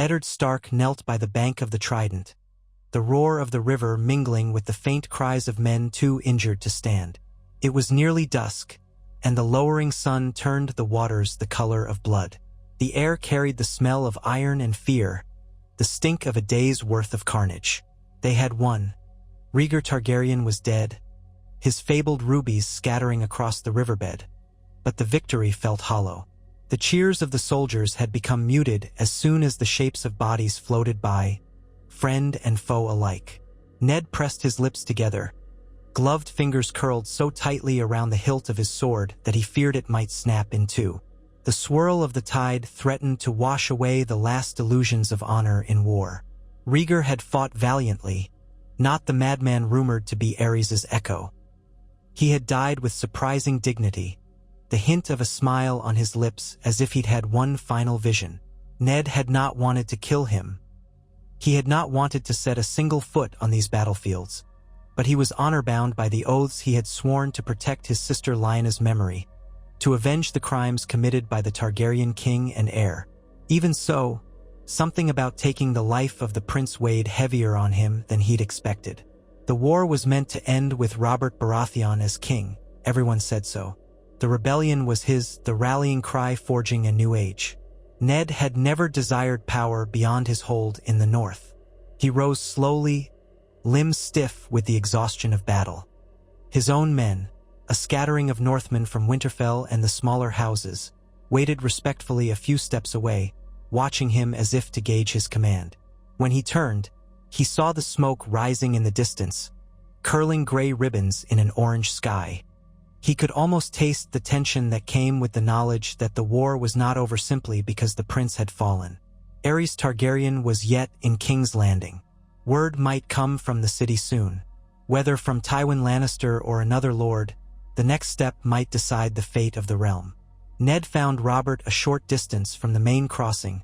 Eddard Stark knelt by the bank of the Trident, the roar of the river mingling with the faint cries of men too injured to stand. It was nearly dusk, and the lowering sun turned the waters the color of blood. The air carried the smell of iron and fear, the stink of a day's worth of carnage. They had won. Rhaegar Targaryen was dead, his fabled rubies scattering across the riverbed. But the victory felt hollow. The cheers of the soldiers had become muted as soon as the shapes of bodies floated by, friend and foe alike. Ned pressed his lips together. Gloved fingers curled so tightly around the hilt of his sword that he feared it might snap in two. The swirl of the tide threatened to wash away the last illusions of honor in war. Rhaegar had fought valiantly, not the madman rumored to be Aerys's echo. He had died with surprising dignity, the hint of a smile on his lips as if he'd had one final vision. Ned had not wanted to kill him. He had not wanted to set a single foot on these battlefields, but he was honor-bound by the oaths he had sworn to protect his sister Lyanna's memory, to avenge the crimes committed by the Targaryen king and heir. Even so, something about taking the life of the prince weighed heavier on him than he'd expected. The war was meant to end with Robert Baratheon as king, everyone said so. The rebellion was his, the rallying cry forging a new age. Ned had never desired power beyond his hold in the north. He rose slowly, limbs stiff with the exhaustion of battle. His own men, a scattering of Northmen from Winterfell and the smaller houses, waited respectfully a few steps away, watching him as if to gauge his command. When he turned, he saw the smoke rising in the distance, curling gray ribbons in an orange sky. He could almost taste the tension that came with the knowledge that the war was not over simply because the prince had fallen. Aerys Targaryen was yet in King's Landing. Word might come from the city soon. Whether from Tywin Lannister or another lord, the next step might decide the fate of the realm. Ned found Robert a short distance from the main crossing,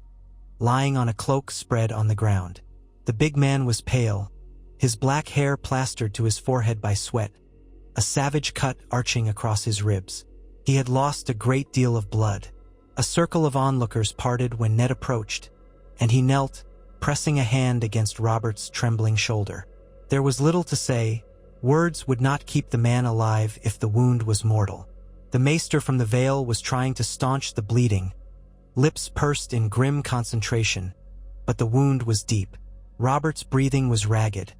lying on a cloak spread on the ground. The big man was pale, his black hair plastered to his forehead by sweat, a savage cut arching across his ribs. He had lost a great deal of blood. A circle of onlookers parted when Ned approached, and he knelt, pressing a hand against Robert's trembling shoulder. There was little to say. Words would not keep the man alive if the wound was mortal. The maester from the Vale was trying to staunch the bleeding, lips pursed in grim concentration, but the wound was deep. Robert's breathing was ragged,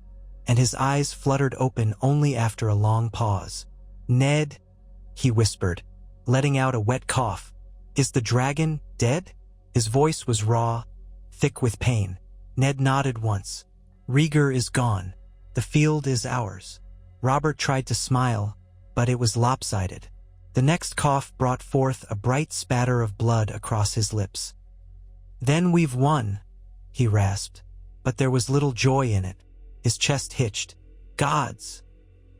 and his eyes fluttered open only after a long pause. "Ned," he whispered, letting out a wet cough. "Is the dragon dead?" His voice was raw, thick with pain. Ned nodded once. "Rhaegar is gone. The field is ours." Robert tried to smile, but it was lopsided. The next cough brought forth a bright spatter of blood across his lips. "Then we've won," he rasped, but there was little joy in it. His chest hitched. "Gods,"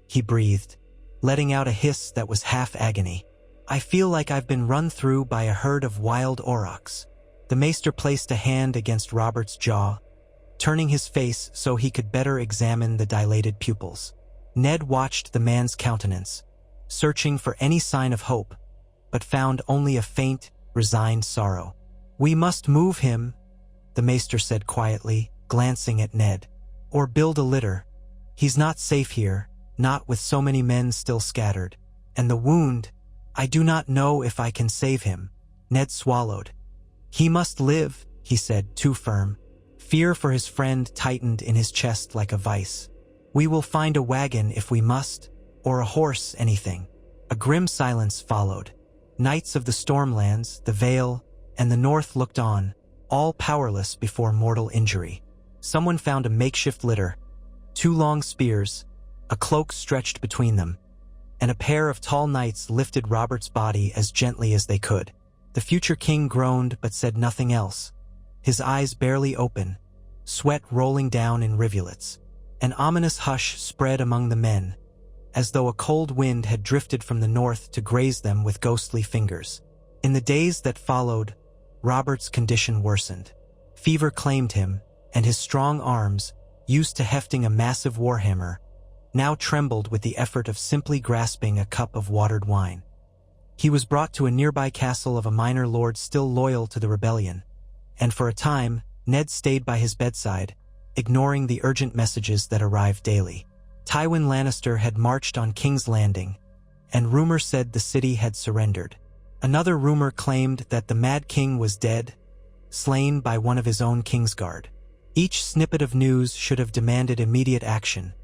he breathed, letting out a hiss that was half agony. "I feel like I've been run through by a herd of wild aurochs." The maester placed a hand against Robert's jaw, turning his face so he could better examine the dilated pupils. Ned watched the man's countenance, searching for any sign of hope, but found only a faint, resigned sorrow. "We must move him," the maester said quietly, glancing at Ned. "Or build a litter. He's not safe here, not with so many men still scattered. And the wound, I do not know if I can save him." Ned swallowed. "He must live," he said, too firm. Fear for his friend tightened in his chest like a vice. "We will find a wagon if we must, or a horse, anything." A grim silence followed. Knights of the Stormlands, the Vale, and the North looked on, all powerless before mortal injury. Someone found a makeshift litter, 2 long spears, a cloak stretched between them, and a pair of tall knights lifted Robert's body as gently as they could. The future king groaned but said nothing else, his eyes barely open, sweat rolling down in rivulets. An ominous hush spread among the men, as though a cold wind had drifted from the north to graze them with ghostly fingers. In the days that followed, Robert's condition worsened. Fever claimed him, and his strong arms, used to hefting a massive warhammer, now trembled with the effort of simply grasping a cup of watered wine. He was brought to a nearby castle of a minor lord still loyal to the rebellion, and for a time, Ned stayed by his bedside, ignoring the urgent messages that arrived daily. Tywin Lannister had marched on King's Landing, and rumor said the city had surrendered. Another rumor claimed that the Mad King was dead, slain by one of his own Kingsguard. Each snippet of news should have demanded immediate action,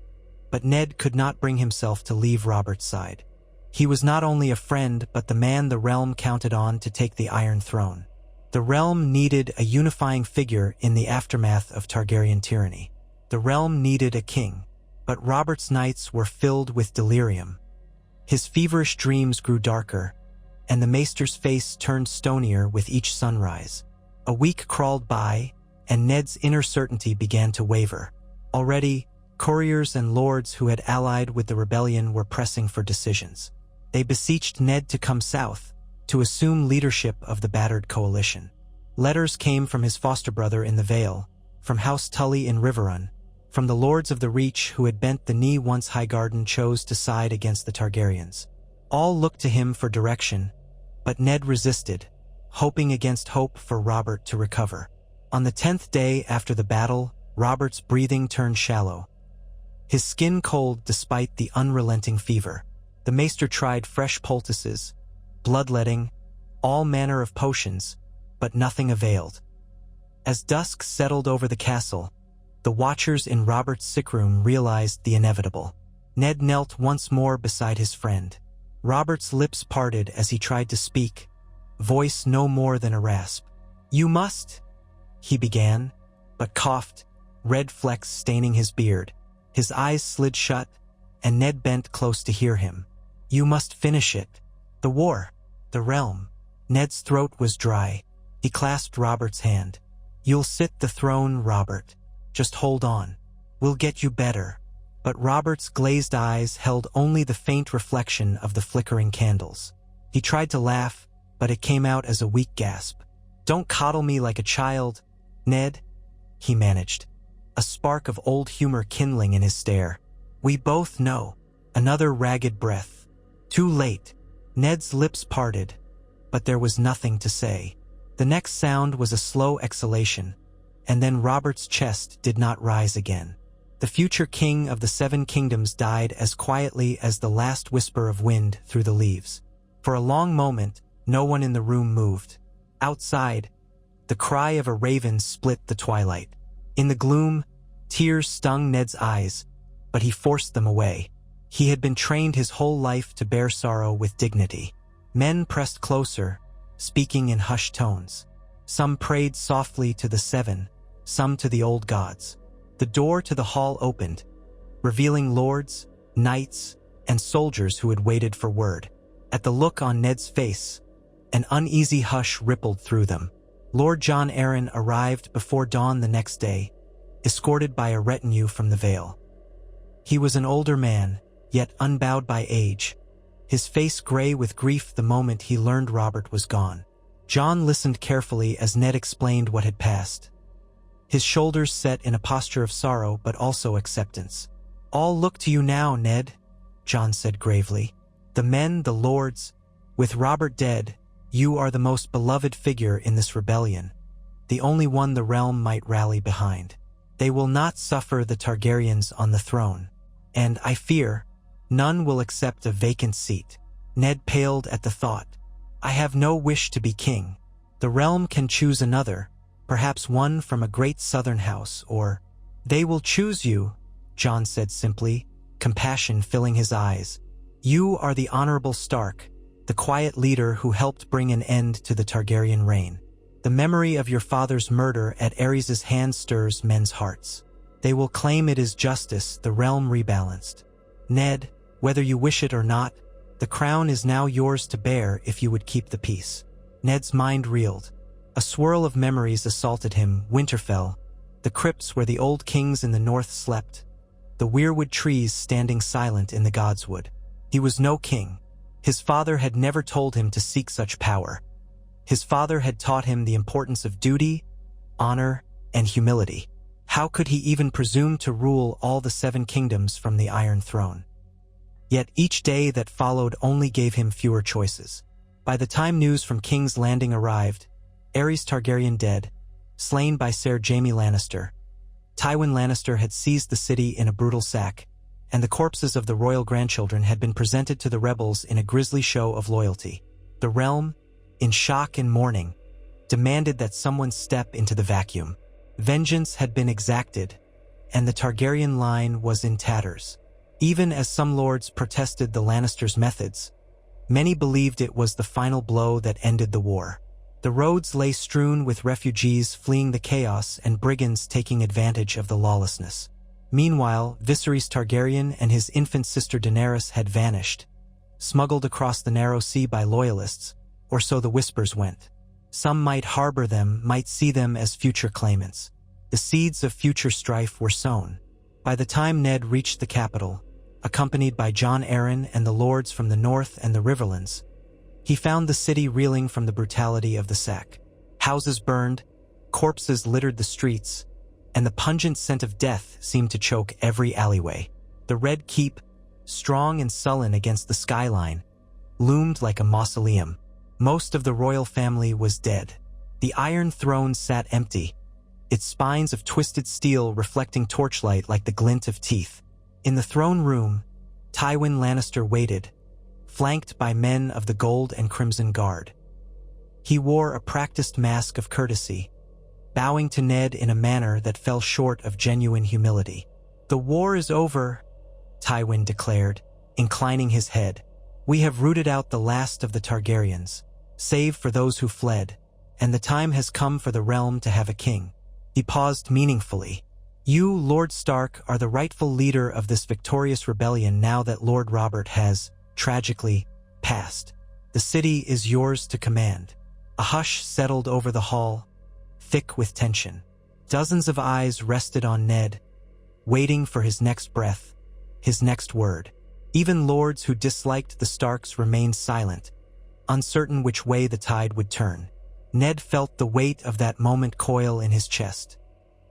but Ned could not bring himself to leave Robert's side. He was not only a friend, but the man the realm counted on to take the Iron Throne. The realm needed a unifying figure in the aftermath of Targaryen tyranny. The realm needed a king, but Robert's nights were filled with delirium. His feverish dreams grew darker, and the maester's face turned stonier with each sunrise. A week crawled by, and Ned's inner certainty began to waver. Already, couriers and lords who had allied with the rebellion were pressing for decisions. They beseeched Ned to come south, to assume leadership of the battered coalition. Letters came from his foster brother in the Vale, from House Tully in Riverrun, from the lords of the Reach who had bent the knee once Highgarden chose to side against the Targaryens. All looked to him for direction, but Ned resisted, hoping against hope for Robert to recover. On the 10th day after the battle, Robert's breathing turned shallow, his skin cold despite the unrelenting fever. The maester tried fresh poultices, bloodletting, all manner of potions, but nothing availed. As dusk settled over the castle, the watchers in Robert's sick room realized the inevitable. Ned knelt once more beside his friend. Robert's lips parted as he tried to speak, voice no more than a rasp. "You must," he began, but coughed, red flecks staining his beard. His eyes slid shut, and Ned bent close to hear him. "You must finish it. The war, the realm." Ned's throat was dry. He clasped Robert's hand. "You'll sit the throne, Robert. Just hold on. We'll get you better." But Robert's glazed eyes held only the faint reflection of the flickering candles. He tried to laugh, but it came out as a weak gasp. "Don't coddle me like a child, Ned," he managed, a spark of old humor kindling in his stare. "We both know." Another ragged breath. Too late. Ned's lips parted, but there was nothing to say. The next sound was a slow exhalation, and then Robert's chest did not rise again. The future king of the Seven Kingdoms died as quietly as the last whisper of wind through the leaves. For a long moment, no one in the room moved. Outside, the cry of a raven split the twilight. In the gloom, tears stung Ned's eyes, but he forced them away. He had been trained his whole life to bear sorrow with dignity. Men pressed closer, speaking in hushed tones. Some prayed softly to the Seven, some to the old gods. The door to the hall opened, revealing lords, knights, and soldiers who had waited for word. At the look on Ned's face, an uneasy hush rippled through them. Lord Jon Arryn arrived before dawn the next day, escorted by a retinue from the Vale. He was an older man, yet unbowed by age, his face gray with grief the moment he learned Robert was gone. Jon listened carefully as Ned explained what had passed. His shoulders set in a posture of sorrow but also acceptance. "All look to you now, Ned," Jon said gravely. "The men, the lords. With Robert dead, you are the most beloved figure in this rebellion, the only one the realm might rally behind. They will not suffer the Targaryens on the throne, and, I fear, none will accept a vacant seat." Ned paled at the thought. "I have no wish to be king. The realm can choose another, perhaps one from a great southern house, or—" "They will choose you," Jon said simply, compassion filling his eyes. "You are the Honorable Stark, the quiet leader who helped bring an end to the Targaryen reign. The memory of your father's murder at Aerys' hand stirs men's hearts. They will claim it is justice, the realm rebalanced. Ned, whether you wish it or not, the crown is now yours to bear if you would keep the peace." Ned's mind reeled. A swirl of memories assaulted him. Winterfell, the crypts where the old kings in the north slept, the weirwood trees standing silent in the godswood. He was no king. His father had never told him to seek such power. His father had taught him the importance of duty, honor, and humility. How could he even presume to rule all the Seven Kingdoms from the Iron Throne? Yet each day that followed only gave him fewer choices. By the time news from King's Landing arrived, Aerys Targaryen dead, slain by Ser Jaime Lannister. Tywin Lannister had seized the city in a brutal sack, and the corpses of the royal grandchildren had been presented to the rebels in a grisly show of loyalty. The realm, in shock and mourning, demanded that someone step into the vacuum. Vengeance had been exacted, and the Targaryen line was in tatters. Even as some lords protested the Lannisters' methods, many believed it was the final blow that ended the war. The roads lay strewn with refugees fleeing the chaos and brigands taking advantage of the lawlessness. Meanwhile, Viserys Targaryen and his infant sister Daenerys had vanished, smuggled across the narrow sea by loyalists, or so the whispers went. Some might harbor them, might see them as future claimants. The seeds of future strife were sown. By the time Ned reached the capital, accompanied by Jon Arryn and the lords from the north and the Riverlands, he found the city reeling from the brutality of the sack. Houses burned, corpses littered the streets, and the pungent scent of death seemed to choke every alleyway. The Red Keep, strong and sullen against the skyline, loomed like a mausoleum. Most of the royal family was dead. The Iron Throne sat empty, its spines of twisted steel reflecting torchlight like the glint of teeth. In the throne room, Tywin Lannister waited, flanked by men of the Gold and Crimson Guard. He wore a practiced mask of courtesy, bowing to Ned in a manner that fell short of genuine humility. "The war is over," Tywin declared, inclining his head. "We have rooted out the last of the Targaryens, save for those who fled, and the time has come for the realm to have a king." He paused meaningfully. "You, Lord Stark, are the rightful leader of this victorious rebellion now that Lord Robert has, tragically, passed. The city is yours to command." A hush settled over the hall, thick with tension. Dozens of eyes rested on Ned, waiting for his next breath, his next word. Even lords who disliked the Starks remained silent, uncertain which way the tide would turn. Ned felt the weight of that moment coil in his chest.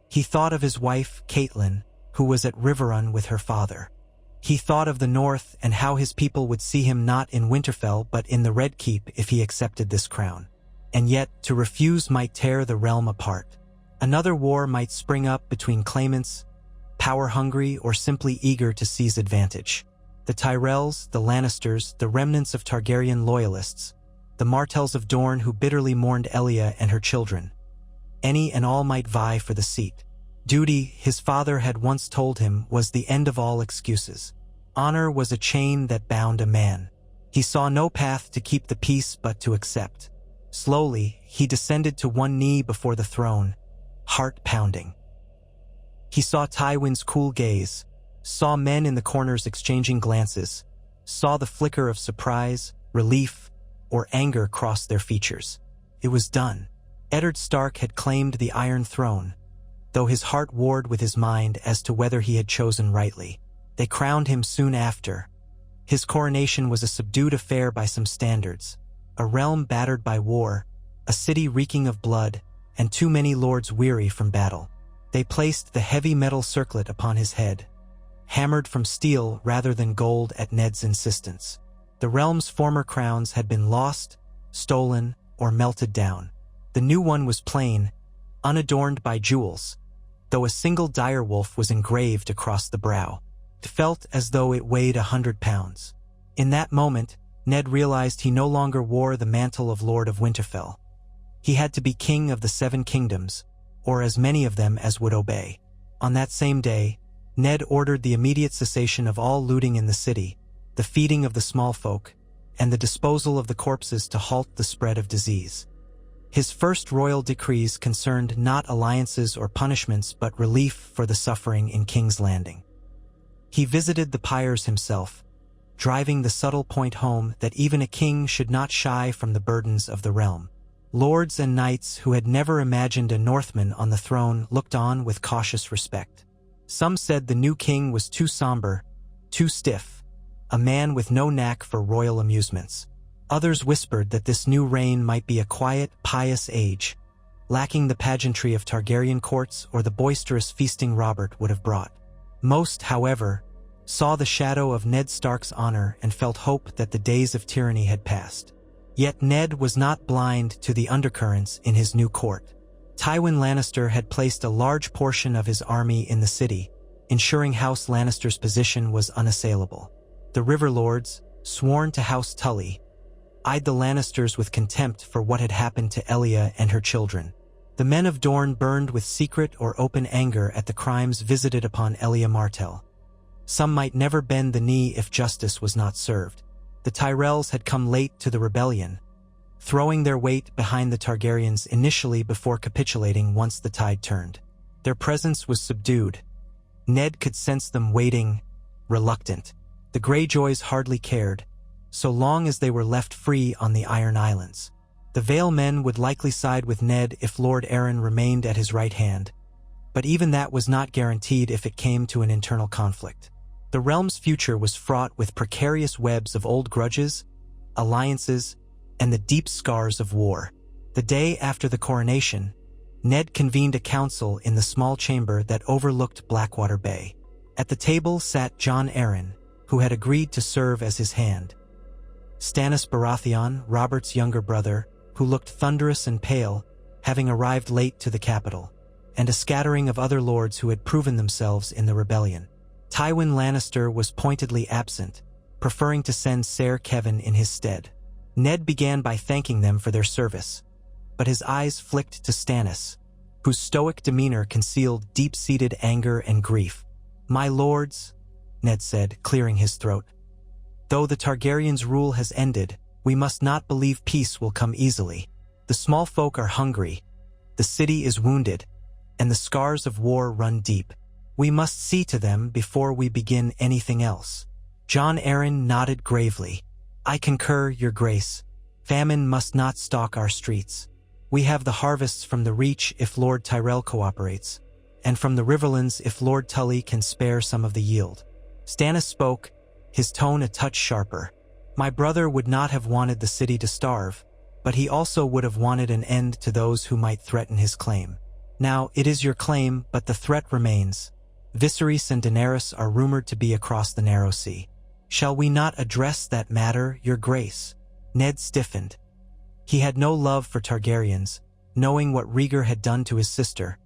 He thought of his wife, Catelyn, who was at Riverrun with her father. He thought of the North and how his people would see him not in Winterfell but in the Red Keep if he accepted this crown. And yet, to refuse might tear the realm apart. Another war might spring up between claimants, power-hungry or simply eager to seize advantage. The Tyrells, the Lannisters, the remnants of Targaryen loyalists, the Martells of Dorne who bitterly mourned Elia and her children. Any and all might vie for the seat. Duty, his father had once told him, was the end of all excuses. Honor was a chain that bound a man. He saw no path to keep the peace but to accept. Slowly, he descended to one knee before the throne, heart pounding. He saw Tywin's cool gaze, saw men in the corners exchanging glances, saw the flicker of surprise, relief, or anger cross their features. It was done. Eddard Stark had claimed the Iron Throne, though his heart warred with his mind as to whether he had chosen rightly. They crowned him soon after. His coronation was a subdued affair by some standards, a realm battered by war, a city reeking of blood, and too many lords weary from battle. They placed the heavy metal circlet upon his head, hammered from steel rather than gold at Ned's insistence. The realm's former crowns had been lost, stolen, or melted down. The new one was plain, unadorned by jewels, though a single direwolf was engraved across the brow. It felt as though it weighed 100 pounds. In that moment, Ned realized he no longer wore the mantle of Lord of Winterfell. He had to be king of the Seven Kingdoms, or as many of them as would obey. On that same day, Ned ordered the immediate cessation of all looting in the city, the feeding of the small folk, and the disposal of the corpses to halt the spread of disease. His first royal decrees concerned not alliances or punishments but relief for the suffering in King's Landing. He visited the pyres himself, driving the subtle point home that even a king should not shy from the burdens of the realm. Lords and knights who had never imagined a Northman on the throne looked on with cautious respect. Some said the new king was too somber, too stiff, a man with no knack for royal amusements. Others whispered that this new reign might be a quiet, pious age, lacking the pageantry of Targaryen courts or the boisterous feasting Robert would have brought. Most, however, saw the shadow of Ned Stark's honor and felt hope that the days of tyranny had passed. Yet Ned was not blind to the undercurrents in his new court. Tywin Lannister had placed a large portion of his army in the city, ensuring House Lannister's position was unassailable. The River Lords, sworn to House Tully, eyed the Lannisters with contempt for what had happened to Elia and her children. The men of Dorne burned with secret or open anger at the crimes visited upon Elia Martell. Some might never bend the knee if justice was not served. The Tyrells had come late to the rebellion, throwing their weight behind the Targaryens initially before capitulating once the tide turned. Their presence was subdued. Ned could sense them waiting, reluctant. The Greyjoys hardly cared, so long as they were left free on the Iron Islands. The Vale men would likely side with Ned if Lord Arryn remained at his right hand, but even that was not guaranteed if it came to an internal conflict. The realm's future was fraught with precarious webs of old grudges, alliances, and the deep scars of war. The day after the coronation, Ned convened a council in the small chamber that overlooked Blackwater Bay. At the table sat Jon Arryn, who had agreed to serve as his hand. Stannis Baratheon, Robert's younger brother, who looked thunderous and pale, having arrived late to the capital, and a scattering of other lords who had proven themselves in the rebellion. Tywin Lannister was pointedly absent, preferring to send Ser Kevan in his stead. Ned began by thanking them for their service, but his eyes flicked to Stannis, whose stoic demeanor concealed deep-seated anger and grief. "My lords," Ned said, clearing his throat, "though the Targaryens' rule has ended, we must not believe peace will come easily. The small folk are hungry, the city is wounded, and the scars of war run deep. We must see to them before we begin anything else." Jon Arryn nodded gravely. "I concur, Your Grace. Famine must not stalk our streets. We have the harvests from the Reach if Lord Tyrell cooperates, and from the Riverlands if Lord Tully can spare some of the yield." Stannis spoke, his tone a touch sharper. "My brother would not have wanted the city to starve, but he also would have wanted an end to those who might threaten his claim. Now, it is your claim, but the threat remains. Viserys and Daenerys are rumored to be across the Narrow Sea. Shall we not address that matter, Your Grace?" Ned stiffened. He had no love for Targaryens, knowing what Rhaegar had done to his sister,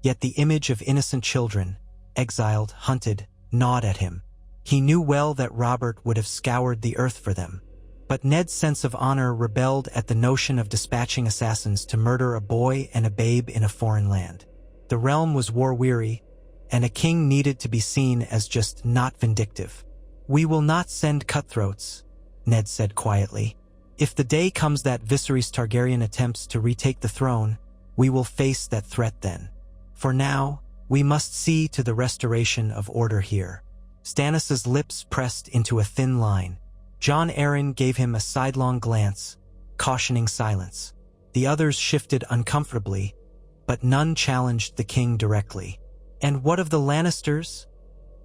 yet the image of innocent children, exiled, hunted, gnawed at him. He knew well that Robert would have scoured the earth for them, but Ned's sense of honor rebelled at the notion of dispatching assassins to murder a boy and a babe in a foreign land. The realm was war-weary, and a king needed to be seen as just not vindictive. "We will not send cutthroats," Ned said quietly. "If the day comes that Viserys Targaryen attempts to retake the throne, we will face that threat then. For now, we must see to the restoration of order here." Stannis' lips pressed into a thin line. Jon Arryn gave him a sidelong glance, cautioning silence. The others shifted uncomfortably, but none challenged the king directly. "And what of the Lannisters?"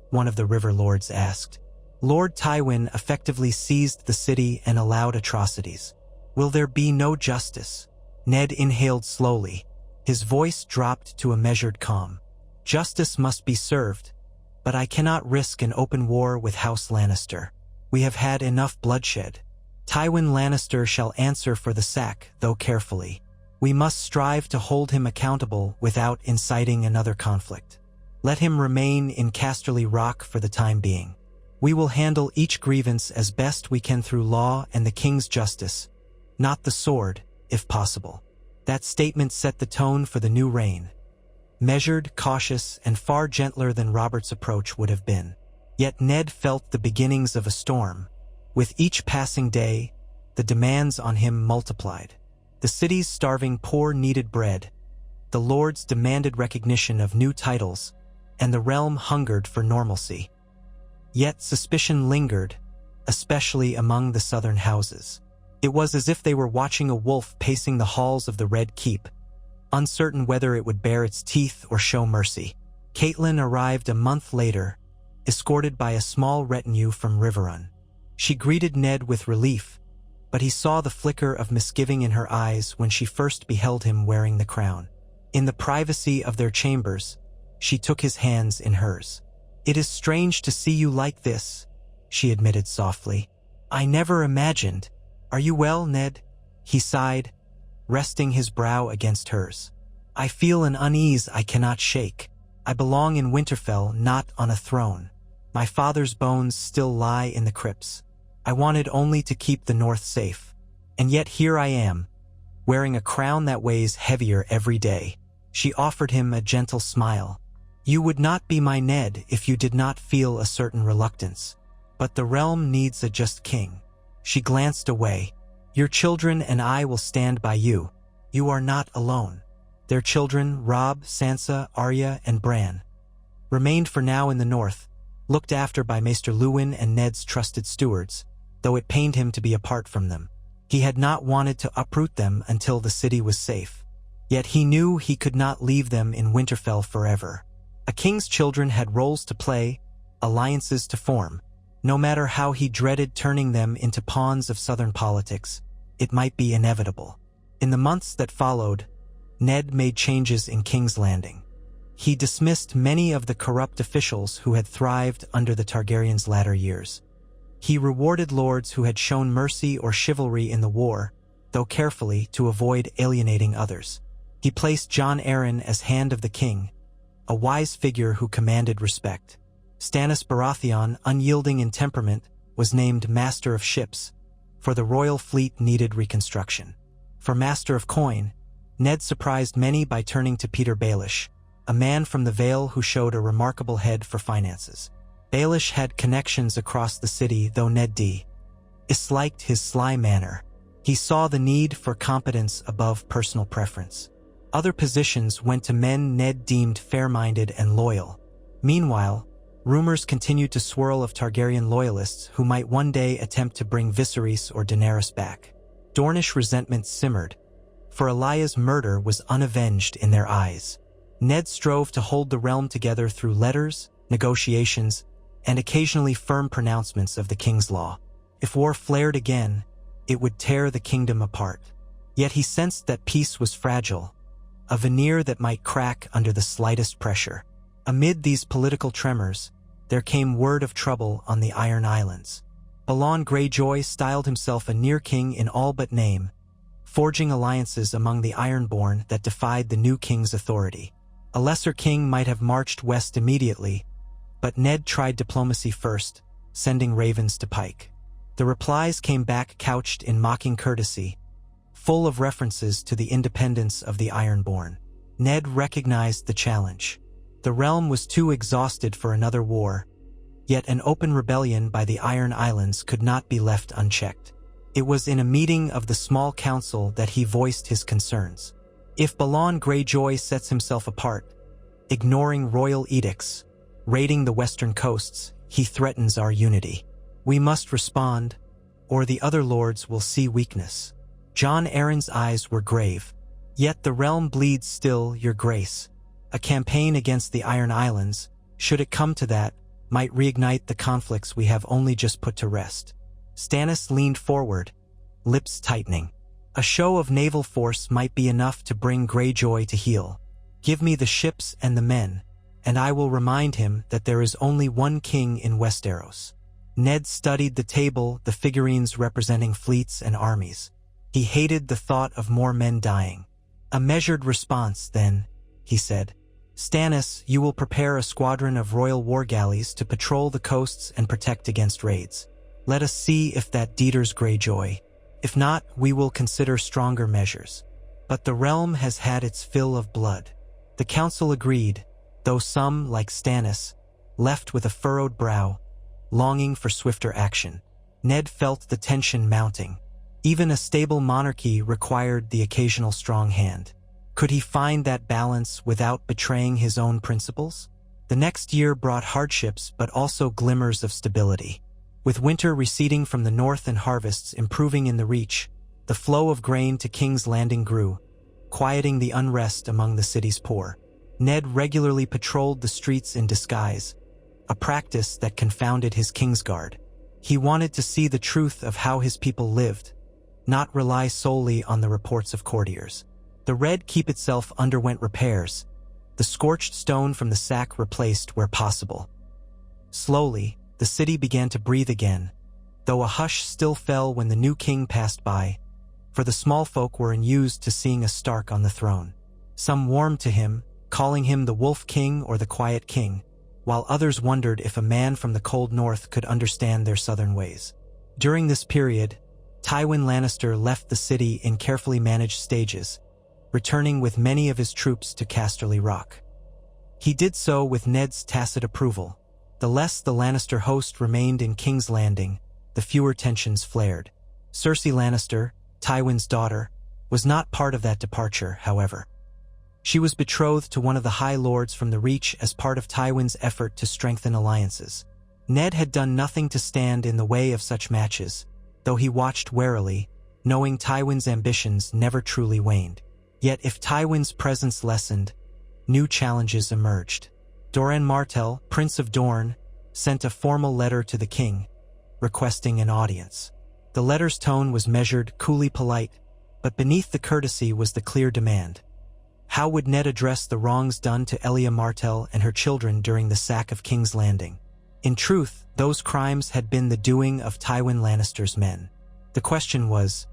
one of the River Lords asked. "Lord Tywin effectively seized the city and allowed atrocities. Will there be no justice?" Ned inhaled slowly. His voice dropped to a measured calm. "Justice must be served, but I cannot risk an open war with House Lannister. We have had enough bloodshed. Tywin Lannister shall answer for the sack, though carefully. We must strive to hold him accountable without inciting another conflict. Let him remain in Casterly Rock for the time being. We will handle each grievance as best we can through law and the king's justice, not the sword, if possible." That statement set the tone for the new reign. Measured, cautious, and far gentler than Robert's approach would have been. Yet Ned felt the beginnings of a storm. With each passing day, the demands on him multiplied. The city's starving poor needed bread. The lords demanded recognition of new titles, and the realm hungered for normalcy. Yet suspicion lingered, especially among the southern houses. It was as if they were watching a wolf pacing the halls of the Red Keep, uncertain whether it would bare its teeth or show mercy. Catelyn arrived a month later, escorted by a small retinue from Riverrun. She greeted Ned with relief, but he saw the flicker of misgiving in her eyes when she first beheld him wearing the crown. In the privacy of their chambers, she took his hands in hers. "It is strange to see you like this," she admitted softly. "I never imagined. Are you well, Ned?" He sighed, resting his brow against hers. I feel an unease I cannot shake. I belong in Winterfell, not on a throne. My father's bones still lie in the crypts. I wanted only to keep the North safe. And yet here I am, wearing a crown that weighs heavier every day." She offered him a gentle smile. "You would not be my Ned if you did not feel a certain reluctance. But the realm needs a just king." She glanced away. "Your children and I will stand by you. You are not alone." Their children, Robb, Sansa, Arya, and Bran, remained for now in the north, looked after by Maester Luwin and Ned's trusted stewards, though it pained him to be apart from them. He had not wanted to uproot them until the city was safe. Yet he knew he could not leave them in Winterfell forever. A king's children had roles to play, alliances to form. No matter how he dreaded turning them into pawns of southern politics, it might be inevitable. In the months that followed, Ned made changes in King's Landing. He dismissed many of the corrupt officials who had thrived under the Targaryens' latter years. He rewarded lords who had shown mercy or chivalry in the war, though carefully to avoid alienating others. He placed Jon Arryn as Hand of the King, a wise figure who commanded respect. Stannis Baratheon, unyielding in temperament, was named Master of Ships, for the royal fleet needed reconstruction. For Master of Coin, Ned surprised many by turning to Peter Baelish, a man from the Vale who showed a remarkable head for finances. Baelish had connections across the city, though Ned disliked his sly manner. He saw the need for competence above personal preference. Other positions went to men Ned deemed fair-minded and loyal. Meanwhile, rumors continued to swirl of Targaryen loyalists who might one day attempt to bring Viserys or Daenerys back. Dornish resentment simmered, for Elaya's murder was unavenged in their eyes. Ned strove to hold the realm together through letters, negotiations, and occasionally firm pronouncements of the king's law. If war flared again, it would tear the kingdom apart. Yet he sensed that peace was fragile, a veneer that might crack under the slightest pressure. Amid these political tremors, there came word of trouble on the Iron Islands. Balon Greyjoy styled himself a near-king in all but name, forging alliances among the Ironborn that defied the new king's authority. A lesser king might have marched west immediately, but Ned tried diplomacy first, sending ravens to Pike. The replies came back couched in mocking courtesy, full of references to the independence of the Ironborn. Ned recognized the challenge. The realm was too exhausted for another war, yet an open rebellion by the Iron Islands could not be left unchecked. It was in a meeting of the small council that he voiced his concerns. If Balon Greyjoy sets himself apart, ignoring royal edicts, raiding the western coasts, he threatens our unity. We must respond, or the other lords will see weakness. Jon Arryn's eyes were grave. Yet the realm bleeds still, your grace. A campaign against the Iron Islands, should it come to that, might reignite the conflicts we have only just put to rest. Stannis leaned forward, lips tightening. A show of naval force might be enough to bring Greyjoy to heel. Give me the ships and the men, and I will remind him that there is only one king in Westeros. Ned studied the table, the figurines representing fleets and armies. He hated the thought of more men dying. A measured response, then, he said. Stannis, you will prepare a squadron of royal war galleys to patrol the coasts and protect against raids. Let us see if that deters Greyjoy. If not, we will consider stronger measures. But the realm has had its fill of blood. The council agreed, though some, like Stannis, left with a furrowed brow, longing for swifter action. Ned felt the tension mounting. Even a stable monarchy required the occasional strong hand. Could he find that balance without betraying his own principles? The next year brought hardships but also glimmers of stability. With winter receding from the north and harvests improving in the Reach, the flow of grain to King's Landing grew, quieting the unrest among the city's poor. Ned regularly patrolled the streets in disguise, a practice that confounded his Kingsguard. He wanted to see the truth of how his people lived, not rely solely on the reports of courtiers. The Red Keep itself underwent repairs, the scorched stone from the sack replaced where possible. Slowly, the city began to breathe again, though a hush still fell when the new king passed by, for the small folk were unused to seeing a Stark on the throne. Some warmed to him, calling him the Wolf King or the Quiet King, while others wondered if a man from the cold north could understand their southern ways. During this period, Tywin Lannister left the city in carefully managed stages, returning with many of his troops to Casterly Rock. He did so with Ned's tacit approval. The less the Lannister host remained in King's Landing, the fewer tensions flared. Cersei Lannister, Tywin's daughter, was not part of that departure, however. She was betrothed to one of the High Lords from the Reach as part of Tywin's effort to strengthen alliances. Ned had done nothing to stand in the way of such matches, though he watched warily, knowing Tywin's ambitions never truly waned. Yet if Tywin's presence lessened, new challenges emerged. Doran Martell, Prince of Dorne, sent a formal letter to the king, requesting an audience. The letter's tone was measured, coolly polite, but beneath the courtesy was the clear demand. How would Ned address the wrongs done to Elia Martell and her children during the sack of King's Landing? In truth, those crimes had been the doing of Tywin Lannister's men. The question was,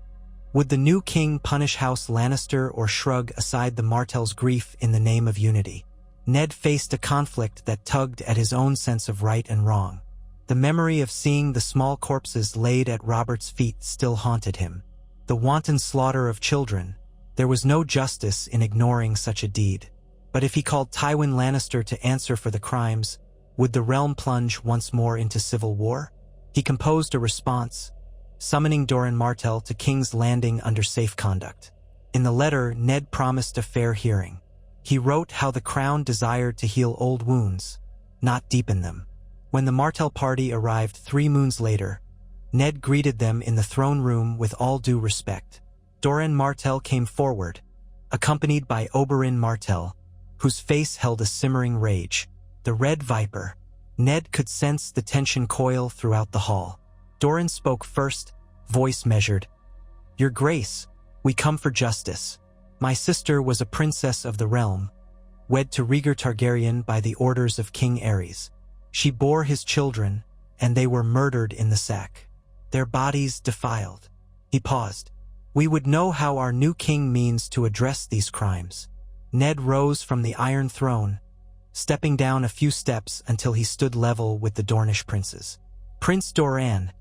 would the new king punish House Lannister or shrug aside the Martell's grief in the name of unity? Ned faced a conflict that tugged at his own sense of right and wrong. The memory of seeing the small corpses laid at Robert's feet still haunted him. The wanton slaughter of children. There was no justice in ignoring such a deed. But if he called Tywin Lannister to answer for the crimes, would the realm plunge once more into civil war? He composed a response, summoning Doran Martell to King's Landing under safe conduct. In the letter, Ned promised a fair hearing. He wrote how the crown desired to heal old wounds, not deepen them. When the Martell party arrived 3 moons later, Ned greeted them in the throne room with all due respect. Doran Martell came forward, accompanied by Oberyn Martell, whose face held a simmering rage. The Red Viper. Ned could sense the tension coil throughout the hall. Doran spoke first, voice measured. "Your Grace, we come for justice. My sister was a princess of the realm, wed to Rhaegar Targaryen by the orders of King Aerys. She bore his children, and they were murdered in the sack. Their bodies defiled." He paused. "We would know how our new king means to address these crimes." Ned rose from the Iron Throne, stepping down a few steps until he stood level with the Dornish princes. "Prince Doran,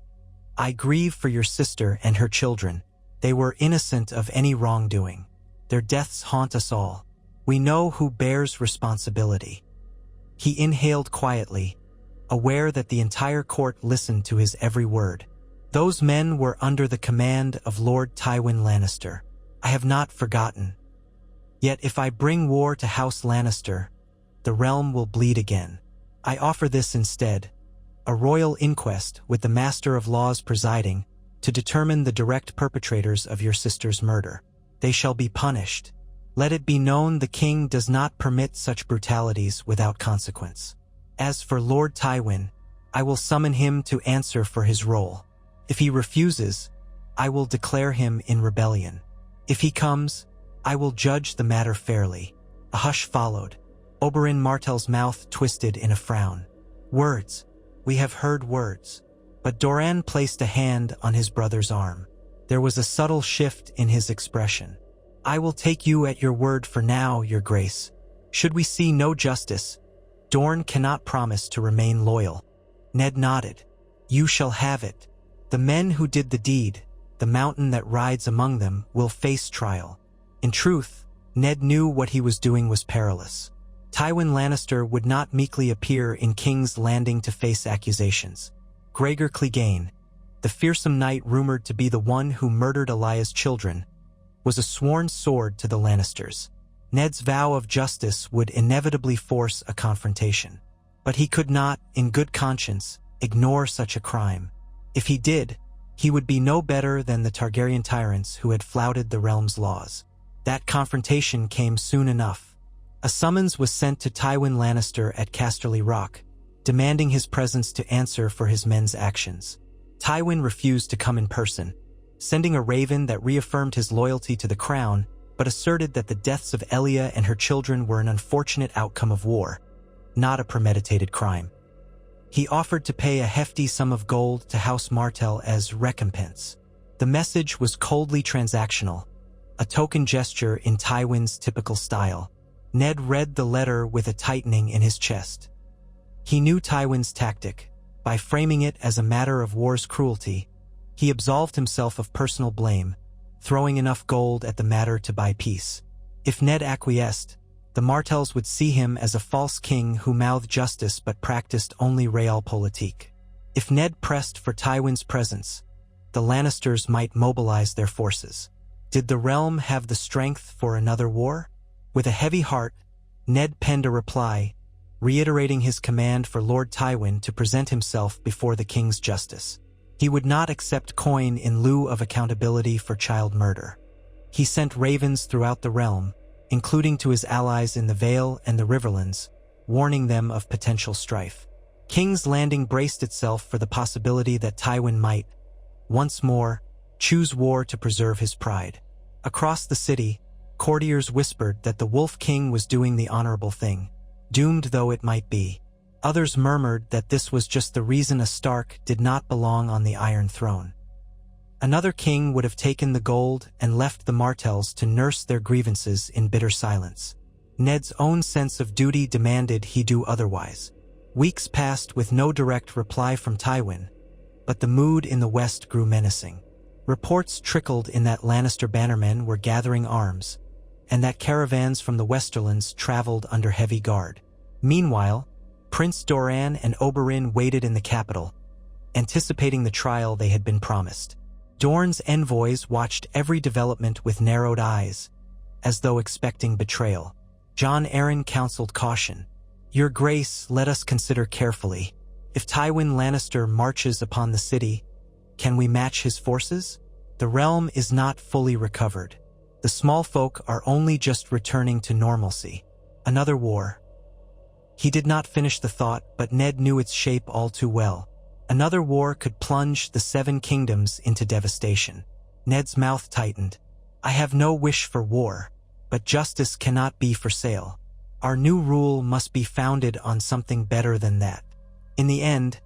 I grieve for your sister and her children. They were innocent of any wrongdoing. Their deaths haunt us all. We know who bears responsibility." He inhaled quietly, aware that the entire court listened to his every word. "Those men were under the command of Lord Tywin Lannister. I have not forgotten. Yet if I bring war to House Lannister, the realm will bleed again. I offer this instead, a royal inquest with the Master of Laws presiding to determine the direct perpetrators of your sister's murder. They shall be punished. Let it be known the king does not permit such brutalities without consequence. As for Lord Tywin, I will summon him to answer for his role. If he refuses, I will declare him in rebellion. If he comes, I will judge the matter fairly." A hush followed. Oberyn Martell's mouth twisted in a frown. "Words. We have heard words." But Doran placed a hand on his brother's arm. There was a subtle shift in his expression. "I will take you at your word for now, your grace. Should we see no justice, Dorne cannot promise to remain loyal." Ned nodded. "You shall have it. The men who did the deed, the mountain that rides among them, will face trial." In truth, Ned knew what he was doing was perilous. Tywin Lannister would not meekly appear in King's Landing to face accusations. Gregor Clegane, the fearsome knight rumored to be the one who murdered Elaya's children, was a sworn sword to the Lannisters. Ned's vow of justice would inevitably force a confrontation. But he could not, in good conscience, ignore such a crime. If he did, he would be no better than the Targaryen tyrants who had flouted the realm's laws. That confrontation came soon enough. A summons was sent to Tywin Lannister at Casterly Rock, demanding his presence to answer for his men's actions. Tywin refused to come in person, sending a raven that reaffirmed his loyalty to the crown, but asserted that the deaths of Elia and her children were an unfortunate outcome of war, not a premeditated crime. He offered to pay a hefty sum of gold to House Martell as recompense. The message was coldly transactional, a token gesture in Tywin's typical style. Ned read the letter with a tightening in his chest. He knew Tywin's tactic. By framing it as a matter of war's cruelty, he absolved himself of personal blame, throwing enough gold at the matter to buy peace. If Ned acquiesced, the Martells would see him as a false king who mouthed justice but practiced only realpolitik. If Ned pressed for Tywin's presence, the Lannisters might mobilize their forces. Did the realm have the strength for another war? With a heavy heart, Ned penned a reply, reiterating his command for Lord Tywin to present himself before the king's justice. He would not accept coin in lieu of accountability for child murder. He sent ravens throughout the realm, including to his allies in the Vale and the Riverlands, warning them of potential strife. King's Landing braced itself for the possibility that Tywin might, once more, choose war to preserve his pride. Across the city, courtiers whispered that the Wolf King was doing the honorable thing, doomed though it might be. Others murmured that this was just the reason a Stark did not belong on the Iron Throne. Another king would have taken the gold and left the Martells to nurse their grievances in bitter silence. Ned's own sense of duty demanded he do otherwise. Weeks passed with no direct reply from Tywin, but the mood in the west grew menacing. Reports trickled in that Lannister bannermen were gathering arms, and that caravans from the Westerlands traveled under heavy guard. Meanwhile, Prince Doran and Oberyn waited in the capital, anticipating the trial they had been promised. Dorne's envoys watched every development with narrowed eyes, as though expecting betrayal. Jon Arryn counseled caution. "Your Grace, let us consider carefully. If Tywin Lannister marches upon the city, can we match his forces? The realm is not fully recovered. The small folk are only just returning to normalcy. Another war." He did not finish the thought, but Ned knew its shape all too well. Another war could plunge the Seven Kingdoms into devastation. Ned's mouth tightened. "I have no wish for war, but justice cannot be for sale. Our new rule must be founded on something better than that." In the end,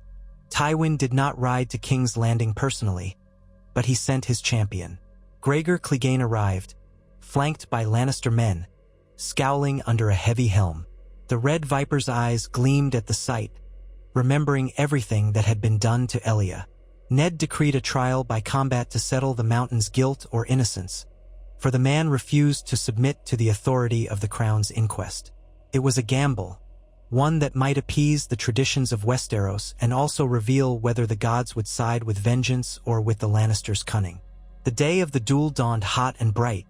Tywin did not ride to King's Landing personally, but he sent his champion. Gregor Clegane arrived, flanked by Lannister men, scowling under a heavy helm. The Red Viper's eyes gleamed at the sight, remembering everything that had been done to Elia. Ned decreed a trial by combat to settle the Mountain's guilt or innocence, for the man refused to submit to the authority of the Crown's inquest. It was a gamble, one that might appease the traditions of Westeros and also reveal whether the gods would side with vengeance or with the Lannisters' cunning. The day of the duel dawned hot and bright,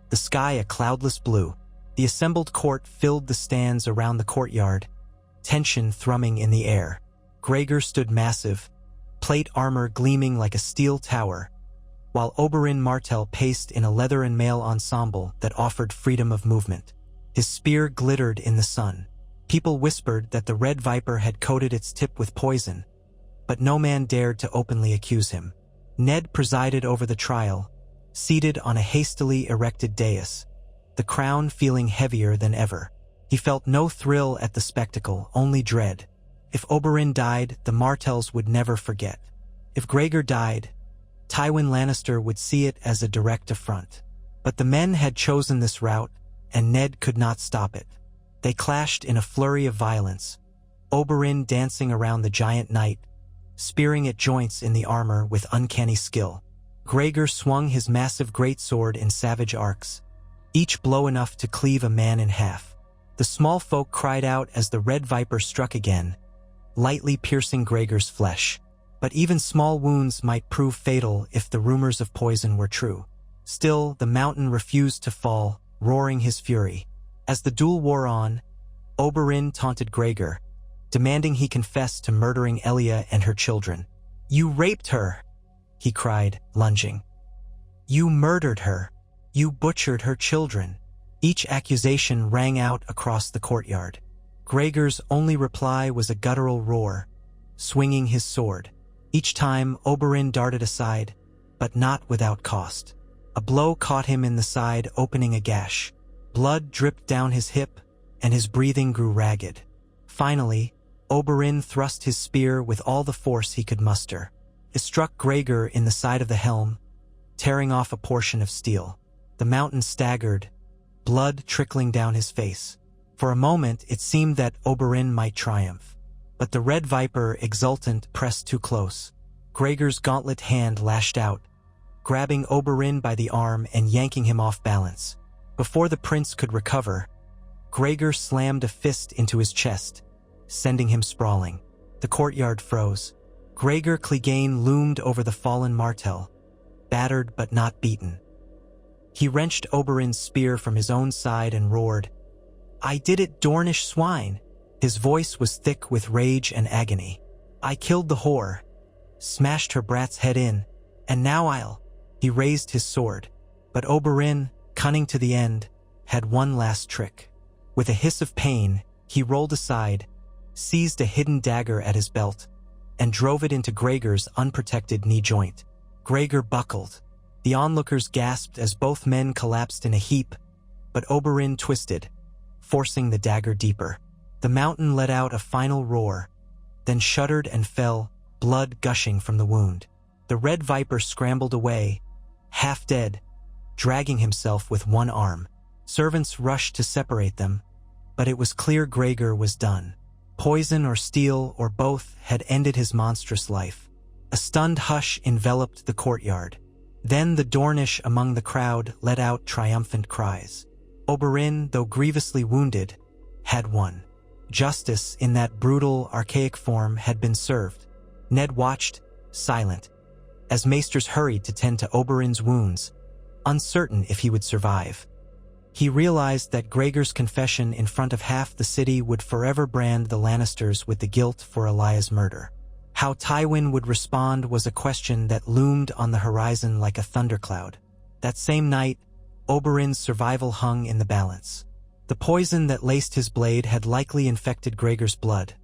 the sky a cloudless blue. The assembled court filled the stands around the courtyard, tension thrumming in the air. Gregor stood massive, plate armor gleaming like a steel tower, while Oberyn Martell paced in a leather and mail ensemble that offered freedom of movement. His spear glittered in the sun. People whispered that the Red Viper had coated its tip with poison, but no man dared to openly accuse him. Ned presided over the trial, seated on a hastily erected dais, the crown feeling heavier than ever. He felt no thrill at the spectacle, only dread. If Oberyn died, the Martells would never forget. If Gregor died, Tywin Lannister would see it as a direct affront. But the men had chosen this route, and Ned could not stop it. They clashed in a flurry of violence, Oberyn dancing around the giant knight, spearing at joints in the armor with uncanny skill. Gregor swung his massive greatsword in savage arcs, each blow enough to cleave a man in half. The small folk cried out as the Red Viper struck again, lightly piercing Gregor's flesh. But even small wounds might prove fatal if the rumors of poison were true. Still, the mountain refused to fall, roaring his fury. As the duel wore on, Oberyn taunted Gregor, demanding he confess to murdering Elia and her children. "You raped her," he cried, lunging. "You murdered her. You butchered her children." Each accusation rang out across the courtyard. Gregor's only reply was a guttural roar, swinging his sword. Each time, Oberyn darted aside, but not without cost. A blow caught him in the side, opening a gash. Blood dripped down his hip, and his breathing grew ragged. Finally, Oberyn thrust his spear with all the force he could muster. It struck Gregor in the side of the helm, tearing off a portion of steel. The mountain staggered, blood trickling down his face. For a moment it seemed that Oberyn might triumph. But the red viper, exultant, pressed too close. Gregor's gauntlet hand lashed out, grabbing Oberyn by the arm and yanking him off balance. Before the prince could recover, Gregor slammed a fist into his chest, sending him sprawling. The courtyard froze. Gregor Clegane loomed over the fallen Martell, battered but not beaten. He wrenched Oberyn's spear from his own side and roared, "I did it, Dornish swine!" His voice was thick with rage and agony. "I killed the whore, smashed her brat's head in, and now I'll—" He raised his sword, but Oberyn, cunning to the end, had one last trick. With a hiss of pain, he rolled aside, seized a hidden dagger at his belt, and drove it into Gregor's unprotected knee joint. Gregor buckled. The onlookers gasped as both men collapsed in a heap, but Oberyn twisted, forcing the dagger deeper. The mountain let out a final roar, then shuddered and fell, blood gushing from the wound. The red viper scrambled away, half dead, dragging himself with one arm. Servants rushed to separate them, but it was clear Gregor was done. Poison or steel or both had ended his monstrous life. A stunned hush enveloped the courtyard. Then the Dornish among the crowd let out triumphant cries. Oberyn, though grievously wounded, had won. Justice in that brutal, archaic form had been served. Ned watched, silent, as maesters hurried to tend to Oberyn's wounds, uncertain if he would survive. He realized that Gregor's confession in front of half the city would forever brand the Lannisters with the guilt for Elaya's murder. How Tywin would respond was a question that loomed on the horizon like a thundercloud. That same night, Oberyn's survival hung in the balance. The poison that laced his blade had likely infected Gregor's blood,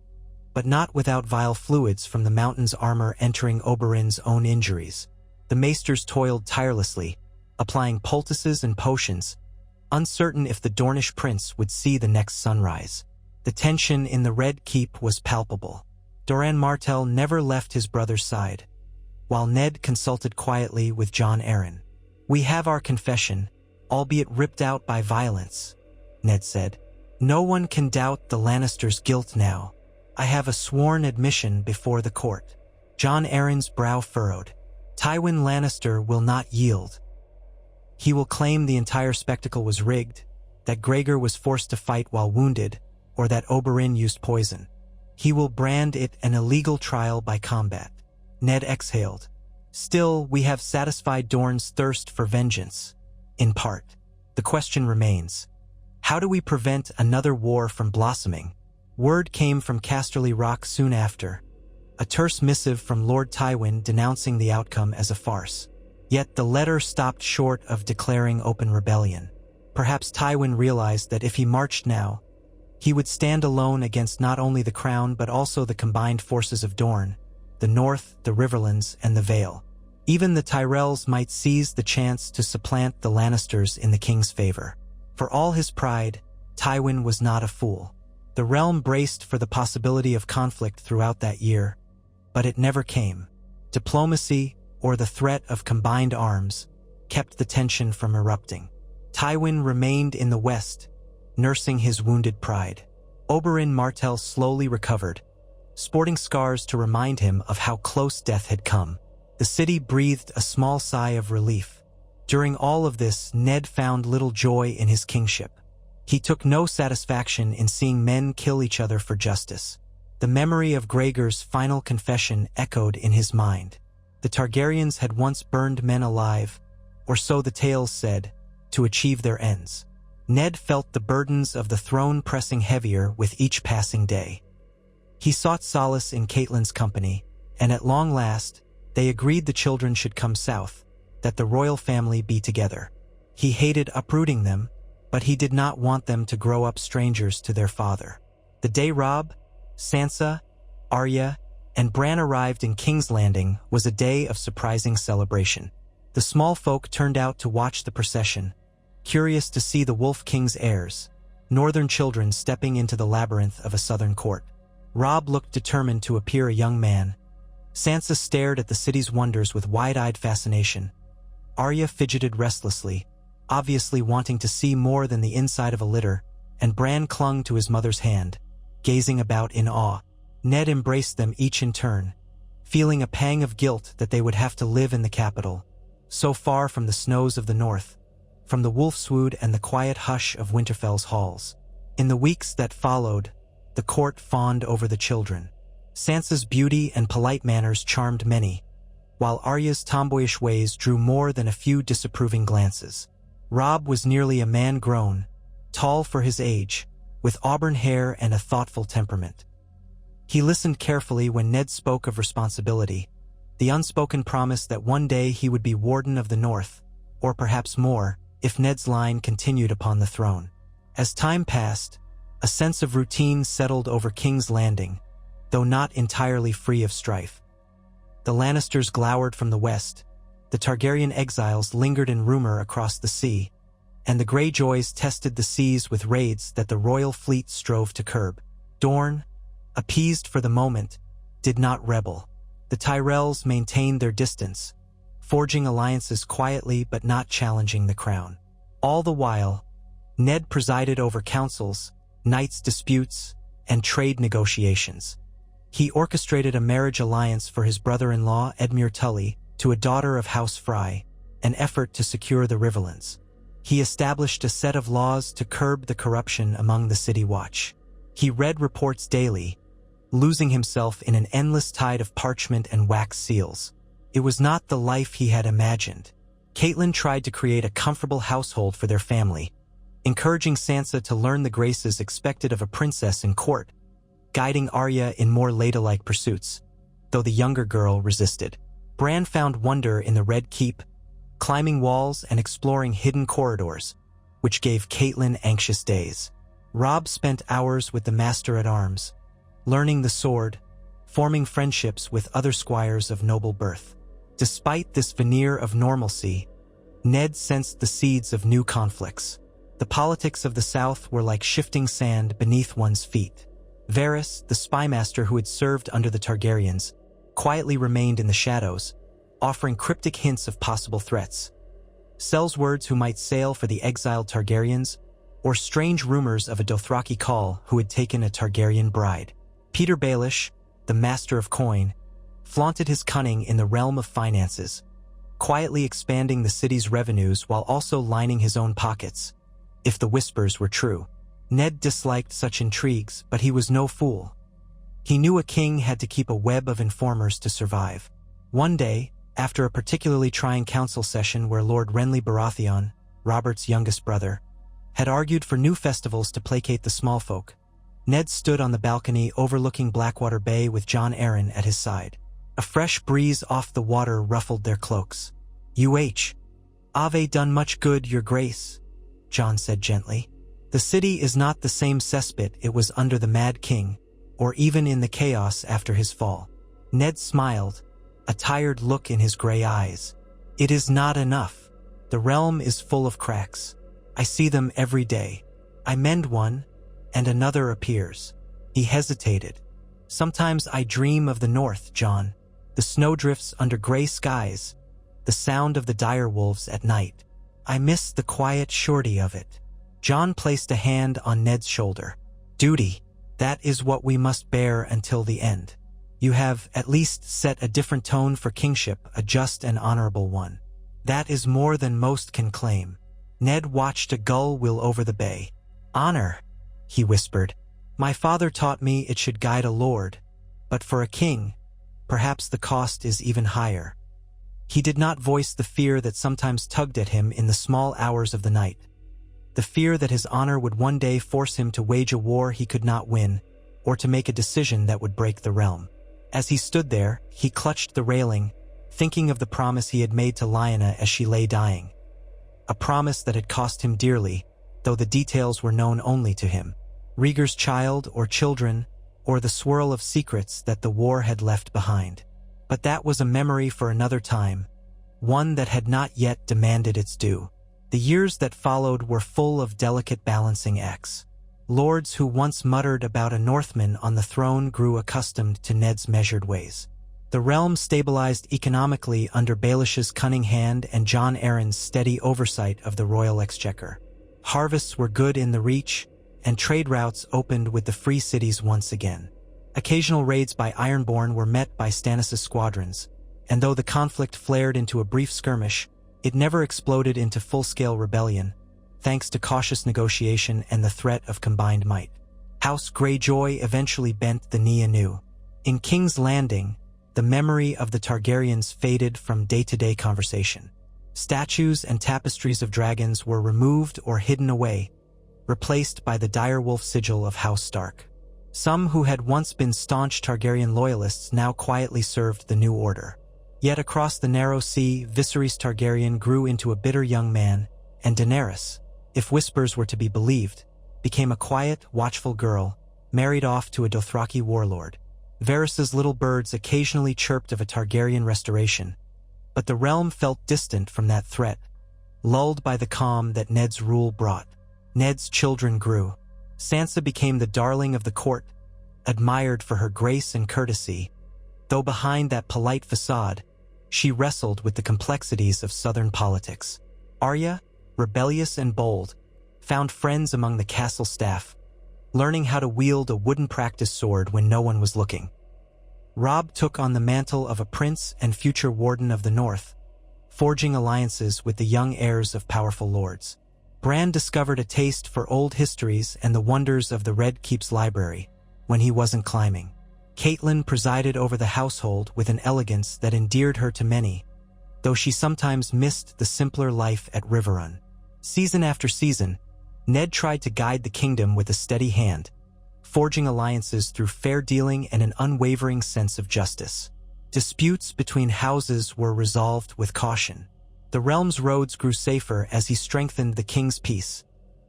but not without vile fluids from the mountain's armor entering Oberyn's own injuries. The maesters toiled tirelessly, applying poultices and potions, uncertain if the Dornish prince would see the next sunrise. The tension in the Red Keep was palpable. Doran Martell never left his brother's side, while Ned consulted quietly with Jon Arryn. "We have our confession, albeit ripped out by violence," Ned said. "No one can doubt the Lannisters' guilt now. I have a sworn admission before the court." Jon Arryn's brow furrowed. "Tywin Lannister will not yield. He will claim the entire spectacle was rigged, that Gregor was forced to fight while wounded, or that Oberyn used poison. He will brand it an illegal trial by combat." Ned exhaled. "Still, we have satisfied Dorne's thirst for vengeance. In part. The question remains. How do we prevent another war from blossoming?" Word came from Casterly Rock soon after. A terse missive from Lord Tywin denouncing the outcome as a farce. Yet the letter stopped short of declaring open rebellion. Perhaps Tywin realized that if he marched now, he would stand alone against not only the crown but also the combined forces of Dorne, the North, the Riverlands, and the Vale. Even the Tyrells might seize the chance to supplant the Lannisters in the king's favor. For all his pride, Tywin was not a fool. The realm braced for the possibility of conflict throughout that year, but it never came. Diplomacy, or the threat of combined arms, kept the tension from erupting. Tywin remained in the west, nursing his wounded pride. Oberyn Martell slowly recovered, sporting scars to remind him of how close death had come. The city breathed a small sigh of relief. During all of this, Ned found little joy in his kingship. He took no satisfaction in seeing men kill each other for justice. The memory of Gregor's final confession echoed in his mind. The Targaryens had once burned men alive, or so the tales said, to achieve their ends. Ned felt the burdens of the throne pressing heavier with each passing day. He sought solace in Catelyn's company, and at long last, they agreed the children should come south, that the royal family be together. He hated uprooting them, but he did not want them to grow up strangers to their father. The day Robb, Sansa, Arya, and Bran arrived in King's Landing was a day of surprising celebration. The small folk turned out to watch the procession, curious to see the Wolf King's heirs, northern children stepping into the labyrinth of a southern court. Robb looked determined to appear a young man. Sansa stared at the city's wonders with wide-eyed fascination. Arya fidgeted restlessly, obviously wanting to see more than the inside of a litter, and Bran clung to his mother's hand, gazing about in awe. Ned embraced them each in turn, feeling a pang of guilt that they would have to live in the capital, so far from the snows of the north, from the wolfswood and the quiet hush of Winterfell's halls. In the weeks that followed, the court fawned over the children. Sansa's beauty and polite manners charmed many, while Arya's tomboyish ways drew more than a few disapproving glances. Robb was nearly a man grown, tall for his age, with auburn hair and a thoughtful temperament. He listened carefully when Ned spoke of responsibility, the unspoken promise that one day he would be Warden of the North, or perhaps more, if Ned's line continued upon the throne. As time passed, a sense of routine settled over King's Landing, though not entirely free of strife. The Lannisters glowered from the west, the Targaryen exiles lingered in rumor across the sea, and the Greyjoys tested the seas with raids that the royal fleet strove to curb. Dorne, appeased for the moment, did not rebel. The Tyrells maintained their distance, forging alliances quietly but not challenging the crown. All the while, Ned presided over councils, knights' disputes, and trade negotiations. He orchestrated a marriage alliance for his brother-in-law Edmure Tully to a daughter of House Frey, an effort to secure the Riverlands. He established a set of laws to curb the corruption among the City Watch. He read reports daily, losing himself in an endless tide of parchment and wax seals. It was not the life he had imagined. Catelyn tried to create a comfortable household for their family, encouraging Sansa to learn the graces expected of a princess in court, guiding Arya in more ladylike pursuits, though the younger girl resisted. Bran found wonder in the Red Keep, climbing walls and exploring hidden corridors, which gave Catelyn anxious days. Robb spent hours with the Master-at-Arms, learning the sword, forming friendships with other squires of noble birth. Despite this veneer of normalcy, Ned sensed the seeds of new conflicts. The politics of the South were like shifting sand beneath one's feet. Varys, the spymaster who had served under the Targaryens, quietly remained in the shadows, offering cryptic hints of possible threats. Sellswords who might sail for the exiled Targaryens, or strange rumors of a Dothraki Khal who had taken a Targaryen bride. Peter Baelish, the master of coin, flaunted his cunning in the realm of finances, quietly expanding the city's revenues while also lining his own pockets, if the whispers were true. Ned disliked such intrigues, but he was no fool. He knew a king had to keep a web of informers to survive. One day, after a particularly trying council session where Lord Renly Baratheon, Robert's youngest brother, had argued for new festivals to placate the small folk, Ned stood on the balcony overlooking Blackwater Bay with Jon Arryn at his side. A fresh breeze off the water ruffled their cloaks. "Ave done much good, your grace," Jon said gently. "The city is not the same cesspit it was under the Mad King, or even in the chaos after his fall." Ned smiled, a tired look in his gray eyes. "It is not enough. The realm is full of cracks. I see them every day. I mend one, and another appears." He hesitated. "Sometimes I dream of the north, Jon. The snowdrifts under gray skies, the sound of the direwolves at night. I miss the quiet surety of it." Jon placed a hand on Ned's shoulder. "Duty, that is what we must bear until the end. You have at least set a different tone for kingship, a just and honorable one. That is more than most can claim." Ned watched a gull wheel over the bay. "Honor," he whispered. "My father taught me it should guide a lord, but for a king, perhaps the cost is even higher." He did not voice the fear that sometimes tugged at him in the small hours of the night. The fear that his honor would one day force him to wage a war he could not win, or to make a decision that would break the realm. As he stood there, he clutched the railing, thinking of the promise he had made to Lyanna as she lay dying. A promise that had cost him dearly, though the details were known only to him. Rhaegar's child or children, or the swirl of secrets that the war had left behind. But that was a memory for another time, one that had not yet demanded its due. The years that followed were full of delicate balancing acts. Lords who once muttered about a Northman on the throne grew accustomed to Ned's measured ways. The realm stabilized economically under Baelish's cunning hand and Jon Arryn's steady oversight of the royal exchequer. Harvests were good in the Reach, and trade routes opened with the free cities once again. Occasional raids by Ironborn were met by Stannis' squadrons, and though the conflict flared into a brief skirmish, it never exploded into full-scale rebellion, thanks to cautious negotiation and the threat of combined might. House Greyjoy eventually bent the knee anew. In King's Landing, the memory of the Targaryens faded from day-to-day conversation. Statues and tapestries of dragons were removed or hidden away, replaced by the direwolf sigil of House Stark. Some who had once been staunch Targaryen loyalists now quietly served the new order. Yet across the narrow sea, Viserys Targaryen grew into a bitter young man, and Daenerys, if whispers were to be believed, became a quiet, watchful girl, married off to a Dothraki warlord. Varys's little birds occasionally chirped of a Targaryen restoration, but the realm felt distant from that threat, lulled by the calm that Ned's rule brought. Ned's children grew. Sansa became the darling of the court, admired for her grace and courtesy, though behind that polite facade, she wrestled with the complexities of southern politics. Arya, rebellious and bold, found friends among the castle staff, learning how to wield a wooden practice sword when no one was looking. Robb took on the mantle of a prince and future warden of the North, forging alliances with the young heirs of powerful lords. Bran discovered a taste for old histories and the wonders of the Red Keep's library when he wasn't climbing. Catelyn presided over the household with an elegance that endeared her to many, though she sometimes missed the simpler life at Riverrun. Season after season, Ned tried to guide the kingdom with a steady hand, forging alliances through fair dealing and an unwavering sense of justice. Disputes between houses were resolved with caution. The realm's roads grew safer as he strengthened the king's peace,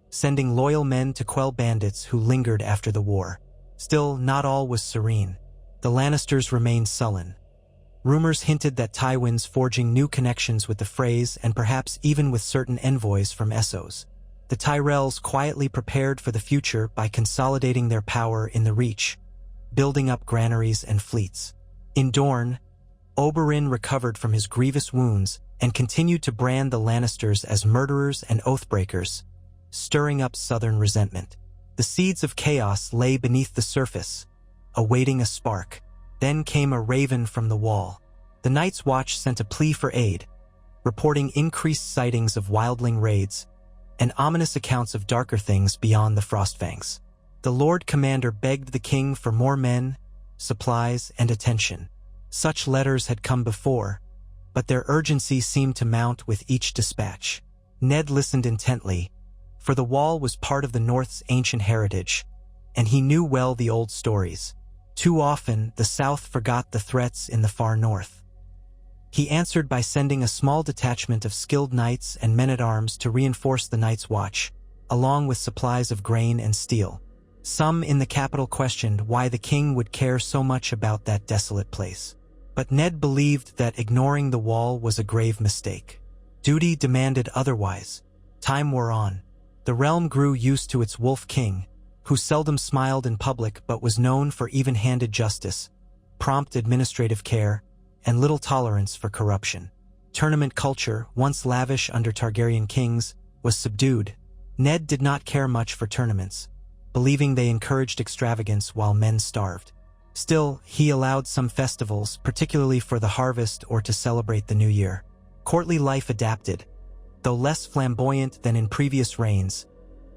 sending loyal men to quell bandits who lingered after the war. Still, not all was serene. The Lannisters remained sullen. Rumors hinted that Tywin's forging new connections with the Freys and perhaps even with certain envoys from Essos. The Tyrells quietly prepared for the future by consolidating their power in the Reach, building up granaries and fleets. In Dorne, Oberyn recovered from his grievous wounds and continued to brand the Lannisters as murderers and oathbreakers, stirring up southern resentment. The seeds of chaos lay beneath the surface, awaiting a spark. Then came a raven from the wall. The Night's Watch sent a plea for aid, reporting increased sightings of wildling raids and ominous accounts of darker things beyond the Frostfangs. The Lord Commander begged the king for more men, supplies, and attention. Such letters had come before, but their urgency seemed to mount with each dispatch. Ned listened intently, for the Wall was part of the North's ancient heritage, and he knew well the old stories. Too often, the South forgot the threats in the far north. He answered by sending a small detachment of skilled knights and men-at-arms to reinforce the Night's Watch, along with supplies of grain and steel. Some in the capital questioned why the king would care so much about that desolate place. But Ned believed that ignoring the Wall was a grave mistake. Duty demanded otherwise. Time wore on. The realm grew used to its Wolf King, who seldom smiled in public but was known for even-handed justice, prompt administrative care, and little tolerance for corruption. Tournament culture, once lavish under Targaryen kings, was subdued. Ned did not care much for tournaments, believing they encouraged extravagance while men starved. Still, he allowed some festivals, particularly for the harvest or to celebrate the new year. Courtly life adapted, though less flamboyant than in previous reigns,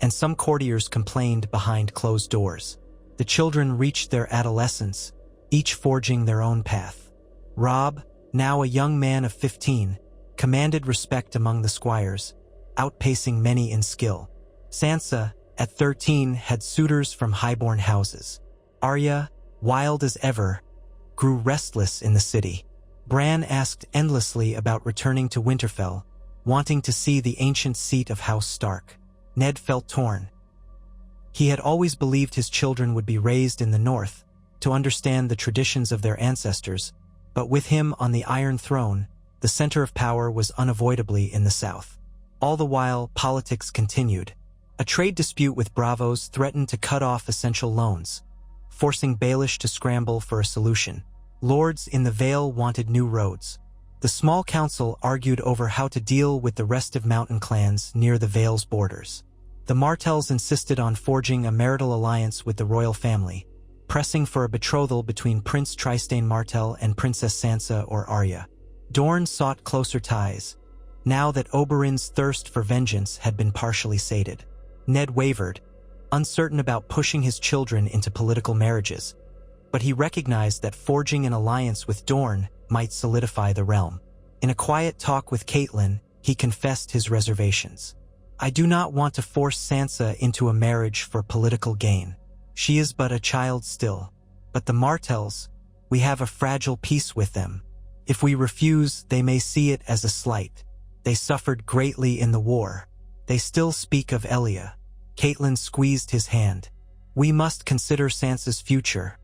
and some courtiers complained behind closed doors. The children reached their adolescence, each forging their own path. Robb, now a young man of 15, commanded respect among the squires, outpacing many in skill. Sansa, at 13, had suitors from highborn houses. Arya, wild as ever, grew restless in the city. Bran asked endlessly about returning to Winterfell, wanting to see the ancient seat of House Stark. Ned felt torn. He had always believed his children would be raised in the North, to understand the traditions of their ancestors, but with him on the Iron Throne, the center of power was unavoidably in the South. All the while, politics continued. A trade dispute with Braavos threatened to cut off essential loans, forcing Baelish to scramble for a solution. Lords in the Vale wanted new roads. The small council argued over how to deal with the rest of mountain clans near the Vale's borders. The Martells insisted on forging a marital alliance with the royal family, pressing for a betrothal between Prince Trystane Martell and Princess Sansa or Arya. Dorne sought closer ties, now that Oberyn's thirst for vengeance had been partially sated. Ned wavered, uncertain about pushing his children into political marriages, but he recognized that forging an alliance with Dorne might solidify the realm. In a quiet talk with Catelyn, he confessed his reservations. "I do not want to force Sansa into a marriage for political gain. She is but a child still. But the Martells, we have a fragile peace with them. If we refuse, they may see it as a slight. They suffered greatly in the war. They still speak of Elia." Catelyn squeezed his hand. "We must consider Sansa's future,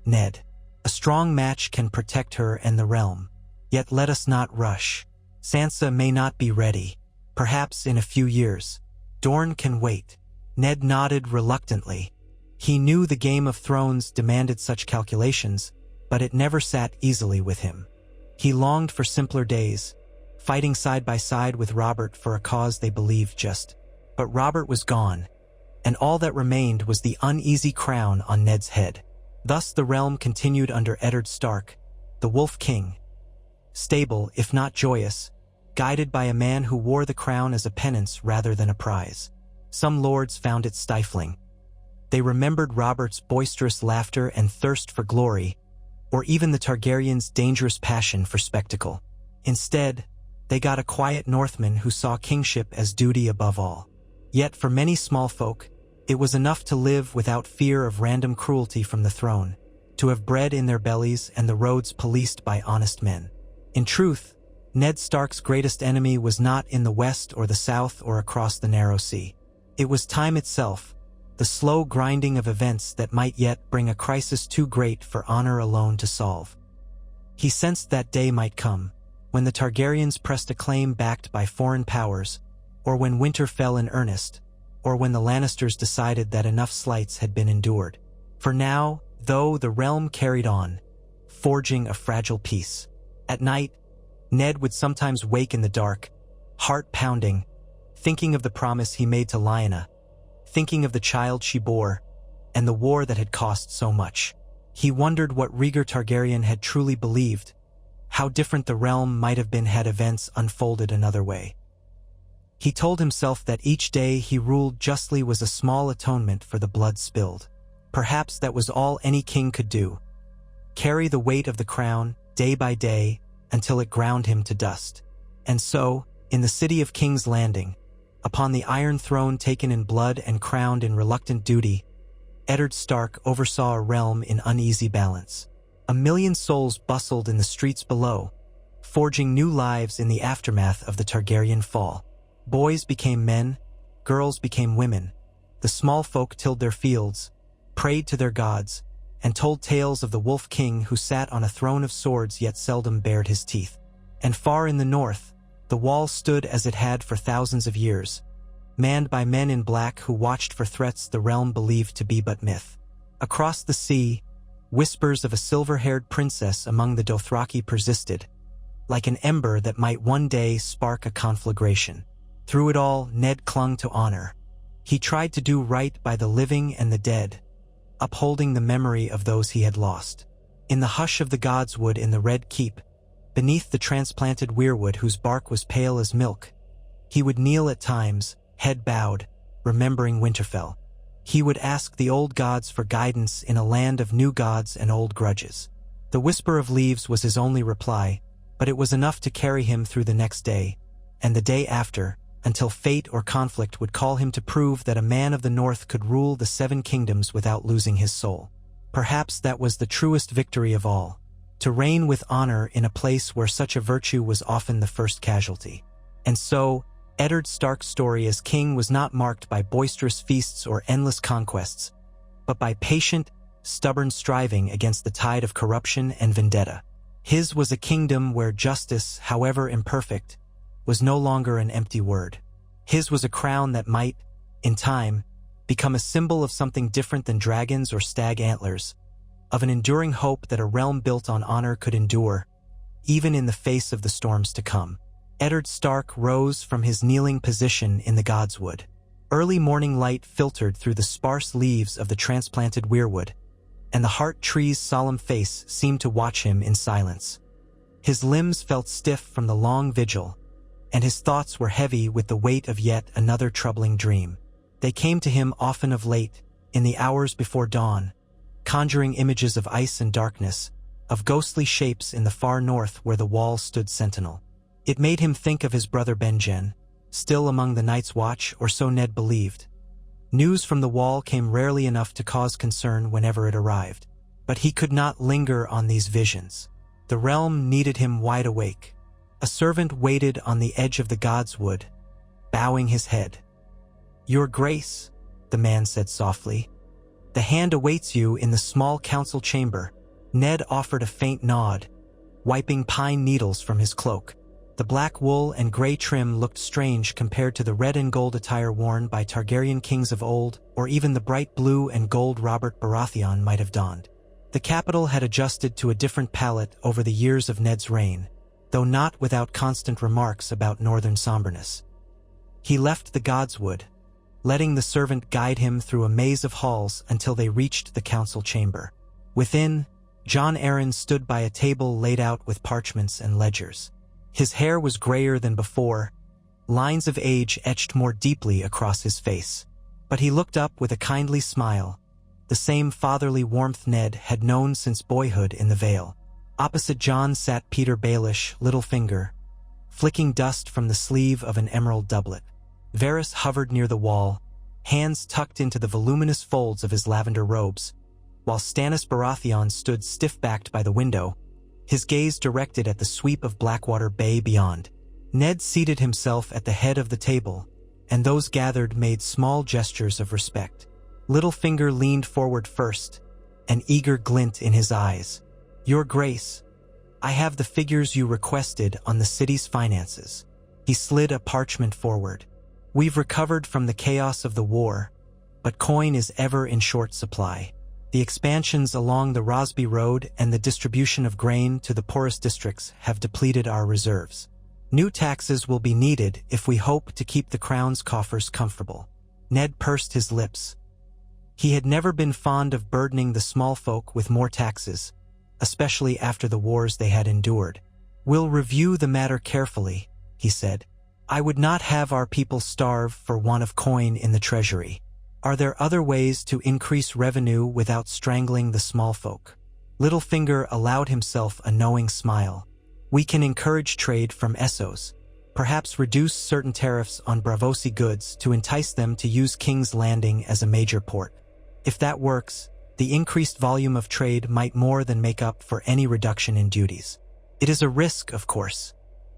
Ned. A strong match can protect her and the realm. Yet let us not rush. Sansa may not be ready. Perhaps in a few years. Dorne can wait." Ned nodded reluctantly. He knew the Game of Thrones demanded such calculations, but it never sat easily with him. He longed for simpler days, fighting side by side with Robert for a cause they believed just. But Robert was gone, and all that remained was the uneasy crown on Ned's head. Thus the realm continued under Eddard Stark, the Wolf King. Stable, if not joyous, guided by a man who wore the crown as a penance rather than a prize. Some lords found it stifling. They remembered Robert's boisterous laughter and thirst for glory, or even the Targaryens' dangerous passion for spectacle. Instead, they got a quiet Northman who saw kingship as duty above all. Yet for many small folk, it was enough to live without fear of random cruelty from the throne, to have bread in their bellies and the roads policed by honest men. In truth, Ned Stark's greatest enemy was not in the west or the south or across the narrow sea. It was time itself, the slow grinding of events that might yet bring a crisis too great for honor alone to solve. He sensed that day might come, when the Targaryens pressed a claim backed by foreign powers, or when winter fell in earnest, or when the Lannisters decided that enough slights had been endured. For now, though, the realm carried on, forging a fragile peace. At night, Ned would sometimes wake in the dark, heart pounding, thinking of the promise he made to Lyanna, thinking of the child she bore, and the war that had cost so much. He wondered what Rhaegar Targaryen had truly believed, how different the realm might have been had events unfolded another way. He told himself that each day he ruled justly was a small atonement for the blood spilled. Perhaps that was all any king could do. Carry the weight of the crown, day by day, until it ground him to dust. And so, in the city of King's Landing, upon the Iron Throne taken in blood and crowned in reluctant duty, Eddard Stark oversaw a realm in uneasy balance. 1,000,000 souls bustled in the streets below, forging new lives in the aftermath of the Targaryen fall. Boys became men, girls became women. The small folk tilled their fields, prayed to their gods, and told tales of the Wolf King who sat on a throne of swords yet seldom bared his teeth. And far in the north, the wall stood as it had for thousands of years, manned by men in black who watched for threats the realm believed to be but myth. Across the sea, whispers of a silver-haired princess among the Dothraki persisted, like an ember that might one day spark a conflagration. Through it all, Ned clung to honor. He tried to do right by the living and the dead, upholding the memory of those he had lost. In the hush of the Godswood in the Red Keep, beneath the transplanted weirwood whose bark was pale as milk, he would kneel at times, head bowed, remembering Winterfell. He would ask the old gods for guidance in a land of new gods and old grudges. The whisper of leaves was his only reply, but it was enough to carry him through the next day, and the day after, until fate or conflict would call him to prove that a man of the North could rule the 7 kingdoms without losing his soul. Perhaps that was the truest victory of all, to reign with honor in a place where such a virtue was often the first casualty. And so, Eddard Stark's story as king was not marked by boisterous feasts or endless conquests, but by patient, stubborn striving against the tide of corruption and vendetta. His was a kingdom where justice, however imperfect, was no longer an empty word. His was a crown that might, in time, become a symbol of something different than dragons or stag antlers, of an enduring hope that a realm built on honor could endure, even in the face of the storms to come. Eddard Stark rose from his kneeling position in the godswood. Early morning light filtered through the sparse leaves of the transplanted weirwood, and the heart tree's solemn face seemed to watch him in silence. His limbs felt stiff from the long vigil, and his thoughts were heavy with the weight of yet another troubling dream. They came to him often of late, in the hours before dawn, conjuring images of ice and darkness, of ghostly shapes in the far north where the walls stood sentinel. It made him think of his brother Benjen, still among the Night's Watch, or so Ned believed. News from the wall came rarely enough to cause concern whenever it arrived, but he could not linger on these visions. The realm needed him wide awake. A servant waited on the edge of the godswood, bowing his head. "Your Grace," the man said softly, "the hand awaits you in the small council chamber." Ned offered a faint nod, wiping pine needles from his cloak. The black wool and gray trim looked strange compared to the red and gold attire worn by Targaryen kings of old, or even the bright blue and gold Robert Baratheon might have donned. The capital had adjusted to a different palette over the years of Ned's reign, though not without constant remarks about northern somberness. He left the godswood, letting the servant guide him through a maze of halls until they reached the council chamber. Within, Jon Arryn stood by a table laid out with parchments and ledgers. His hair was grayer than before, lines of age etched more deeply across his face. But he looked up with a kindly smile, the same fatherly warmth Ned had known since boyhood in the Vale. Opposite Jon sat Peter Baelish, Littlefinger, flicking dust from the sleeve of an emerald doublet. Varys hovered near the wall, hands tucked into the voluminous folds of his lavender robes, while Stannis Baratheon stood stiff-backed by the window, his gaze directed at the sweep of Blackwater Bay beyond. Ned seated himself at the head of the table, and those gathered made small gestures of respect. Littlefinger leaned forward first, an eager glint in his eyes. "Your Grace, I have the figures you requested on the city's finances." He slid a parchment forward. "We've recovered from the chaos of the war, but coin is ever in short supply. The expansions along the Rosby Road and the distribution of grain to the poorest districts have depleted our reserves. New taxes will be needed if we hope to keep the crown's coffers comfortable." Ned pursed his lips. He had never been fond of burdening the small folk with more taxes, especially after the wars they had endured. "We'll review the matter carefully," he said. "I would not have our people starve for want of coin in the treasury. Are there other ways to increase revenue without strangling the small folk?" Littlefinger allowed himself a knowing smile. "We can encourage trade from Essos, perhaps reduce certain tariffs on Braavosi goods to entice them to use King's Landing as a major port. If that works, the increased volume of trade might more than make up for any reduction in duties. It is a risk, of course."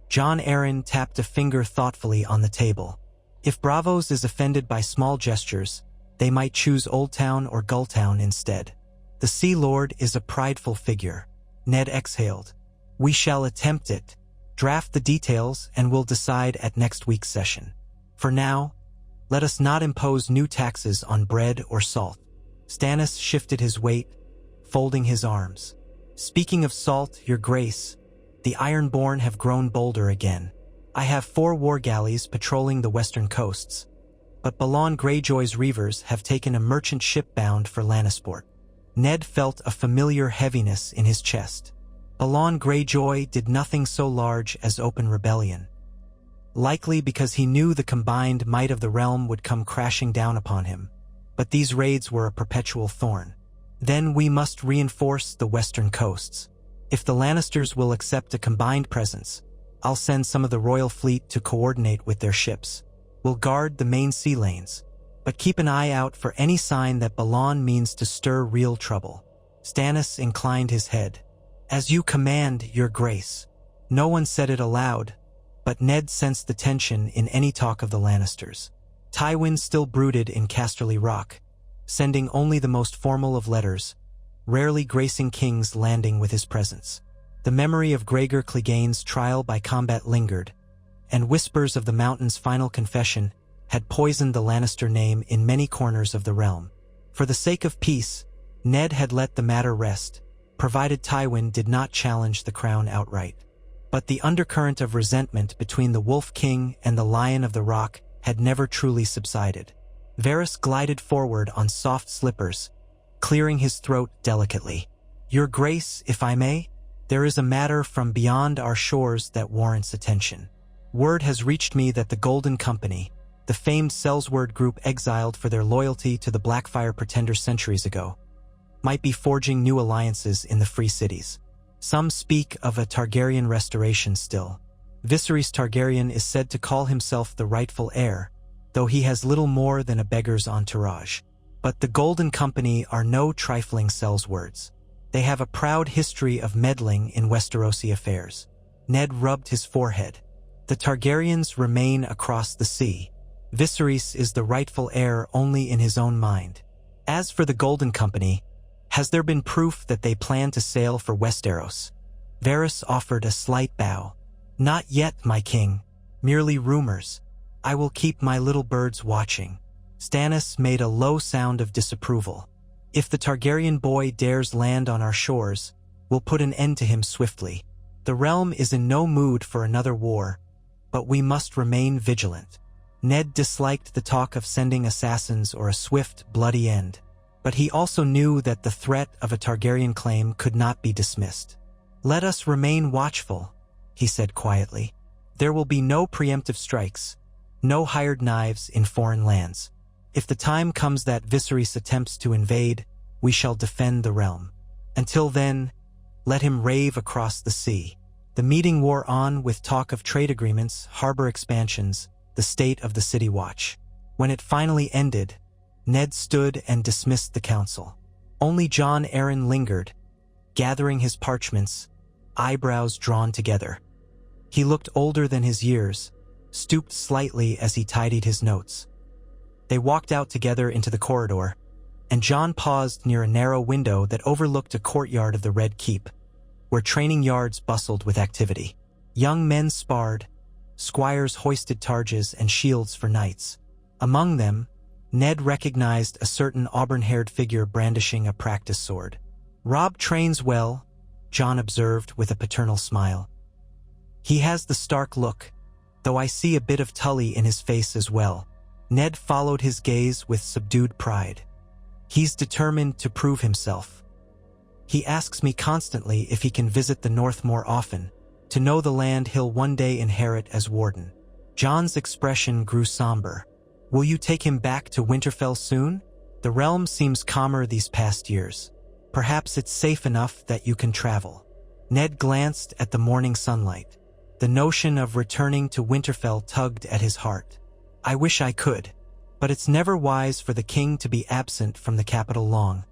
Jon Arryn tapped a finger thoughtfully on the table. "If Braavos is offended by small gestures, they might choose Oldtown or Gulltown instead. The Sea Lord is a prideful figure." Ned exhaled. "We shall attempt it. Draft the details and we'll decide at next week's session. For now, let us not impose new taxes on bread or salt." Stannis shifted his weight, folding his arms. "Speaking of salt, Your Grace, the Ironborn have grown bolder again. I have 4 war galleys patrolling the western coasts, but Balon Greyjoy's reavers have taken a merchant ship bound for Lannisport." Ned felt a familiar heaviness in his chest. Balon Greyjoy did nothing so large as open rebellion. Likely because he knew the combined might of the realm would come crashing down upon him, but these raids were a perpetual thorn. "Then we must reinforce the western coasts. If the Lannisters will accept a combined presence, I'll send some of the royal fleet to coordinate with their ships. We'll guard the main sea lanes, but keep an eye out for any sign that Balon means to stir real trouble." Stannis inclined his head. "As you command, Your Grace." No one said it aloud, but Ned sensed the tension in any talk of the Lannisters. Tywin still brooded in Casterly Rock, sending only the most formal of letters, rarely gracing King's Landing with his presence. The memory of Gregor Clegane's trial by combat lingered, and whispers of the Mountain's final confession had poisoned the Lannister name in many corners of the realm. For the sake of peace, Ned had let the matter rest, provided Tywin did not challenge the crown outright. But the undercurrent of resentment between the Wolf King and the Lion of the Rock had never truly subsided. Varys glided forward on soft slippers, clearing his throat delicately. "Your Grace, if I may, there is a matter from beyond our shores that warrants attention. Word has reached me that the Golden Company, the famed Sellsword group exiled for their loyalty to the Blackfire Pretenders centuries ago, might be forging new alliances in the Free Cities. Some speak of a Targaryen restoration still. Viserys Targaryen is said to call himself the rightful heir, though he has little more than a beggar's entourage. But the Golden Company are no trifling Sellswords. They have a proud history of meddling in Westerosi affairs." Ned rubbed his forehead. "The Targaryens remain across the sea. Viserys is the rightful heir only in his own mind. As for the Golden Company, has there been proof that they plan to sail for Westeros?" Varys offered a slight bow. "Not yet, my king. Merely rumors. I will keep my little birds watching." Stannis made a low sound of disapproval. "If the Targaryen boy dares land on our shores, we'll put an end to him swiftly. The realm is in no mood for another war, but we must remain vigilant." Ned disliked the talk of sending assassins or a swift, bloody end, but he also knew that the threat of a Targaryen claim could not be dismissed. "Let us remain watchful," he said quietly. "There will be no preemptive strikes, no hired knives in foreign lands. If the time comes that Viserys attempts to invade, we shall defend the realm. Until then, let him rave across the sea." The meeting wore on with talk of trade agreements, harbor expansions, the state of the city watch. When it finally ended, Ned stood and dismissed the council. Only Jon Arryn lingered, gathering his parchments, eyebrows drawn together. He looked older than his years, stooped slightly as he tidied his notes. They walked out together into the corridor, and Jon paused near a narrow window that overlooked a courtyard of the Red Keep, where training yards bustled with activity. Young men sparred, squires hoisted targes and shields for knights. Among them, Ned recognized a certain auburn-haired figure brandishing a practice sword. "Robb trains well," Jon observed with a paternal smile. "He has the Stark look, though I see a bit of Tully in his face as well." Ned followed his gaze with subdued pride. "He's determined to prove himself. He asks me constantly if he can visit the North more often, to know the land he'll one day inherit as warden." Jon's expression grew somber. "Will you take him back to Winterfell soon? The realm seems calmer these past years. Perhaps it's safe enough that you can travel." Ned glanced at the morning sunlight. The notion of returning to Winterfell tugged at his heart. "I wish I could, but it's never wise for the king to be absent from the capital long,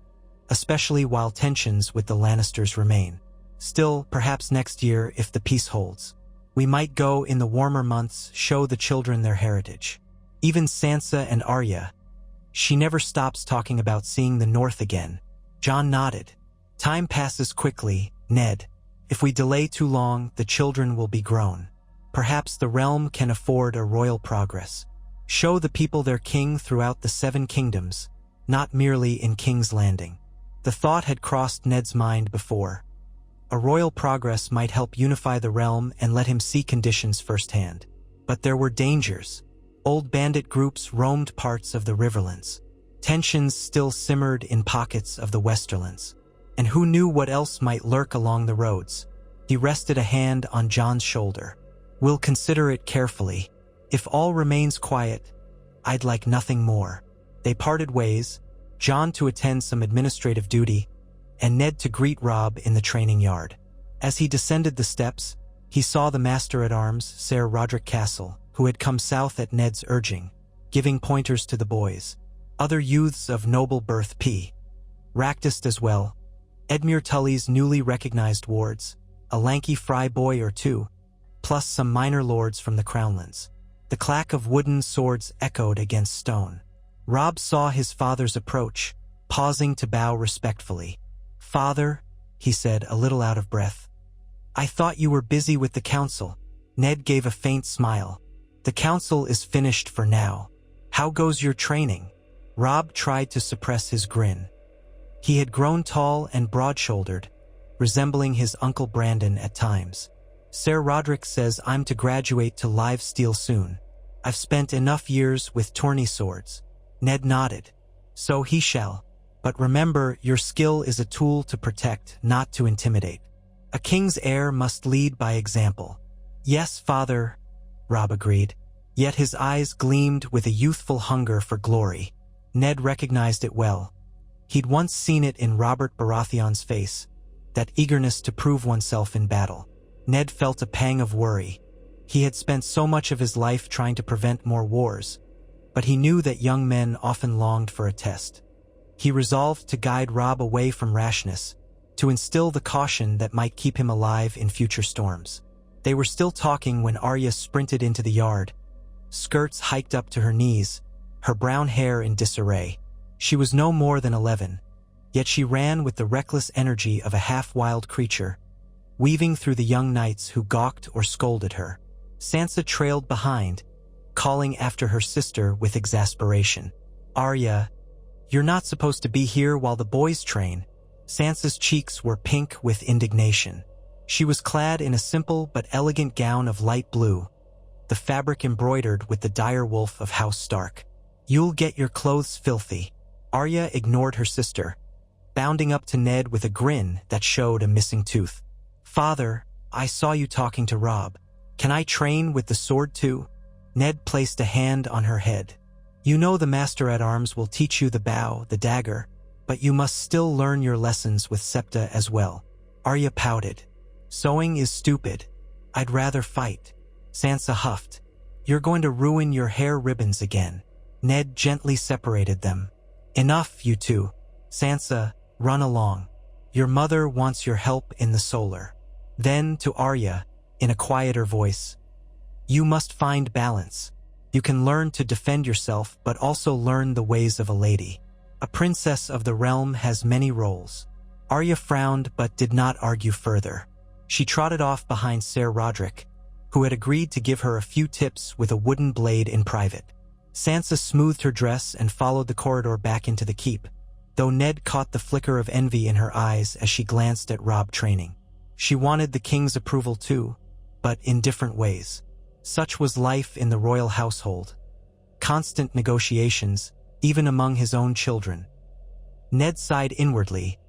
especially while tensions with the Lannisters remain. Still, perhaps next year, if the peace holds. We might go in the warmer months, show the children their heritage. Even Sansa and Arya. She never stops talking about seeing the North again." Jon nodded. "Time passes quickly, Ned. If we delay too long, the children will be grown. Perhaps the realm can afford a royal progress. Show the people their king throughout the 7 kingdoms, not merely in King's Landing." The thought had crossed Ned's mind before. A royal progress might help unify the realm and let him see conditions firsthand. But there were dangers. Old bandit groups roamed parts of the Riverlands. Tensions still simmered in pockets of the Westerlands. And who knew what else might lurk along the roads? He rested a hand on Jon's shoulder. "We'll consider it carefully. If all remains quiet, I'd like nothing more." They parted ways, Jon to attend some administrative duty, and Ned to greet Robb in the training yard. As he descended the steps, he saw the Master-at-Arms, Ser Roderick Castle, who had come south at Ned's urging, giving pointers to the boys. Other youths of noble birth Ractist as well, Edmure Tully's newly recognized wards, a lanky fry boy or two, plus some minor lords from the Crownlands. The clack of wooden swords echoed against stone. Robb saw his father's approach, pausing to bow respectfully. "Father," he said, a little out of breath. "I thought you were busy with the council." Ned gave a faint smile. "The council is finished for now. How goes your training?" Robb tried to suppress his grin. He had grown tall and broad-shouldered, resembling his uncle Brandon at times. Ser Roderick says I'm to graduate to live steel soon. I've spent enough years with tourney swords. Ned nodded. So he shall. But remember, your skill is a tool to protect, not to intimidate. A king's heir must lead by example. Yes, father, Robb agreed. Yet his eyes gleamed with a youthful hunger for glory. Ned recognized it well. He'd once seen it in Robert Baratheon's face, that eagerness to prove oneself in battle. Ned felt a pang of worry. He had spent so much of his life trying to prevent more wars, but he knew that young men often longed for a test. He resolved to guide Robb away from rashness, to instill the caution that might keep him alive in future storms. They were still talking when Arya sprinted into the yard, skirts hiked up to her knees, her brown hair in disarray. She was no more than 11, yet she ran with the reckless energy of a half-wild creature, weaving through the young knights who gawked or scolded her. Sansa trailed behind, calling after her sister with exasperation. Arya, you're not supposed to be here while the boys train. Sansa's cheeks were pink with indignation. She was clad in a simple but elegant gown of light blue, the fabric embroidered with the dire wolf of House Stark. You'll get your clothes filthy. Arya ignored her sister, bounding up to Ned with a grin that showed a missing tooth. Father, I saw you talking to Robb. Can I train with the sword too? Ned placed a hand on her head. You know the Master-at-Arms will teach you the bow, the dagger, but you must still learn your lessons with Septa as well. Arya pouted. Sewing is stupid. I'd rather fight. Sansa huffed. You're going to ruin your hair ribbons again. Ned gently separated them. Enough, you two. Sansa, run along. Your mother wants your help in the solar. Then to Arya, in a quieter voice. You must find balance. You can learn to defend yourself, but also learn the ways of a lady. A princess of the realm has many roles. Arya frowned but did not argue further. She trotted off behind Ser Roderick, who had agreed to give her a few tips with a wooden blade in private. Sansa smoothed her dress and followed the corridor back into the keep, though Ned caught the flicker of envy in her eyes as she glanced at Robb training. She wanted the king's approval too, but in different ways. Such was life in the royal household. Constant negotiations, even among his own children. Ned sighed inwardly,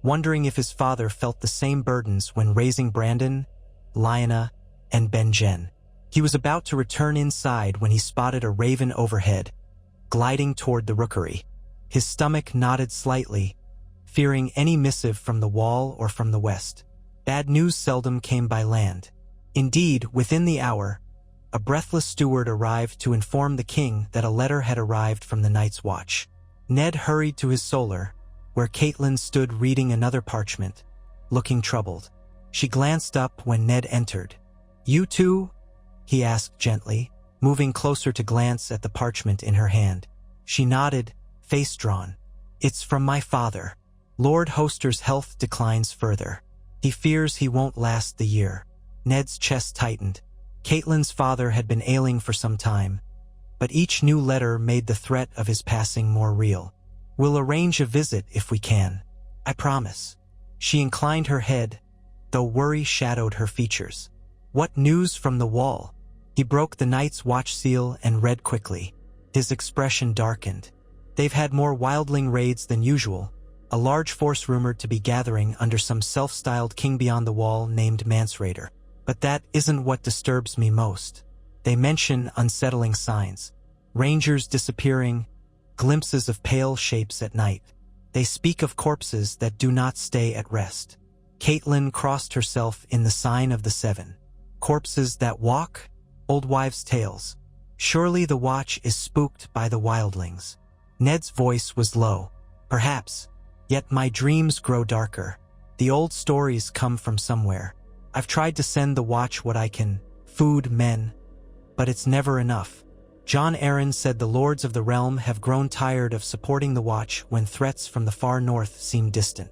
wondering if his father felt the same burdens when raising Brandon, Lyanna, and Benjen. He was about to return inside when he spotted a raven overhead, gliding toward the rookery. His stomach nodded slightly, fearing any missive from the wall or from the west. Bad news seldom came by land. Indeed, within the hour, a breathless steward arrived to inform the king that a letter had arrived from the Night's Watch. Ned hurried to his solar, where Catelyn stood reading another parchment, looking troubled. She glanced up when Ned entered. You too? He asked gently, moving closer to glance at the parchment in her hand. She nodded, face drawn. It's from my father. Lord Hoster's health declines further. He fears he won't last the year. Ned's chest tightened. Catelyn's father had been ailing for some time, but each new letter made the threat of his passing more real. We'll arrange a visit if we can. I promise. She inclined her head, though worry shadowed her features. What news from the wall? He broke the Night's Watch seal and read quickly. His expression darkened. They've had more wildling raids than usual, a large force rumored to be gathering under some self-styled king beyond the wall named Mansraider. But that isn't what disturbs me most. They mention unsettling signs. Rangers disappearing, glimpses of pale shapes at night. They speak of corpses that do not stay at rest. Catelyn crossed herself in the sign of the seven. Corpses that walk? Old wives' tales. Surely the watch is spooked by the wildlings. Ned's voice was low. Perhaps. Yet my dreams grow darker. The old stories come from somewhere. I've tried to send the watch what I can, food, men, but it's never enough. Jon Arryn said the lords of the realm have grown tired of supporting the watch when threats from the far north seem distant.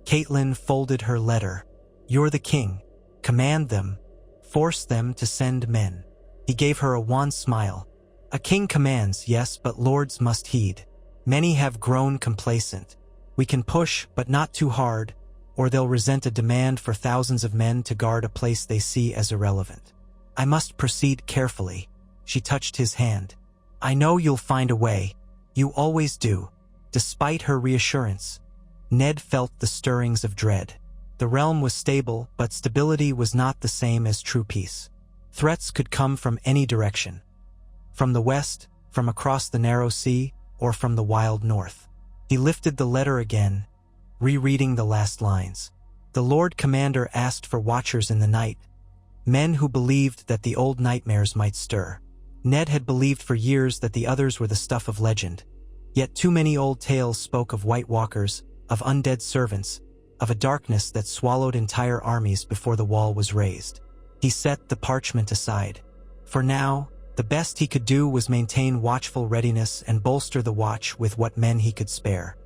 Catelyn folded her letter. You're the king. Command them. Force them to send men. He gave her a wan smile. A king commands, yes, but lords must heed. Many have grown complacent. We can push, but not too hard, or they'll resent a demand for thousands of men to guard a place they see as irrelevant. I must proceed carefully. She touched his hand. I know you'll find a way. You always do. Despite her reassurance, Ned felt the stirrings of dread. The realm was stable, but stability was not the same as true peace. Threats could come from any direction. From the west, from across the narrow sea, or from the wild north. He lifted the letter again, rereading the last lines. The Lord Commander asked for watchers in the night, men who believed that the old nightmares might stir. Ned had believed for years that the others were the stuff of legend. Yet too many old tales spoke of White Walkers, of undead servants, of a darkness that swallowed entire armies before the wall was raised. He set the parchment aside. For now, the best he could do was maintain watchful readiness and bolster the watch with what men he could spare.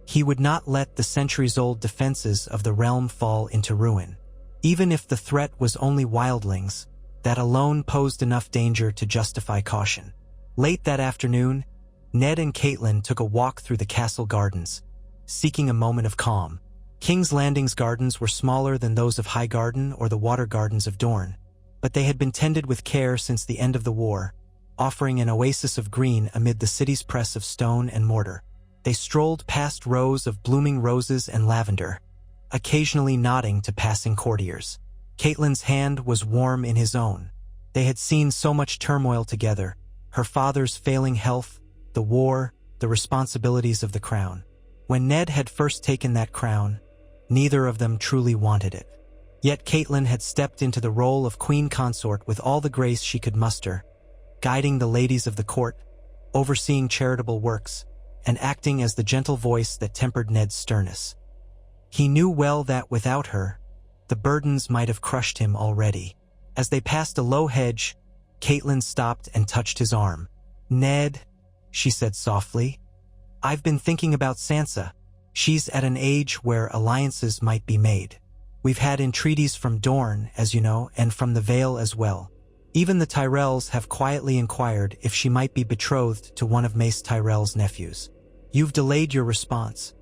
He would not let the centuries-old defenses of the realm fall into ruin. Even if the threat was only wildlings, that alone posed enough danger to justify caution. Late that afternoon, Ned and Catelyn took a walk through the castle gardens, seeking a moment of calm. King's Landing's gardens were smaller than those of Highgarden or the water gardens of Dorne, but they had been tended with care since the end of the war, offering an oasis of green amid the city's press of stone and mortar. They strolled past rows of blooming roses and lavender, occasionally nodding to passing courtiers. Catelyn's hand was warm in his own. They had seen so much turmoil together, her father's failing health, the war, the responsibilities of the crown. When Ned had first taken that crown, neither of them truly wanted it. Yet Catelyn had stepped into the role of queen consort with all the grace she could muster, guiding the ladies of the court, overseeing charitable works, and acting as the gentle voice that tempered Ned's sternness. He knew well that without her, the burdens might have crushed him already. As they passed a low hedge, Catelyn stopped and touched his arm. "Ned," she said softly, "I've been thinking about Sansa. She's at an age where alliances might be made. We've had entreaties from Dorne, as you know, and from the Vale as well. Even the Tyrells have quietly inquired if she might be betrothed to one of Mace Tyrell's nephews. You've delayed your response,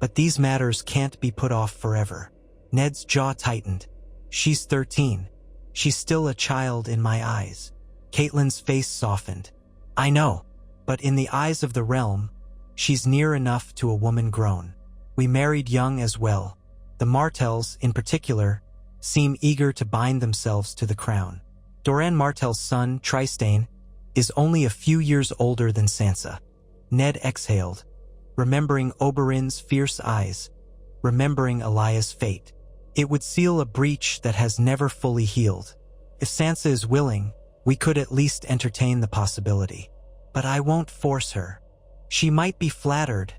but these matters can't be put off forever." Ned's jaw tightened. "She's 13. She's still a child in my eyes." Catelyn's face softened. "I know, but in the eyes of the realm, she's near enough to a woman grown. We married young as well. The Martells, in particular, seem eager to bind themselves to the crown. Doran Martell's son, Trystane, is only a few years older than Sansa." Ned exhaled, remembering Oberyn's fierce eyes, remembering Elia's fate. It would seal a breach that has never fully healed. If Sansa is willing, we could at least entertain the possibility. But I won't force her. She might be flattered,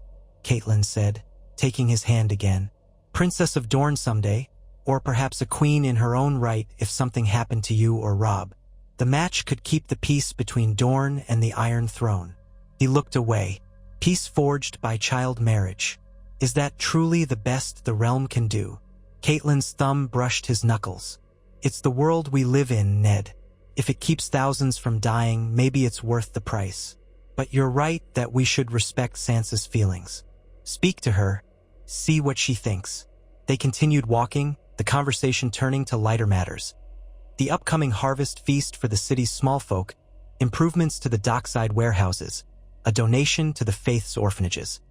Catelyn said, taking his hand again. Princess of Dorne someday, or perhaps a queen in her own right if something happened to you or Robb. The match could keep the peace between Dorne and the Iron Throne. He looked away. Peace forged by child marriage. Is that truly the best the realm can do? Catelyn's thumb brushed his knuckles. It's the world we live in, Ned. If it keeps thousands from dying, maybe it's worth the price. But you're right that we should respect Sansa's feelings. Speak to her, see what she thinks. They continued walking, the conversation turning to lighter matters. The upcoming harvest feast for the city's small folk, improvements to the dockside warehouses, a donation to the Faith's orphanages.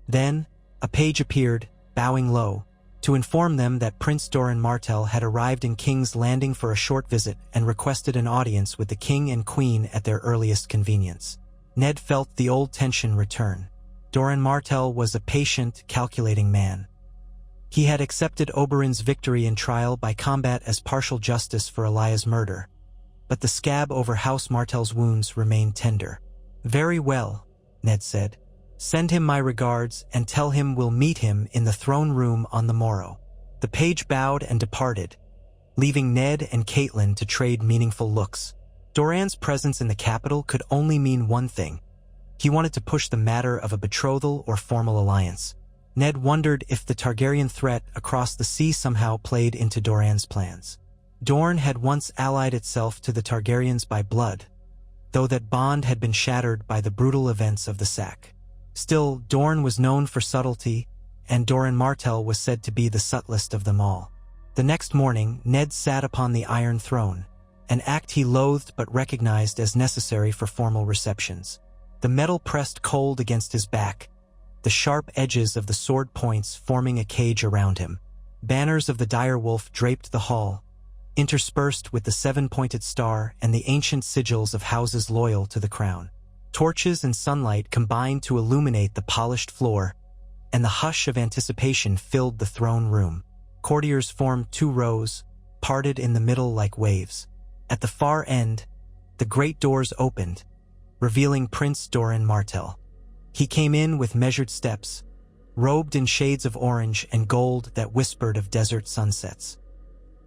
Then, a page appeared, bowing low, to inform them that Prince Doran Martell had arrived in King's Landing for a short visit and requested an audience with the king and queen at their earliest convenience. Ned felt the old tension return. Doran Martell was a patient, calculating man. He had accepted Oberyn's victory in trial by combat as partial justice for Elia's murder, but the scab over House Martell's wounds remained tender. "Very well," Ned said. "Send him my regards and tell him we'll meet him in the throne room on the morrow." The page bowed and departed, leaving Ned and Catelyn to trade meaningful looks. Doran's presence in the capital could only mean one thing. He wanted to push the matter of a betrothal or formal alliance. Ned wondered if the Targaryen threat across the sea somehow played into Doran's plans. Dorne had once allied itself to the Targaryens by blood, though that bond had been shattered by the brutal events of the sack. Still, Dorne was known for subtlety, and Doran Martell was said to be the subtlest of them all. The next morning, Ned sat upon the Iron Throne, an act he loathed but recognized as necessary for formal receptions. The metal pressed cold against his back, the sharp edges of the sword points forming a cage around him. Banners of the direwolf draped the hall, interspersed with the seven-pointed star and the ancient sigils of houses loyal to the crown. Torches and sunlight combined to illuminate the polished floor, and the hush of anticipation filled the throne room. Courtiers formed two rows, parted in the middle like waves. At the far end, the great doors opened, revealing Prince Doran Martell. He came in with measured steps, robed in shades of orange and gold that whispered of desert sunsets.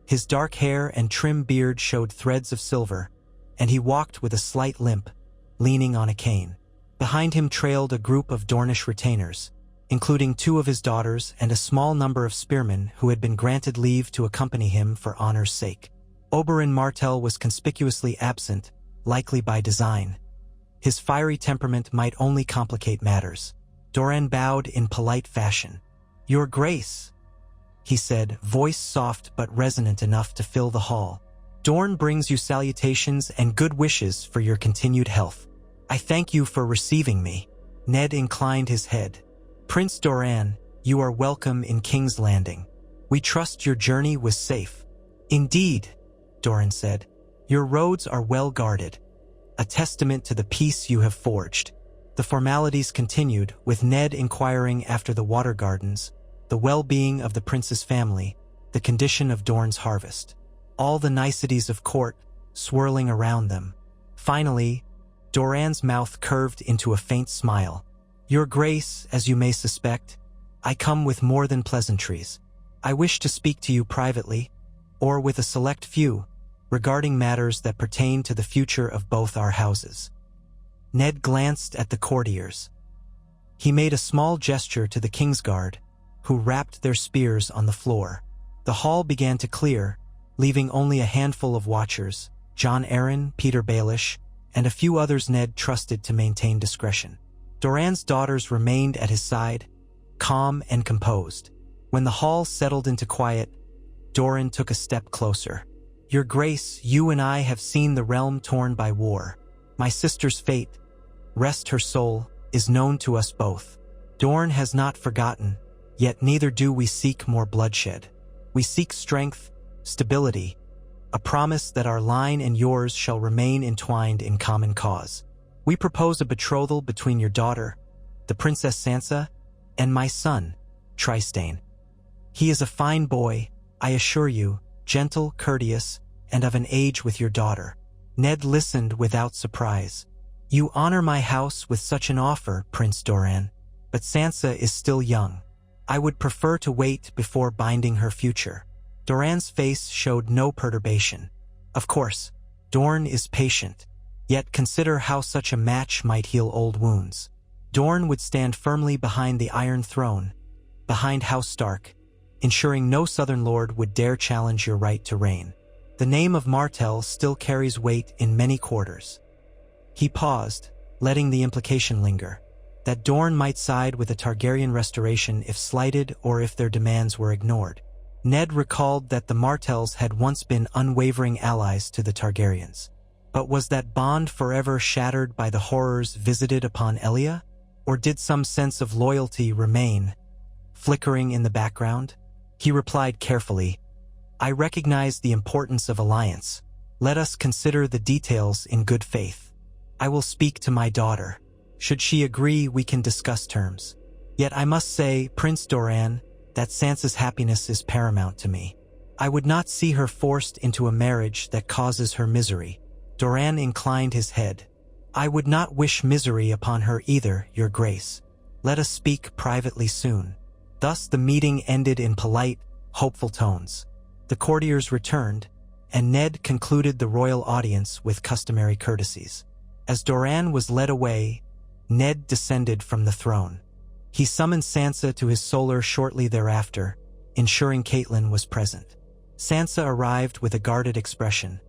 His dark hair and trim beard showed threads of silver, and he walked with a slight limp, leaning on a cane. Behind him trailed a group of Dornish retainers, including two of his daughters and a small number of spearmen who had been granted leave to accompany him for honor's sake. Oberyn Martell was conspicuously absent, likely by design. His fiery temperament might only complicate matters. Doran bowed in polite fashion. "Your Grace," he said, voice soft but resonant enough to fill the hall. "Dorne brings you salutations and good wishes for your continued health. I thank you for receiving me." Ned inclined his head. "Prince Doran, you are welcome in King's Landing. We trust your journey was safe." "Indeed," Doran said. "Your roads are well guarded, a testament to the peace you have forged." The formalities continued, with Ned inquiring after the water gardens, the well-being of the prince's family, the condition of Dorne's harvest. All the niceties of court swirling around them. Finally, Doran's mouth curved into a faint smile. "Your Grace, as you may suspect, I come with more than pleasantries. I wish to speak to you privately, or with a select few, regarding matters that pertain to the future of both our houses." Ned glanced at the courtiers. He made a small gesture to the Kingsguard, who rapped their spears on the floor. The hall began to clear, leaving only a handful of watchers, Jon Arryn, Peter Baelish, and a few others Ned trusted to maintain discretion. Doran's daughters remained at his side, calm and composed. When the hall settled into quiet, Doran took a step closer. "Your Grace, you and I have seen the realm torn by war. My sister's fate, rest her soul, is known to us both. Dorne has not forgotten, yet neither do we seek more bloodshed. We seek strength, stability, a promise that our line and yours shall remain entwined in common cause. We propose a betrothal between your daughter, the Princess Sansa, and my son, Trystane. He is a fine boy, I assure you, gentle, courteous, and of an age with your daughter." Ned listened without surprise. "You honor my house with such an offer, Prince Doran, but Sansa is still young. I would prefer to wait before binding her future." Doran's face showed no perturbation. Of course, Dorne is patient, yet consider how such a match might heal old wounds. Dorne would stand firmly behind the Iron Throne, behind House Stark, ensuring no Southern Lord would dare challenge your right to reign. The name of Martell still carries weight in many quarters. He paused, letting the implication linger, that Dorne might side with a Targaryen restoration if slighted or if their demands were ignored. Ned recalled that the Martells had once been unwavering allies to the Targaryens. But was that bond forever shattered by the horrors visited upon Elia? Or did some sense of loyalty remain, flickering in the background? He replied carefully, "I recognize the importance of alliance. Let us consider the details in good faith. I will speak to my daughter. Should she agree, we can discuss terms. Yet I must say, Prince Doran, that Sansa's happiness is paramount to me. I would not see her forced into a marriage that causes her misery." Doran inclined his head. "I would not wish misery upon her either, Your Grace. Let us speak privately soon." Thus the meeting ended in polite, hopeful tones. The courtiers returned, and Ned concluded the royal audience with customary courtesies. As Doran was led away, Ned descended from the throne. He summoned Sansa to his solar shortly thereafter, ensuring Catelyn was present. Sansa arrived with a guarded expression,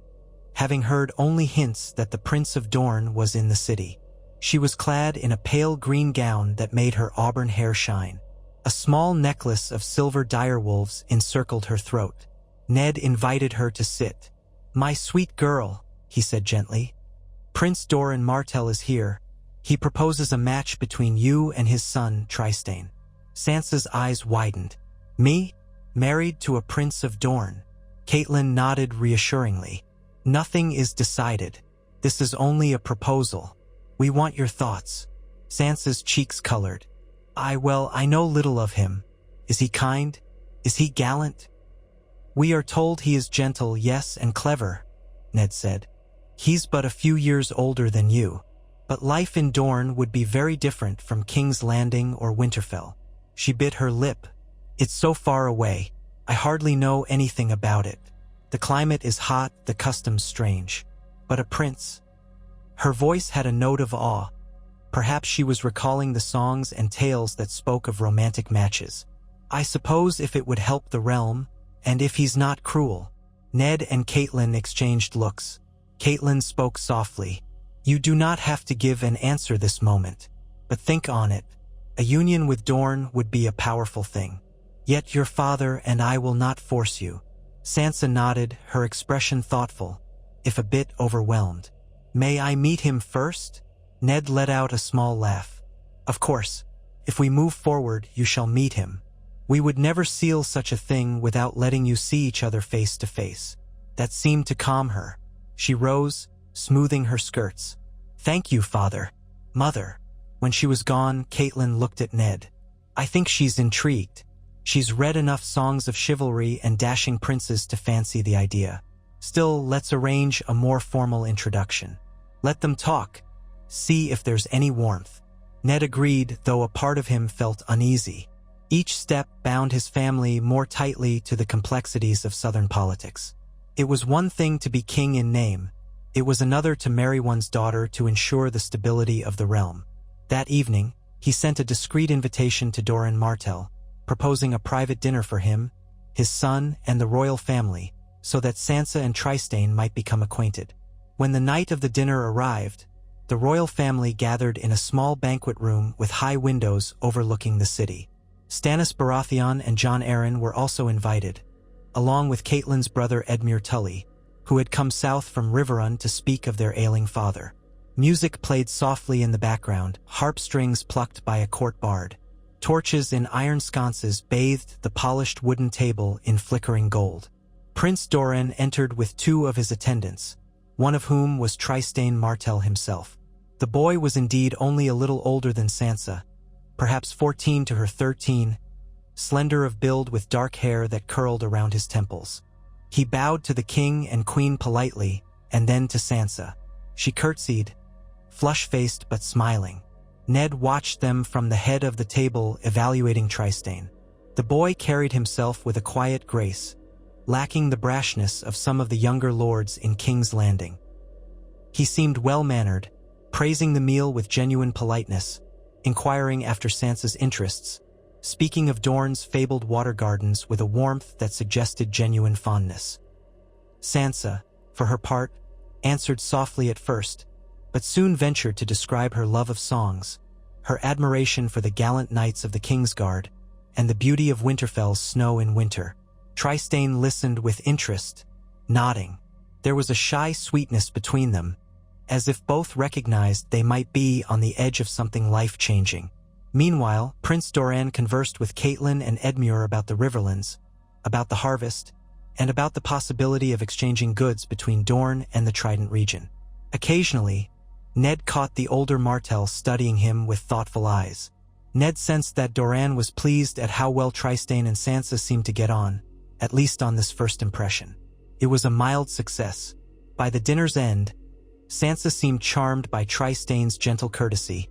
having heard only hints that the Prince of Dorne was in the city. She was clad in a pale green gown that made her auburn hair shine. A small necklace of silver direwolves encircled her throat. Ned invited her to sit. "My sweet girl," he said gently. "Prince Doran Martell is here. He proposes a match between you and his son, Trystane." Sansa's eyes widened. "Me? Married to a prince of Dorne?" Catelyn nodded reassuringly. "Nothing is decided. This is only a proposal. We want your thoughts." Sansa's cheeks colored. I know little of him. Is he kind? Is he gallant?" "We are told he is gentle, yes, and clever," Ned said. "He's but a few years older than you. But life in Dorne would be very different from King's Landing or Winterfell." She bit her lip. "It's so far away. I hardly know anything about it. The climate is hot, the customs strange. But a prince." Her voice had a note of awe. Perhaps she was recalling the songs and tales that spoke of romantic matches. "I suppose if it would help the realm, and if he's not cruel." Ned and Catelyn exchanged looks. Catelyn spoke softly. "You do not have to give an answer this moment, but think on it. A union with Dorne would be a powerful thing. Yet your father and I will not force you." Sansa nodded, her expression thoughtful, if a bit overwhelmed. "May I meet him first?" Ned let out a small laugh. "Of course. If we move forward, you shall meet him. We would never seal such a thing without letting you see each other face to face." That seemed to calm her. She rose, smoothing her skirts. "Thank you, father. Mother." When she was gone, Catelyn looked at Ned. "I think she's intrigued. She's read enough songs of chivalry and dashing princes to fancy the idea. Still, let's arrange a more formal introduction. Let them talk. See if there's any warmth." Ned agreed, though a part of him felt uneasy. Each step bound his family more tightly to the complexities of southern politics. It was one thing to be king in name. It was another to marry one's daughter to ensure the stability of the realm. That evening, he sent a discreet invitation to Doran Martell, proposing a private dinner for him, his son, and the royal family, so that Sansa and Trystane might become acquainted. When the night of the dinner arrived, the royal family gathered in a small banquet room with high windows overlooking the city. Stannis Baratheon and Jon Arryn were also invited, along with Catelyn's brother Edmure Tully, who had come south from Riverrun to speak of their ailing father. Music played softly in the background, harp strings plucked by a court bard. Torches in iron sconces bathed the polished wooden table in flickering gold. Prince Doran entered with two of his attendants, one of whom was Trystane Martell himself. The boy was indeed only a little older than Sansa, perhaps 14 to her 13, slender of build with dark hair that curled around his temples. He bowed to the king and queen politely, and then to Sansa. She curtsied, flush-faced but smiling. Ned watched them from the head of the table, evaluating Trystane. The boy carried himself with a quiet grace, lacking the brashness of some of the younger lords in King's Landing. He seemed well-mannered, praising the meal with genuine politeness, inquiring after Sansa's interests, speaking of Dorne's fabled water gardens with a warmth that suggested genuine fondness. Sansa, for her part, answered softly at first, but soon ventured to describe her love of songs, her admiration for the gallant knights of the Kingsguard, and the beauty of Winterfell's snow in winter. Trystane listened with interest, nodding. There was a shy sweetness between them, as if both recognized they might be on the edge of something life-changing. Meanwhile, Prince Doran conversed with Catelyn and Edmure about the Riverlands, about the harvest, and about the possibility of exchanging goods between Dorne and the Trident region. Occasionally, Ned caught the older Martell studying him with thoughtful eyes. Ned sensed that Doran was pleased at how well Trystane and Sansa seemed to get on, at least on this first impression. It was a mild success. By the dinner's end, Sansa seemed charmed by Trystane's gentle courtesy,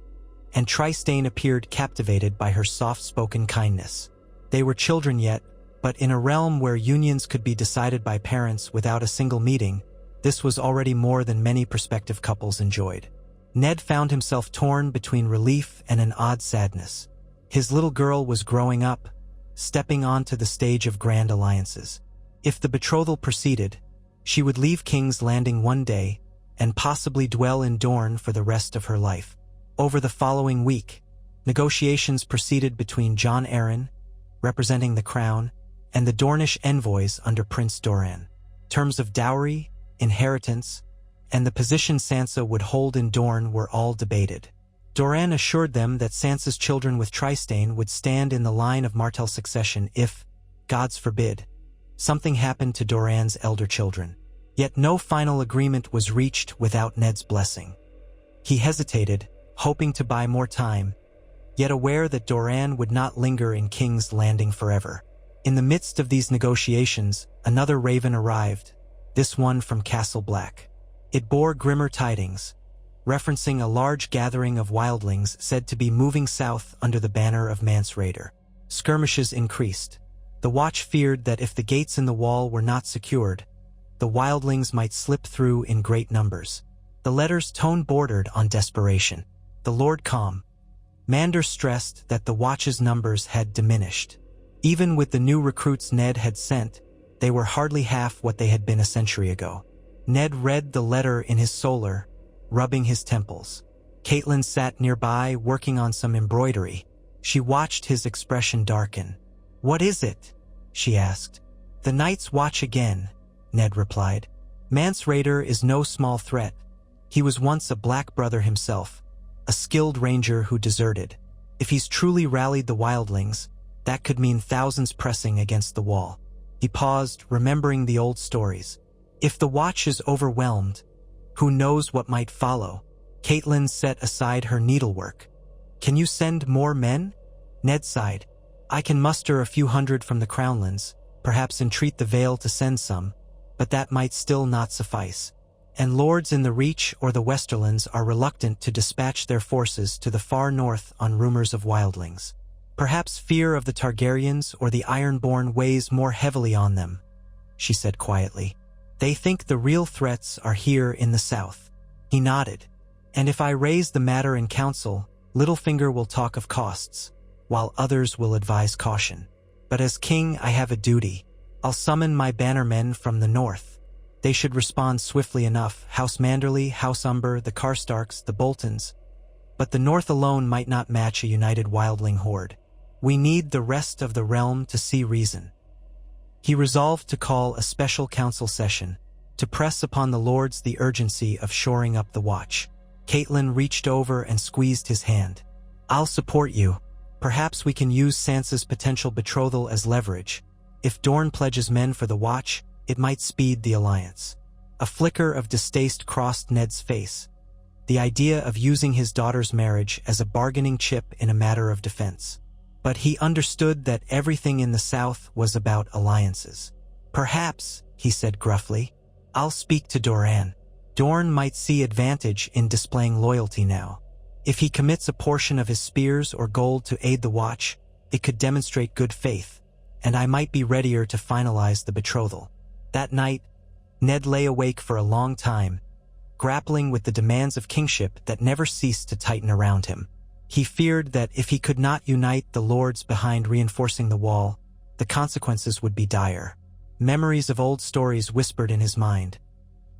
and Trystane appeared captivated by her soft-spoken kindness. They were children yet, but in a realm where unions could be decided by parents without a single meeting, this was already more than many prospective couples enjoyed. Ned found himself torn between relief and an odd sadness. His little girl was growing up, stepping onto the stage of grand alliances. If the betrothal proceeded, she would leave King's Landing one day and possibly dwell in Dorne for the rest of her life. Over the following week, negotiations proceeded between Jon Arryn, representing the crown, and the Dornish envoys under Prince Doran. Terms of dowry, inheritance, and the position Sansa would hold in Dorne were all debated. Doran assured them that Sansa's children with Trystane would stand in the line of Martell succession if, gods forbid, something happened to Doran's elder children. Yet no final agreement was reached without Ned's blessing. He hesitated, hoping to buy more time, yet aware that Doran would not linger in King's Landing forever. In the midst of these negotiations, another raven arrived, this one from Castle Black. It bore grimmer tidings, referencing a large gathering of wildlings said to be moving south under the banner of Mance Rayder. Skirmishes increased. The Watch feared that if the gates in the wall were not secured, the wildlings might slip through in great numbers. The letter's tone bordered on desperation. The Lord Commander stressed that the Watch's numbers had diminished. Even with the new recruits Ned had sent, they were hardly half what they had been a century ago. Ned read the letter in his solar, rubbing his temples. Catelyn sat nearby, working on some embroidery. She watched his expression darken. "What is it?" she asked. "The Night's Watch again," Ned replied. "Mance Rayder is no small threat. He was once a Black brother himself, a skilled ranger who deserted. If he's truly rallied the wildlings, that could mean thousands pressing against the wall." He paused, remembering the old stories. If the Watch is overwhelmed, who knows what might follow? Catelyn set aside her needlework. "Can you send more men?" Ned sighed. "I can muster a few hundred from the Crownlands, perhaps entreat the Vale to send some, but that might still not suffice. And lords in the Reach or the Westerlands are reluctant to dispatch their forces to the far north on rumors of wildlings. Perhaps fear of the Targaryens or the Ironborn weighs more heavily on them," she said quietly. "They think the real threats are here in the south." He nodded. "And if I raise the matter in council, Littlefinger will talk of costs, while others will advise caution. But as king, I have a duty. I'll summon my bannermen from the north. They should respond swiftly enough, House Manderly, House Umber, the Karstarks, the Boltons. But the north alone might not match a united wildling horde. We need the rest of the realm to see reason." He resolved to call a special council session, to press upon the lords the urgency of shoring up the Watch. Catelyn reached over and squeezed his hand. "I'll support you. Perhaps we can use Sansa's potential betrothal as leverage. If Dorne pledges men for the Watch, it might speed the alliance." A flicker of distaste crossed Ned's face. The idea of using his daughter's marriage as a bargaining chip in a matter of defense. But he understood that everything in the south was about alliances. "Perhaps," he said gruffly, "I'll speak to Doran. Dorne might see advantage in displaying loyalty now. If he commits a portion of his spears or gold to aid the Watch, it could demonstrate good faith, and I might be readier to finalize the betrothal." That night, Ned lay awake for a long time, grappling with the demands of kingship that never ceased to tighten around him. He feared that if he could not unite the lords behind reinforcing the wall, the consequences would be dire. Memories of old stories whispered in his mind.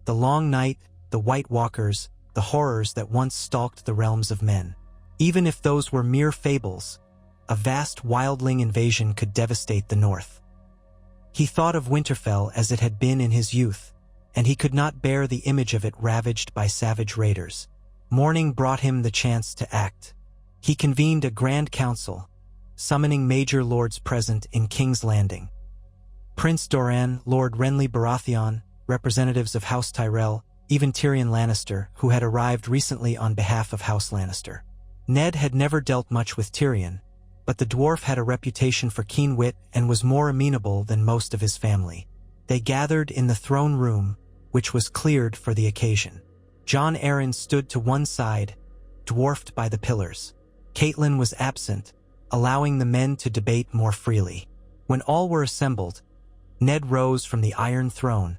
The long night, the White Walkers, the horrors that once stalked the realms of men. Even if those were mere fables, a vast wildling invasion could devastate the north. He thought of Winterfell as it had been in his youth, and he could not bear the image of it ravaged by savage raiders. Morning brought him the chance to act. He convened a grand council, summoning major lords present in King's Landing. Prince Doran, Lord Renly Baratheon, representatives of House Tyrell, even Tyrion Lannister, who had arrived recently on behalf of House Lannister. Ned had never dealt much with Tyrion, but the dwarf had a reputation for keen wit and was more amenable than most of his family. They gathered in the throne room, which was cleared for the occasion. Jon Arryn stood to one side, dwarfed by the pillars. Catelyn was absent, allowing the men to debate more freely. When all were assembled, Ned rose from the Iron Throne,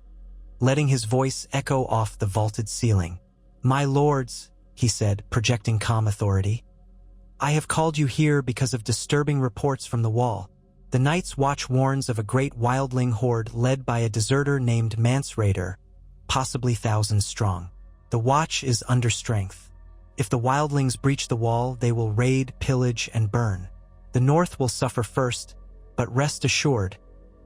letting his voice echo off the vaulted ceiling. "My lords," he said, projecting calm authority, "I have called you here because of disturbing reports from the Wall. The Night's Watch warns of a great wildling horde led by a deserter named Mance Rayder, possibly thousands strong. The Watch is under strength, If the wildlings breach the wall, they will raid, pillage, and burn. The north will suffer first, but rest assured,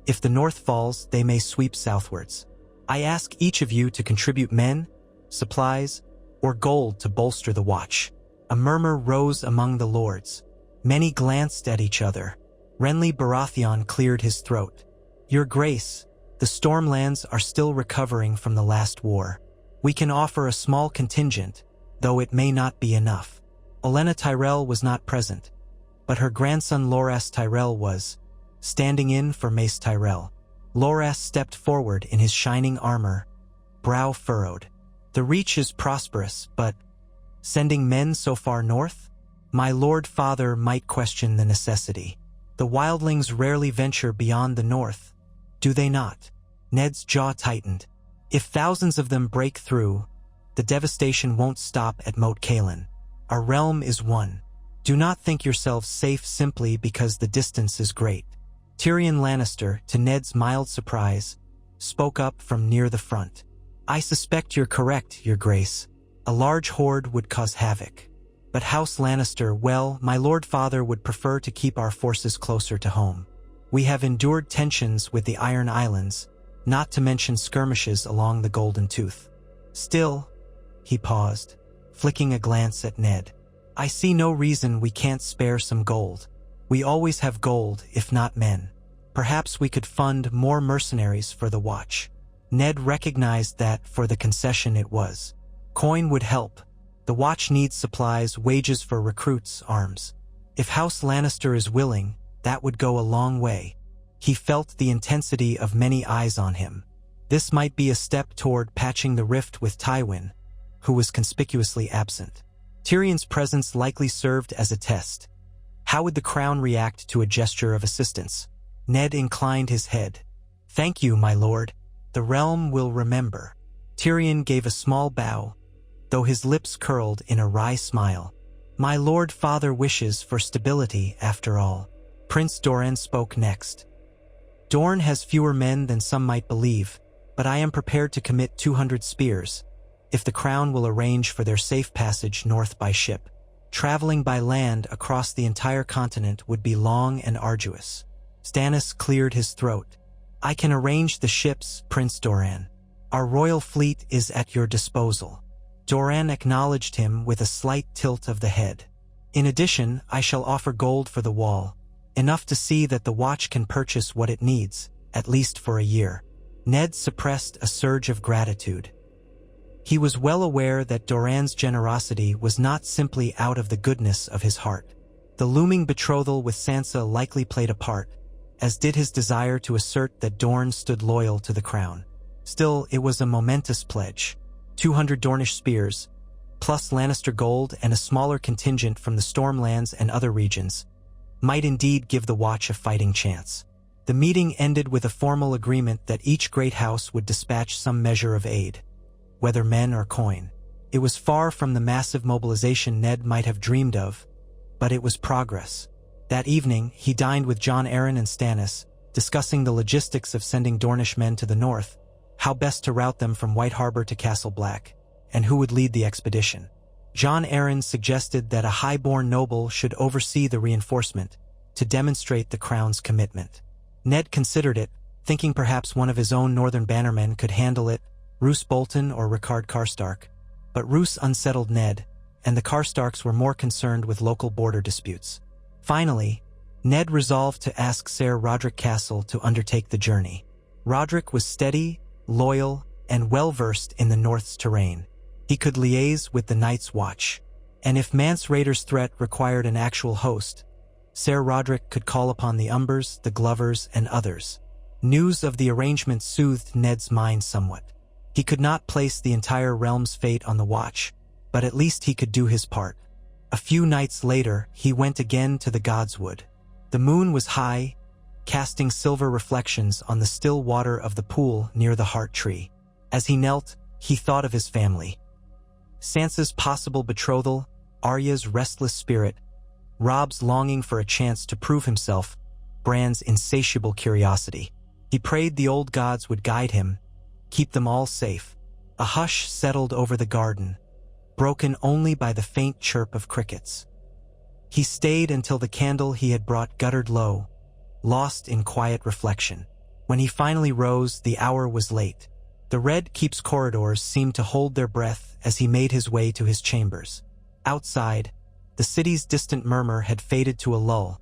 if the north falls, they may sweep southwards. I ask each of you to contribute men, supplies, or gold to bolster the watch." A murmur rose among the lords. Many glanced at each other. Renly Baratheon cleared his throat. "Your Grace, the Stormlands are still recovering from the last war. We can offer a small contingent, though it may not be enough." Olenna Tyrell was not present, but her grandson Loras Tyrell was, standing in for Mace Tyrell. Loras stepped forward in his shining armor, brow furrowed. "The Reach is prosperous, but sending men so far north? My Lord Father might question the necessity. The wildlings rarely venture beyond the north, do they not?" Ned's jaw tightened. "If thousands of them break through, the devastation won't stop at Moat Cailin. Our realm is one. Do not think yourselves safe simply because the distance is great." Tyrion Lannister, to Ned's mild surprise, spoke up from near the front. "I suspect you're correct, Your Grace. A large horde would cause havoc. But House Lannister, well, my Lord Father would prefer to keep our forces closer to home. We have endured tensions with the Iron Islands, not to mention skirmishes along the Golden Tooth. Still," he paused, flicking a glance at Ned, "I see no reason we can't spare some gold. We always have gold, if not men. Perhaps we could fund more mercenaries for the watch." Ned recognized that for the concession it was. Coin would help. The watch needs supplies, wages for recruits, arms. If House Lannister is willing, that would go a long way. He felt the intensity of many eyes on him. This might be a step toward patching the rift with Tywin, who was conspicuously absent. Tyrion's presence likely served as a test. How would the crown react to a gesture of assistance? Ned inclined his head. "Thank you, my lord. The realm will remember." Tyrion gave a small bow, though his lips curled in a wry smile. "My Lord Father wishes for stability, after all." Prince Doran spoke next. "Dorne has fewer men than some might believe, but I am prepared to commit 200 spears, if the crown will arrange for their safe passage north by ship. Traveling by land across the entire continent would be long and arduous." Stannis cleared his throat. "I can arrange the ships, Prince Doran. Our royal fleet is at your disposal." Doran acknowledged him with a slight tilt of the head. "In addition, I shall offer gold for the wall, enough to see that the watch can purchase what it needs, at least for a year." Ned suppressed a surge of gratitude. He was well aware that Doran's generosity was not simply out of the goodness of his heart. The looming betrothal with Sansa likely played a part, as did his desire to assert that Dorne stood loyal to the crown. Still, it was a momentous pledge. 200 Dornish spears, plus Lannister gold and a smaller contingent from the Stormlands and other regions, might indeed give the Watch a fighting chance. The meeting ended with a formal agreement that each great house would dispatch some measure of aid, whether men or coin. It was far from the massive mobilization Ned might have dreamed of, but it was progress. That evening, he dined with Jon Arryn and Stannis, discussing the logistics of sending Dornish men to the north, how best to route them from White Harbor to Castle Black, and who would lead the expedition. Jon Arryn suggested that a high-born noble should oversee the reinforcement, to demonstrate the crown's commitment. Ned considered it, thinking perhaps one of his own northern bannermen could handle it, Roose Bolton or Rickard Karstark. But Roose unsettled Ned, and the Karstarks were more concerned with local border disputes. Finally, Ned resolved to ask Ser Rodrik Castle to undertake the journey. Rodrik was steady, loyal, and well-versed in the North's terrain. He could liaise with the Night's Watch, and if Mance Rayder's threat required an actual host, Ser Rodrik could call upon the Umbers, the Glovers, and others. News of the arrangement soothed Ned's mind somewhat. He could not place the entire realm's fate on the Watch, but at least he could do his part. A few nights later, he went again to the Godswood. The moon was high, casting silver reflections on the still water of the pool near the heart tree. As he knelt, he thought of his family. Sansa's possible betrothal, Arya's restless spirit, Robb's longing for a chance to prove himself, Bran's insatiable curiosity. He prayed the old gods would guide him, keep them all safe. A hush settled over the garden, broken only by the faint chirp of crickets. He stayed until the candle he had brought guttered low, lost in quiet reflection. When he finally rose, the hour was late. The Red Keep's corridors seemed to hold their breath as he made his way to his chambers. Outside, the city's distant murmur had faded to a lull,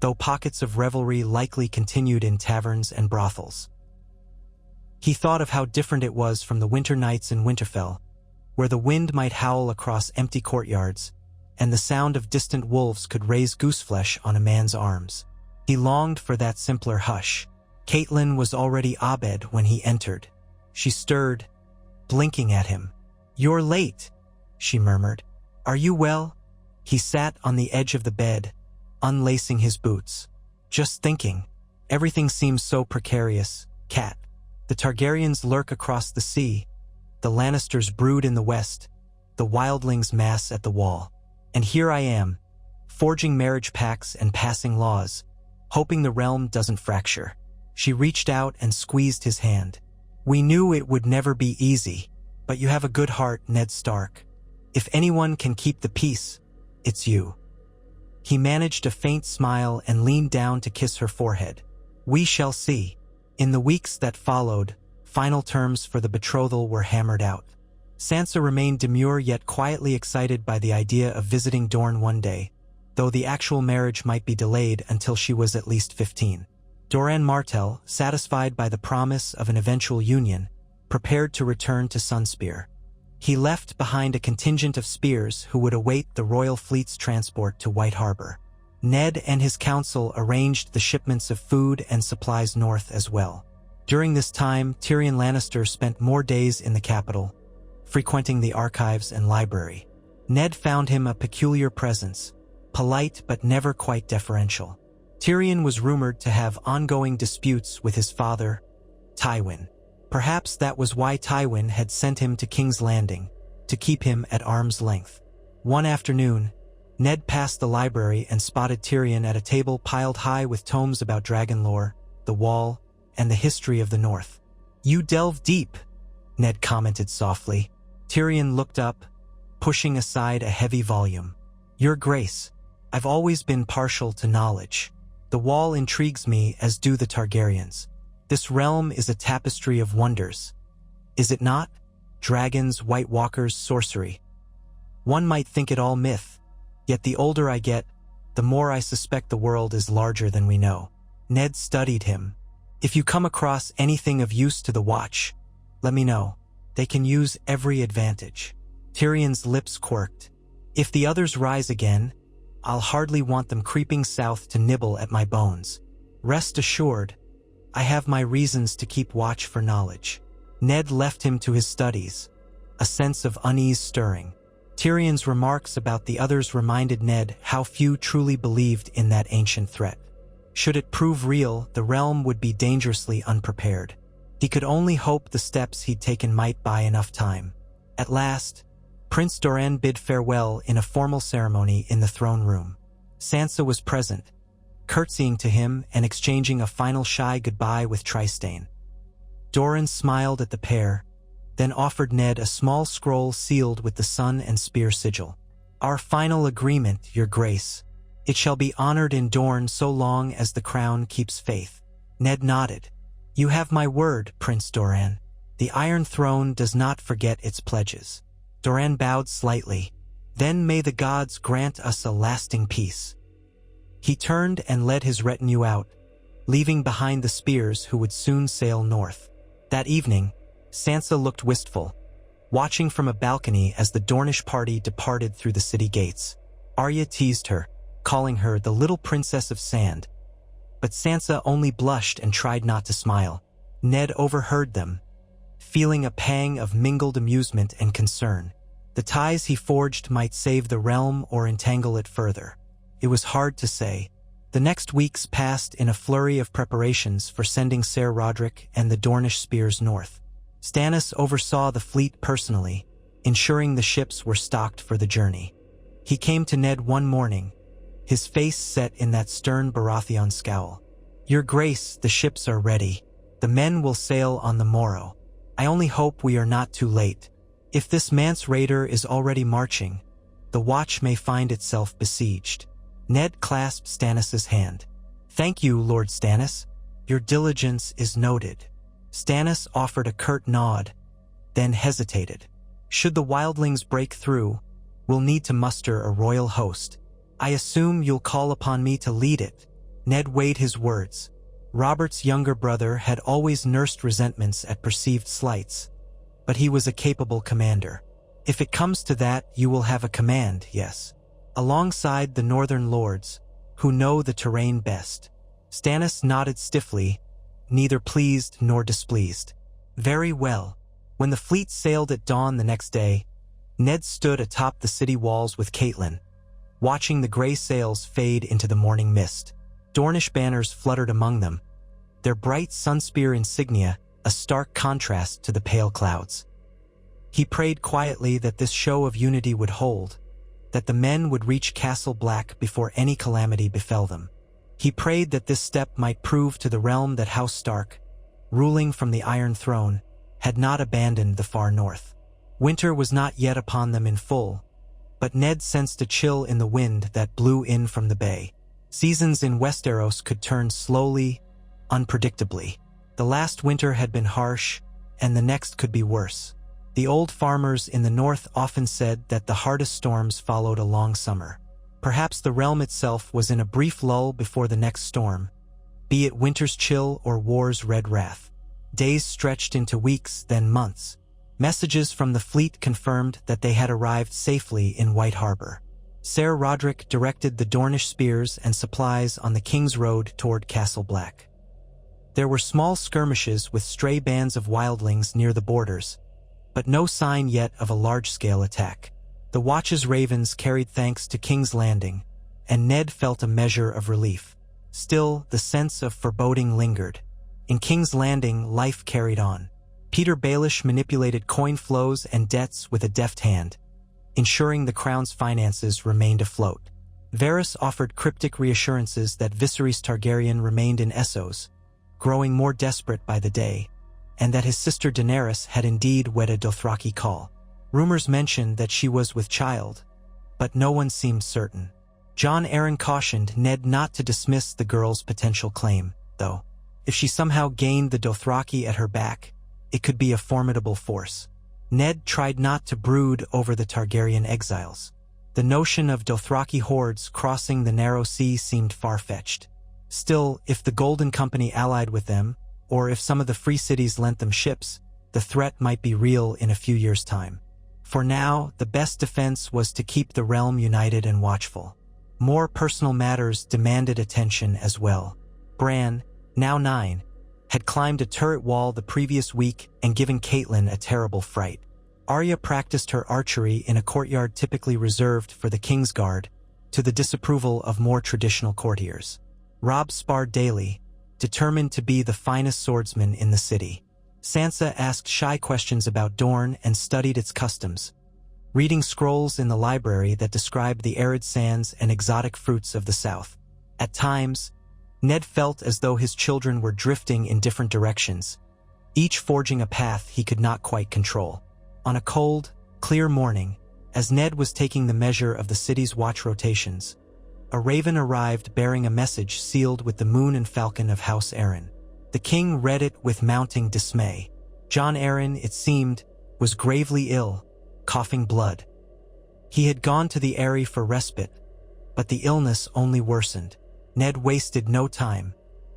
though pockets of revelry likely continued in taverns and brothels. He thought of how different it was from the winter nights in Winterfell, where the wind might howl across empty courtyards, and the sound of distant wolves could raise gooseflesh on a man's arms. He longed for that simpler hush. Catelyn was already abed when he entered. She stirred, blinking at him. "You're late," she murmured. "Are you well?" He sat on the edge of the bed, unlacing his boots. "Just thinking. Everything seems so precarious, Cat. The Targaryens lurk across the sea, the Lannisters brood in the west, the wildlings mass at the wall. And here I am, forging marriage pacts and passing laws, hoping the realm doesn't fracture." She reached out and squeezed his hand. "We knew it would never be easy, but you have a good heart, Ned Stark. If anyone can keep the peace, it's you." He managed a faint smile and leaned down to kiss her forehead. "We shall see." In the weeks that followed, final terms for the betrothal were hammered out. Sansa remained demure yet quietly excited by the idea of visiting Dorne one day, though the actual marriage might be delayed until she was at least 15. Doran Martell, satisfied by the promise of an eventual union, prepared to return to Sunspear. He left behind a contingent of spears who would await the royal fleet's transport to White Harbor. Ned and his council arranged the shipments of food and supplies north as well. During this time, Tyrion Lannister spent more days in the capital, frequenting the archives and library. Ned found him a peculiar presence, polite but never quite deferential. Tyrion was rumored to have ongoing disputes with his father, Tywin. Perhaps that was why Tywin had sent him to King's Landing, to keep him at arm's length. One afternoon, Ned passed the library and spotted Tyrion at a table piled high with tomes about dragon lore, the Wall, and the history of the North. "You delve deep," Ned commented softly. Tyrion looked up, pushing aside a heavy volume. "Your Grace, I've always been partial to knowledge. The Wall intrigues me as do the Targaryens. This realm is a tapestry of wonders. Is it not? Dragons, White Walkers, sorcery. One might think it all myth, yet the older I get, the more I suspect the world is larger than we know." Ned studied him. "If you come across anything of use to the Watch, let me know. They can use every advantage." Tyrion's lips quirked. "If the others rise again, I'll hardly want them creeping south to nibble at my bones. Rest assured, I have my reasons to keep watch for knowledge." Ned left him to his studies, a sense of unease stirring. Tyrion's remarks about the others reminded Ned how few truly believed in that ancient threat. Should it prove real, the realm would be dangerously unprepared. He could only hope the steps he'd taken might buy enough time. At last, Prince Doran bid farewell in a formal ceremony in the throne room. Sansa was present, curtsying to him and exchanging a final shy goodbye with Trystane. Doran smiled at the pair, then offered Ned a small scroll sealed with the sun and spear sigil. "Our final agreement, Your Grace. It shall be honored in Dorne so long as the crown keeps faith." Ned nodded. "You have my word, Prince Doran. The Iron Throne does not forget its pledges." Doran bowed slightly. "Then may the gods grant us a lasting peace." He turned and led his retinue out, leaving behind the spears who would soon sail north. That evening, Sansa looked wistful, watching from a balcony as the Dornish party departed through the city gates. Arya teased her, calling her the little princess of sand, but Sansa only blushed and tried not to smile. Ned overheard them, feeling a pang of mingled amusement and concern. The ties he forged might save the realm or entangle it further. It was hard to say. The next weeks passed in a flurry of preparations for sending Ser Roderick and the Dornish spears north. Stannis oversaw the fleet personally, ensuring the ships were stocked for the journey. He came to Ned one morning, his face set in that stern Baratheon scowl. "Your Grace, the ships are ready. The men will sail on the morrow. I only hope we are not too late." If this manse raider is already marching, the watch may find itself besieged. Ned clasped Stannis's hand. Thank you, Lord Stannis. Your diligence is noted. Stannis offered a curt nod, then hesitated. Should the wildlings break through, we'll need to muster a royal host. I assume you'll call upon me to lead it. Ned weighed his words. Robert's younger brother had always nursed resentments at perceived slights, but he was a capable commander. If it comes to that, you will have a command, yes. Alongside the northern lords, who know the terrain best. Stannis nodded stiffly, neither pleased nor displeased. Very well. When the fleet sailed at dawn the next day, Ned stood atop the city walls with Catelyn, watching the gray sails fade into the morning mist. Dornish banners fluttered among them, their bright sunspear insignia a stark contrast to the pale clouds. He prayed quietly that this show of unity would hold, that the men would reach Castle Black before any calamity befell them. He prayed that this step might prove to the realm that House Stark, ruling from the Iron Throne, had not abandoned the far north. Winter was not yet upon them in full, but Ned sensed a chill in the wind that blew in from the bay. Seasons in Westeros could turn slowly, unpredictably. The last winter had been harsh, and the next could be worse. The old farmers in the north often said that the hardest storms followed a long summer. Perhaps the realm itself was in a brief lull before the next storm, be it winter's chill or war's red wrath. Days stretched into weeks, then months. Messages from the fleet confirmed that they had arrived safely in White Harbor. Ser Roderick directed the Dornish spears and supplies on the King's Road toward Castle Black. There were small skirmishes with stray bands of wildlings near the borders, but no sign yet of a large-scale attack. The Watch's ravens carried thanks to King's Landing, and Ned felt a measure of relief. Still, the sense of foreboding lingered. In King's Landing, life carried on. Peter Baelish manipulated coin flows and debts with a deft hand, ensuring the crown's finances remained afloat. Varys offered cryptic reassurances that Viserys Targaryen remained in Essos, growing more desperate by the day, and that his sister Daenerys had indeed wed a Dothraki Khal. Rumors mentioned that she was with child, but no one seemed certain. Jon Arryn cautioned Ned not to dismiss the girl's potential claim, though. If she somehow gained the Dothraki at her back, it could be a formidable force. Ned tried not to brood over the Targaryen exiles. The notion of Dothraki hordes crossing the narrow sea seemed far-fetched. Still, if the Golden Company allied with them, or if some of the free cities lent them ships, the threat might be real in a few years' time. For now, the best defense was to keep the realm united and watchful. More personal matters demanded attention as well. Bran, now 9, had climbed a turret wall the previous week and given Catelyn a terrible fright. Arya practiced her archery in a courtyard typically reserved for the Kingsguard, to the disapproval of more traditional courtiers. Robb sparred daily, determined to be the finest swordsman in the city. Sansa asked shy questions about Dorne and studied its customs, reading scrolls in the library that described the arid sands and exotic fruits of the south. At times, Ned felt as though his children were drifting in different directions, each forging a path he could not quite control. On a cold, clear morning, as Ned was taking the measure of the city's watch rotations, a raven arrived bearing a message sealed with the moon and falcon of House Arryn. The king read it with mounting dismay. Jon Arryn, it seemed, was gravely ill, coughing blood. He had gone to the Eyrie for respite, but the illness only worsened. Ned wasted no time.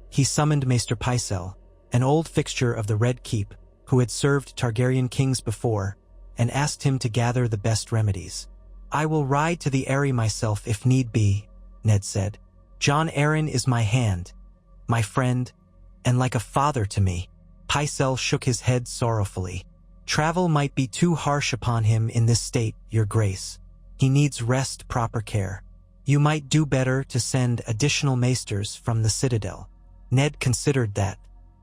He summoned Maester Pycelle, an old fixture of the Red Keep, who had served Targaryen kings before, and asked him to gather the best remedies. "I will ride to the Eyrie myself if need be," Ned said. "Jon Arryn is my hand, my friend, and like a father to me." Pycelle shook his head sorrowfully. "Travel might be too harsh upon him in this state, your grace. He needs rest, proper care. You might do better to send additional maesters from the citadel." Ned considered that.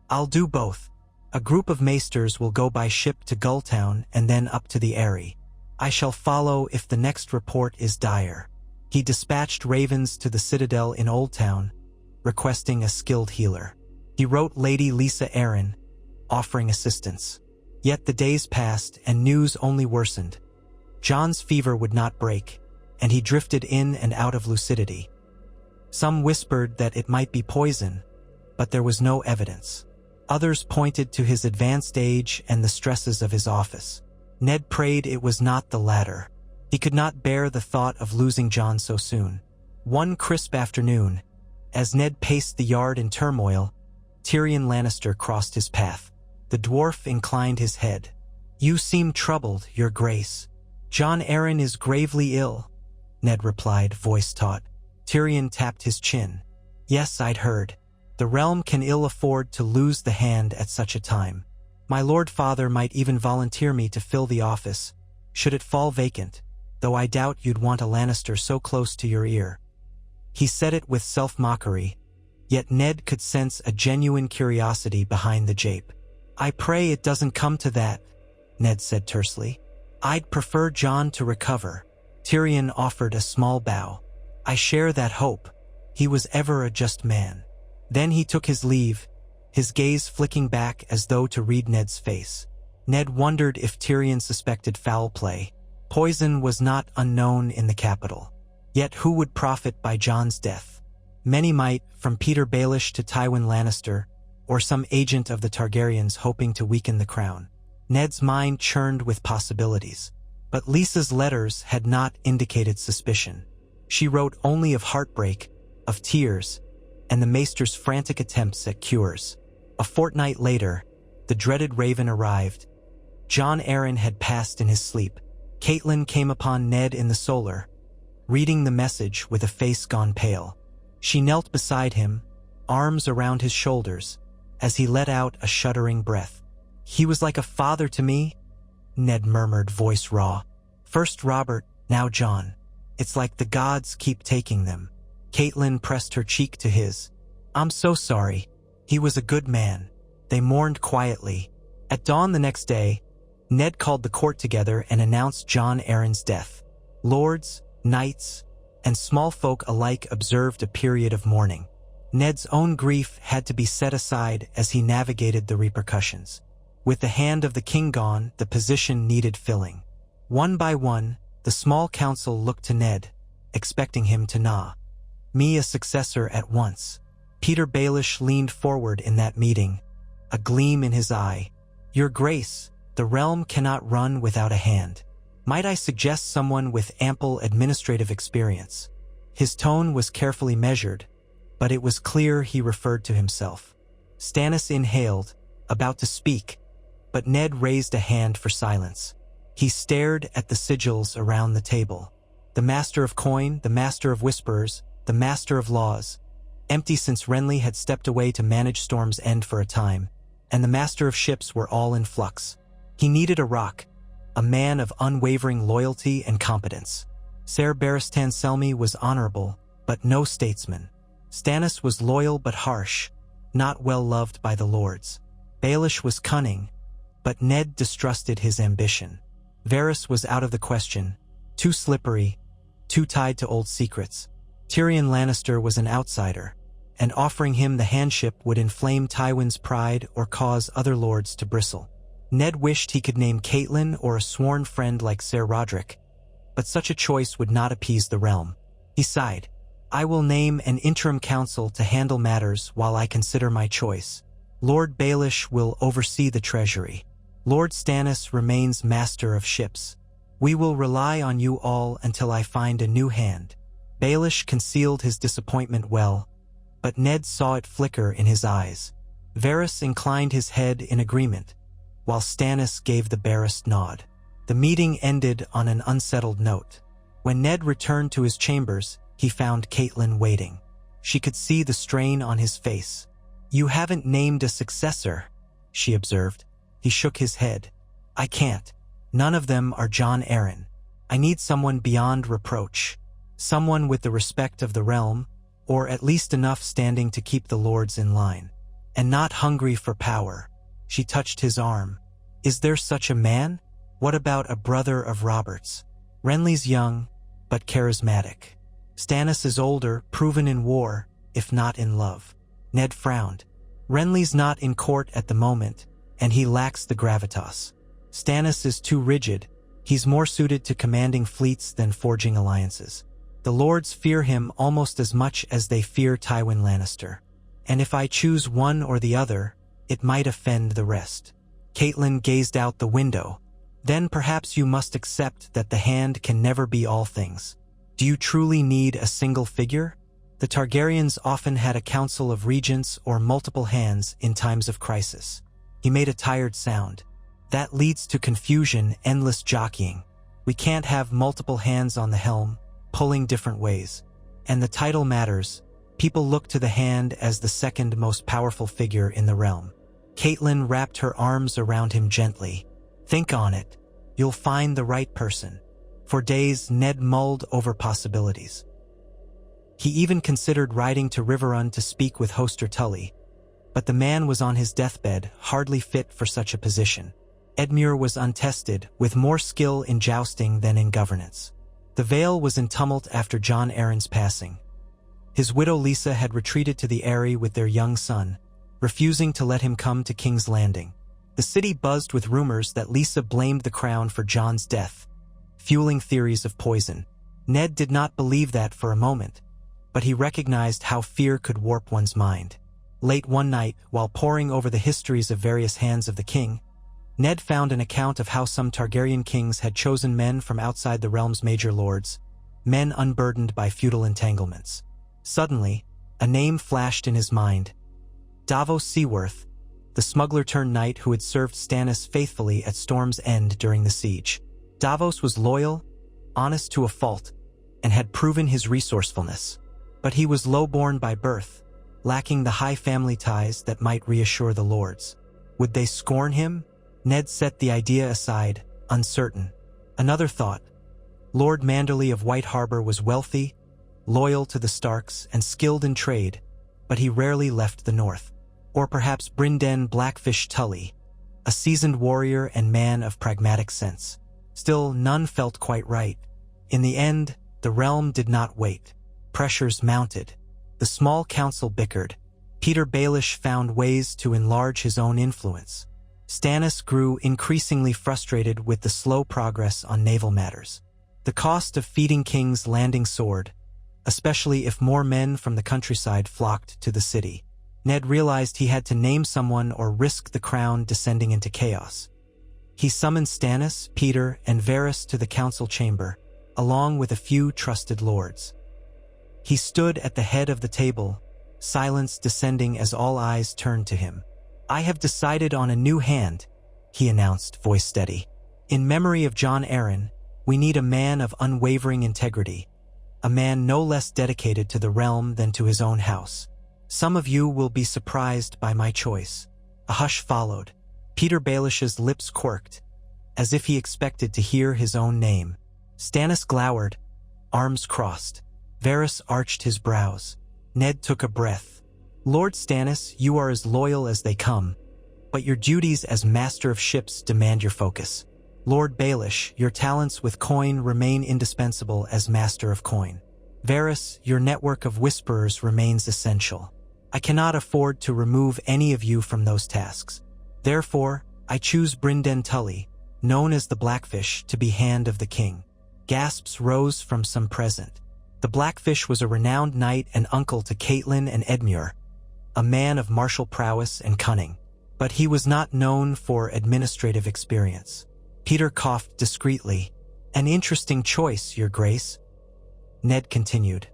"I'll do both. A group of maesters will go by ship to Gulltown and then up to the Eyrie. I shall follow if the next report is dire." He dispatched ravens to the citadel in Old Town, requesting a skilled healer. He wrote Lady Lisa Arryn, offering assistance. Yet the days passed and news only worsened. Jon's fever would not break, and he drifted in and out of lucidity. Some whispered that it might be poison, but there was no evidence. Others pointed to his advanced age and the stresses of his office. Ned prayed it was not the latter. He could not bear the thought of losing Jon so soon. One crisp afternoon, as Ned paced the yard in turmoil, Tyrion Lannister crossed his path. The dwarf inclined his head. "You seem troubled, your grace." "Jon Arryn is gravely ill," Ned replied, voice taut. Tyrion tapped his chin. "Yes, I'd heard. The realm can ill afford to lose the hand at such a time. My lord father might even volunteer me to fill the office, should it fall vacant, though I doubt you'd want a Lannister so close to your ear." He said it with self-mockery, yet Ned could sense a genuine curiosity behind the jape. "I pray it doesn't come to that," Ned said tersely. "I'd prefer Jon to recover." Tyrion offered a small bow. "I share that hope. He was ever a just man." Then he took his leave, his gaze flicking back as though to read Ned's face. Ned wondered if Tyrion suspected foul play. Poison was not unknown in the capital. Yet who would profit by Jon's death? Many might, from Peter Baelish to Tywin Lannister, or some agent of the Targaryens hoping to weaken the crown. Ned's mind churned with possibilities. But Lysa's letters had not indicated suspicion. She wrote only of heartbreak, of tears, and the maester's frantic attempts at cures. A fortnight later, the dreaded Raven arrived. Jon Arryn had passed in his sleep. Catelyn came upon Ned in the solar, reading the message with a face gone pale. She knelt beside him, arms around his shoulders, as he let out a shuddering breath. "He was like a father to me," Ned murmured, voice raw. "First Robert, now Jon. It's like the gods keep taking them." Catelyn pressed her cheek to his. "I'm so sorry. He was a good man." They mourned quietly. At dawn the next day, Ned called the court together and announced Jon Arryn's death. Lords, knights, and small folk alike observed a period of mourning. Ned's own grief had to be set aside as he navigated the repercussions. With the hand of the king gone, the position needed filling. One by one, the small council looked to Ned, expecting him to nod. "Me a successor at once." Peter Baelish leaned forward in that meeting, a gleam in his eye. "Your Grace, the realm cannot run without a hand. Might I suggest someone with ample administrative experience?" His tone was carefully measured, but it was clear he referred to himself. Stannis inhaled, about to speak, but Ned raised a hand for silence. He stared at the sigils around the table. The Master of Coin, the Master of Whisperers, the Master of Laws, empty since Renly had stepped away to manage Storm's End for a time, and the Master of Ships were all in flux. He needed a rock, a man of unwavering loyalty and competence. Ser Barristan Selmy was honorable, but no statesman. Stannis was loyal but harsh, not well loved by the lords. Baelish was cunning, but Ned distrusted his ambition. Varys was out of the question, too slippery, too tied to old secrets. Tyrion Lannister was an outsider, and offering him the handship would inflame Tywin's pride or cause other lords to bristle. Ned wished he could name Catelyn or a sworn friend like Ser Roderick, but such a choice would not appease the realm. He sighed. "I will name an interim council to handle matters while I consider my choice. Lord Baelish will oversee the treasury. Lord Stannis remains Master of Ships. We will rely on you all until I find a new hand." Baelish concealed his disappointment well, but Ned saw it flicker in his eyes. Varys inclined his head in agreement, while Stannis gave the barest nod. The meeting ended on an unsettled note. When Ned returned to his chambers, he found Catelyn waiting. She could see the strain on his face. "You haven't named a successor," she observed. He shook his head. "I can't. None of them are Jon Arryn. I need someone beyond reproach. Someone with the respect of the realm, or at least enough standing to keep the lords in line. And not hungry for power." She touched his arm. "Is there such a man? What about a brother of Robert's? Renly's young, but charismatic. Stannis is older, proven in war, if not in love." Ned frowned. "Renly's not in court at the moment, and he lacks the gravitas. Stannis is too rigid. He's more suited to commanding fleets than forging alliances. The lords fear him almost as much as they fear Tywin Lannister. And if I choose one or the other, it might offend the rest. Catelyn gazed out the window. Then perhaps you must accept that the hand can never be all things. Do you truly need a single figure? The Targaryens often had a council of regents or multiple hands in times of crisis. He made a tired sound. That leads to confusion, endless jockeying. We can't have multiple hands on the helm, pulling different ways. And the title matters. People look to the hand as the second most powerful figure in the realm. Catelyn wrapped her arms around him gently. Think on it. You'll find the right person. For days, Ned mulled over possibilities. He even considered riding to Riverrun to speak with Hoster Tully, but the man was on his deathbed, hardly fit for such a position. Edmure was untested, with more skill in jousting than in governance. The Vale was in tumult after Jon Arryn's passing. His widow Lisa had retreated to the Eyrie with their young son, refusing to let him come to King's Landing. The city buzzed with rumors that Lisa blamed the crown for Jon's death, fueling theories of poison. Ned did not believe that for a moment, but he recognized how fear could warp one's mind. Late one night, while poring over the histories of various hands of the king, Ned found an account of how some Targaryen kings had chosen men from outside the realm's major lords, men unburdened by feudal entanglements. Suddenly, a name flashed in his mind. Davos Seaworth, the smuggler-turned-knight who had served Stannis faithfully at Storm's End during the siege. Davos was loyal, honest to a fault, and had proven his resourcefulness. But he was low-born by birth, lacking the high family ties that might reassure the lords. Would they scorn him? Ned set the idea aside, uncertain. Another thought. Lord Manderley of White Harbor was wealthy, loyal to the Starks, and skilled in trade, but he rarely left the north. Or perhaps Brynden Blackfish Tully, a seasoned warrior and man of pragmatic sense. Still, none felt quite right. In the end, the realm did not wait. Pressures mounted. The small council bickered. Peter Baelish found ways to enlarge his own influence. Stannis grew increasingly frustrated with the slow progress on naval matters. The cost of feeding King's Landing soared, especially if more men from the countryside flocked to the city. Ned realized he had to name someone or risk the crown descending into chaos. He summoned Stannis, Peter, and Varys to the council chamber, along with a few trusted lords. He stood at the head of the table, silence descending as all eyes turned to him. "I have decided on a new hand," he announced, voice steady. "In memory of Jon Arryn, we need a man of unwavering integrity, a man no less dedicated to the realm than to his own house. Some of you will be surprised by my choice." A hush followed. Peter Baelish's lips quirked, as if he expected to hear his own name. Stannis glowered, arms crossed. Varys arched his brows. Ned took a breath. "Lord Stannis, you are as loyal as they come, but your duties as master of ships demand your focus. Lord Baelish, your talents with coin remain indispensable as master of coin. Varys, your network of whisperers remains essential. I cannot afford to remove any of you from those tasks. Therefore, I choose Brynden Tully, known as the Blackfish, to be Hand of the King." Gasps rose from some present. The Blackfish was a renowned knight and uncle to Catelyn and Edmure, a man of martial prowess and cunning. But he was not known for administrative experience. Peter coughed discreetly. "An interesting choice, Your Grace." Ned continued.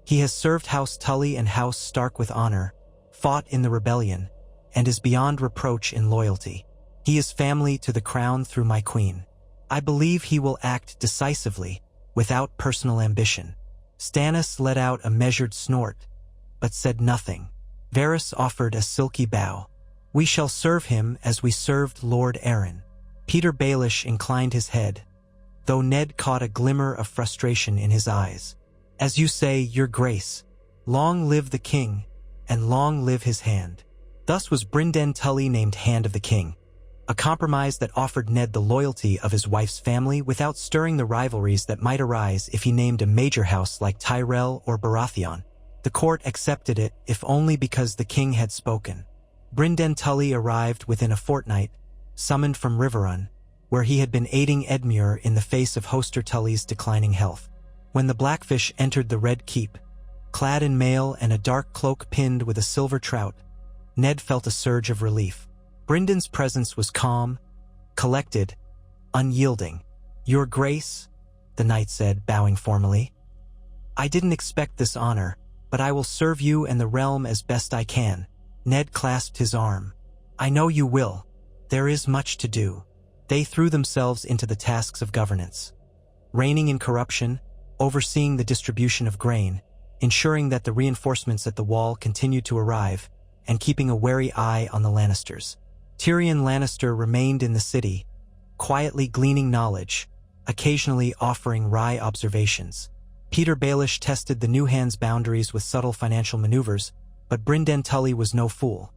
"He has served House Tully and House Stark with honor, fought in the rebellion, and is beyond reproach in loyalty. He is family to the crown through my queen. I believe he will act decisively, without personal ambition." Stannis let out a measured snort, but said nothing. Varys offered a silky bow. "We shall serve him as we served Lord Arryn." Peter Baelish inclined his head, though Ned caught a glimmer of frustration in his eyes. "As you say, Your Grace, long live the king, and long live his hand." Thus was Brynden Tully named Hand of the King, a compromise that offered Ned the loyalty of his wife's family without stirring the rivalries that might arise if he named a major house like Tyrell or Baratheon. The court accepted it, if only because the king had spoken. Brynden Tully arrived within a fortnight, summoned from Riverrun, where he had been aiding Edmure in the face of Hoster Tully's declining health. When the Blackfish entered the Red Keep, clad in mail and a dark cloak pinned with a silver trout, Ned felt a surge of relief. Bryndon's presence was calm, collected, unyielding. "Your Grace," the knight said, bowing formally. "I didn't expect this honor, but I will serve you and the realm as best I can." Ned clasped his arm. "I know you will. There is much to do." They threw themselves into the tasks of governance, reining in corruption, overseeing the distribution of grain, ensuring that the reinforcements at the wall continued to arrive, and keeping a wary eye on the Lannisters. Tyrion Lannister remained in the city, quietly gleaning knowledge, occasionally offering wry observations. Peter Baelish tested the New Hand's boundaries with subtle financial maneuvers, but Brynden Tully was no fool.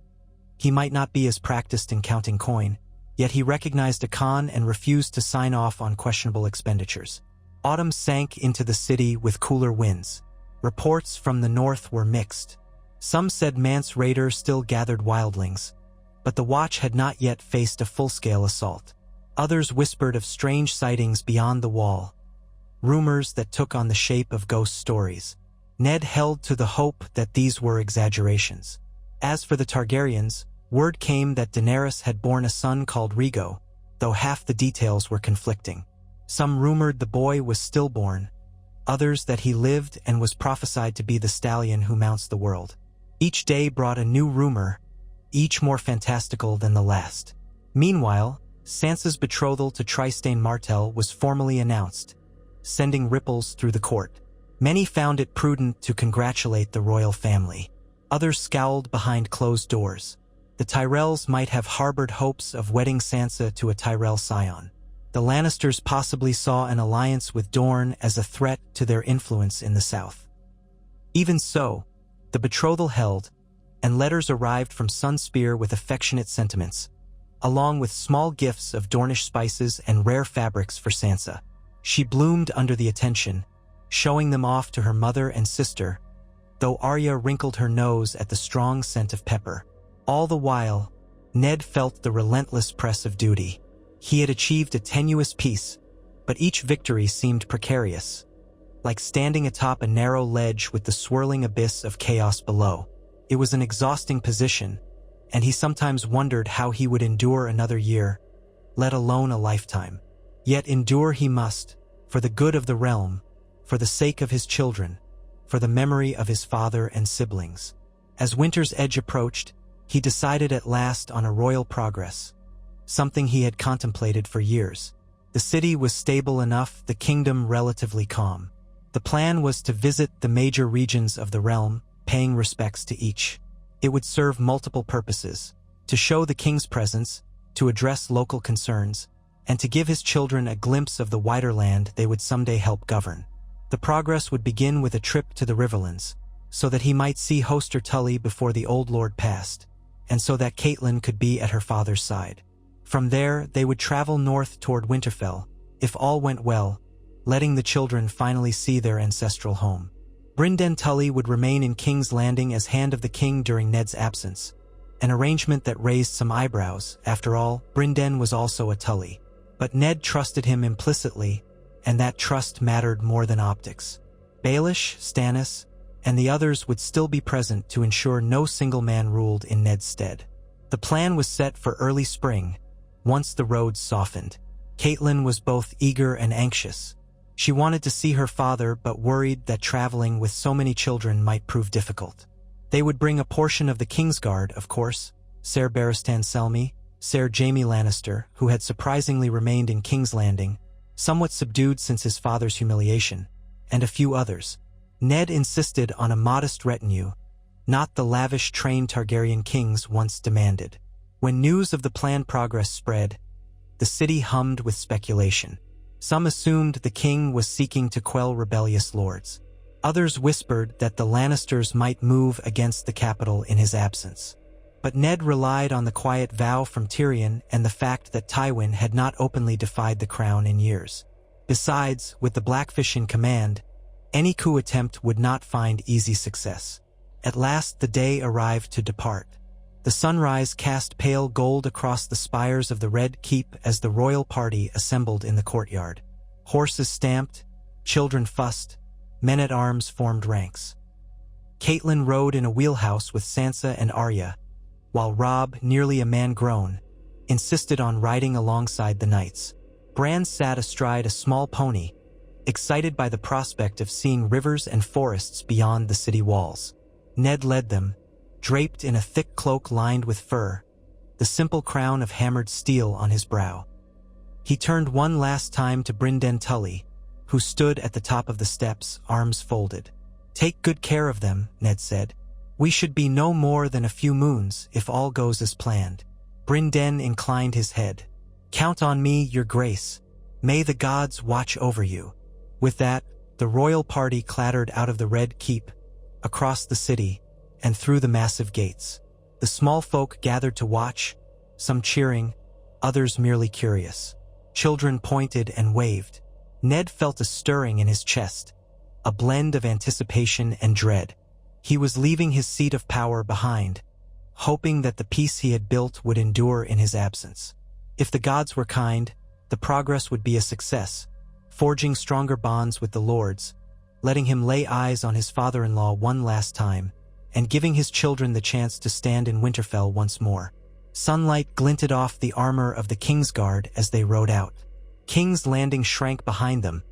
He might not be as practiced in counting coin, yet he recognized a con and refused to sign off on questionable expenditures. Autumn sank into the city with cooler winds. Reports from the north were mixed. Some said Mance Rayder still gathered wildlings, but the Watch had not yet faced a full-scale assault. Others whispered of strange sightings beyond the wall, rumors that took on the shape of ghost stories. Ned held to the hope that these were exaggerations. As for the Targaryens, word came that Daenerys had borne a son called Rhaego, though half the details were conflicting. Some rumored the boy was stillborn, others that he lived and was prophesied to be the stallion who mounts the world. Each day brought a new rumor, each more fantastical than the last. Meanwhile, Sansa's betrothal to Trystane Martell was formally announced, sending ripples through the court. Many found it prudent to congratulate the royal family. Others scowled behind closed doors. The Tyrells might have harbored hopes of wedding Sansa to a Tyrell scion. The Lannisters possibly saw an alliance with Dorne as a threat to their influence in the south. Even so, the betrothal held, and letters arrived from Sunspear with affectionate sentiments, along with small gifts of Dornish spices and rare fabrics for Sansa. She bloomed under the attention, showing them off to her mother and sister, though Arya wrinkled her nose at the strong scent of pepper. All the while, Ned felt the relentless press of duty. He had achieved a tenuous peace, but each victory seemed precarious, like standing atop a narrow ledge with the swirling abyss of chaos below. It was an exhausting position, and he sometimes wondered how he would endure another year, let alone a lifetime. Yet endure he must, for the good of the realm, for the sake of his children, for the memory of his father and siblings. As winter's edge approached, he decided at last on a royal progress, something he had contemplated for years. The city was stable enough, the kingdom relatively calm. The plan was to visit the major regions of the realm, paying respects to each. It would serve multiple purposes: to show the king's presence, to address local concerns, and to give his children a glimpse of the wider land they would someday help govern. The progress would begin with a trip to the Riverlands, so that he might see Hoster Tully before the Old Lord passed, and so that Catelyn could be at her father's side. From there, they would travel north toward Winterfell, if all went well, letting the children finally see their ancestral home. Brynden Tully would remain in King's Landing as Hand of the King during Ned's absence, an arrangement that raised some eyebrows. After all, Brynden was also a Tully. But Ned trusted him implicitly, and that trust mattered more than optics. Baelish, Stannis, and the others would still be present to ensure no single man ruled in Ned's stead. The plan was set for early spring, once the roads softened. Catelyn was both eager and anxious. She wanted to see her father, but worried that traveling with so many children might prove difficult. They would bring a portion of the Kingsguard, of course: Ser Barristan Selmy, Ser Jaime Lannister, who had surprisingly remained in King's Landing, somewhat subdued since his father's humiliation, and a few others. Ned insisted on a modest retinue, not the lavish train Targaryen kings once demanded. When news of the planned progress spread, the city hummed with speculation. Some assumed the king was seeking to quell rebellious lords. Others whispered that the Lannisters might move against the capital in his absence. But Ned relied on the quiet vow from Tyrion and the fact that Tywin had not openly defied the crown in years. Besides, with the Blackfish in command, any coup attempt would not find easy success. At last the day arrived to depart. The sunrise cast pale gold across the spires of the Red Keep as the royal party assembled in the courtyard. Horses stamped, children fussed, men-at-arms formed ranks. Catelyn rode in a wheelhouse with Sansa and Arya, while Robb, nearly a man grown, insisted on riding alongside the knights. Bran sat astride a small pony, excited by the prospect of seeing rivers and forests beyond the city walls. Ned led them, draped in a thick cloak lined with fur, the simple crown of hammered steel on his brow. He turned one last time to Brynden Tully, who stood at the top of the steps, arms folded. "Take good care of them," Ned said. "We should be no more than a few moons if all goes as planned." Brynden inclined his head. "Count on me, your grace. May the gods watch over you." With that, the royal party clattered out of the Red Keep, across the city, and through the massive gates. The small folk gathered to watch, some cheering, others merely curious. Children pointed and waved. Ned felt a stirring in his chest, a blend of anticipation and dread. He was leaving his seat of power behind, hoping that the peace he had built would endure in his absence. If the gods were kind, the progress would be a success, forging stronger bonds with the lords, letting him lay eyes on his father-in-law one last time, and giving his children the chance to stand in Winterfell once more. Sunlight glinted off the armor of the Kingsguard as they rode out. King's Landing shrank behind them,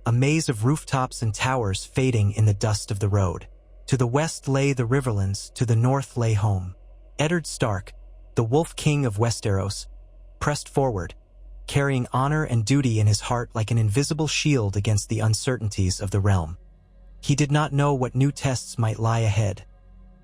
a maze of rooftops and towers fading in the dust of the road. To the west lay the Riverlands, to the north lay home. Eddard Stark, the Wolf King of Westeros, pressed forward, carrying honor and duty in his heart like an invisible shield against the uncertainties of the realm. He did not know what new tests might lie ahead,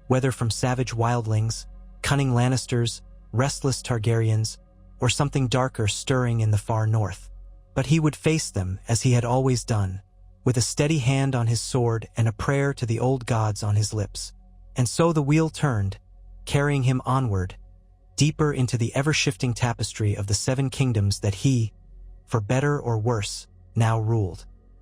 whether from savage wildlings, cunning Lannisters, restless Targaryens, or something darker stirring in the far north. But he would face them as he had always done, with a steady hand on his sword and a prayer to the old gods on his lips. And so the wheel turned, carrying him onward, deeper into the ever-shifting tapestry of the Seven Kingdoms that he, for better or worse, now ruled.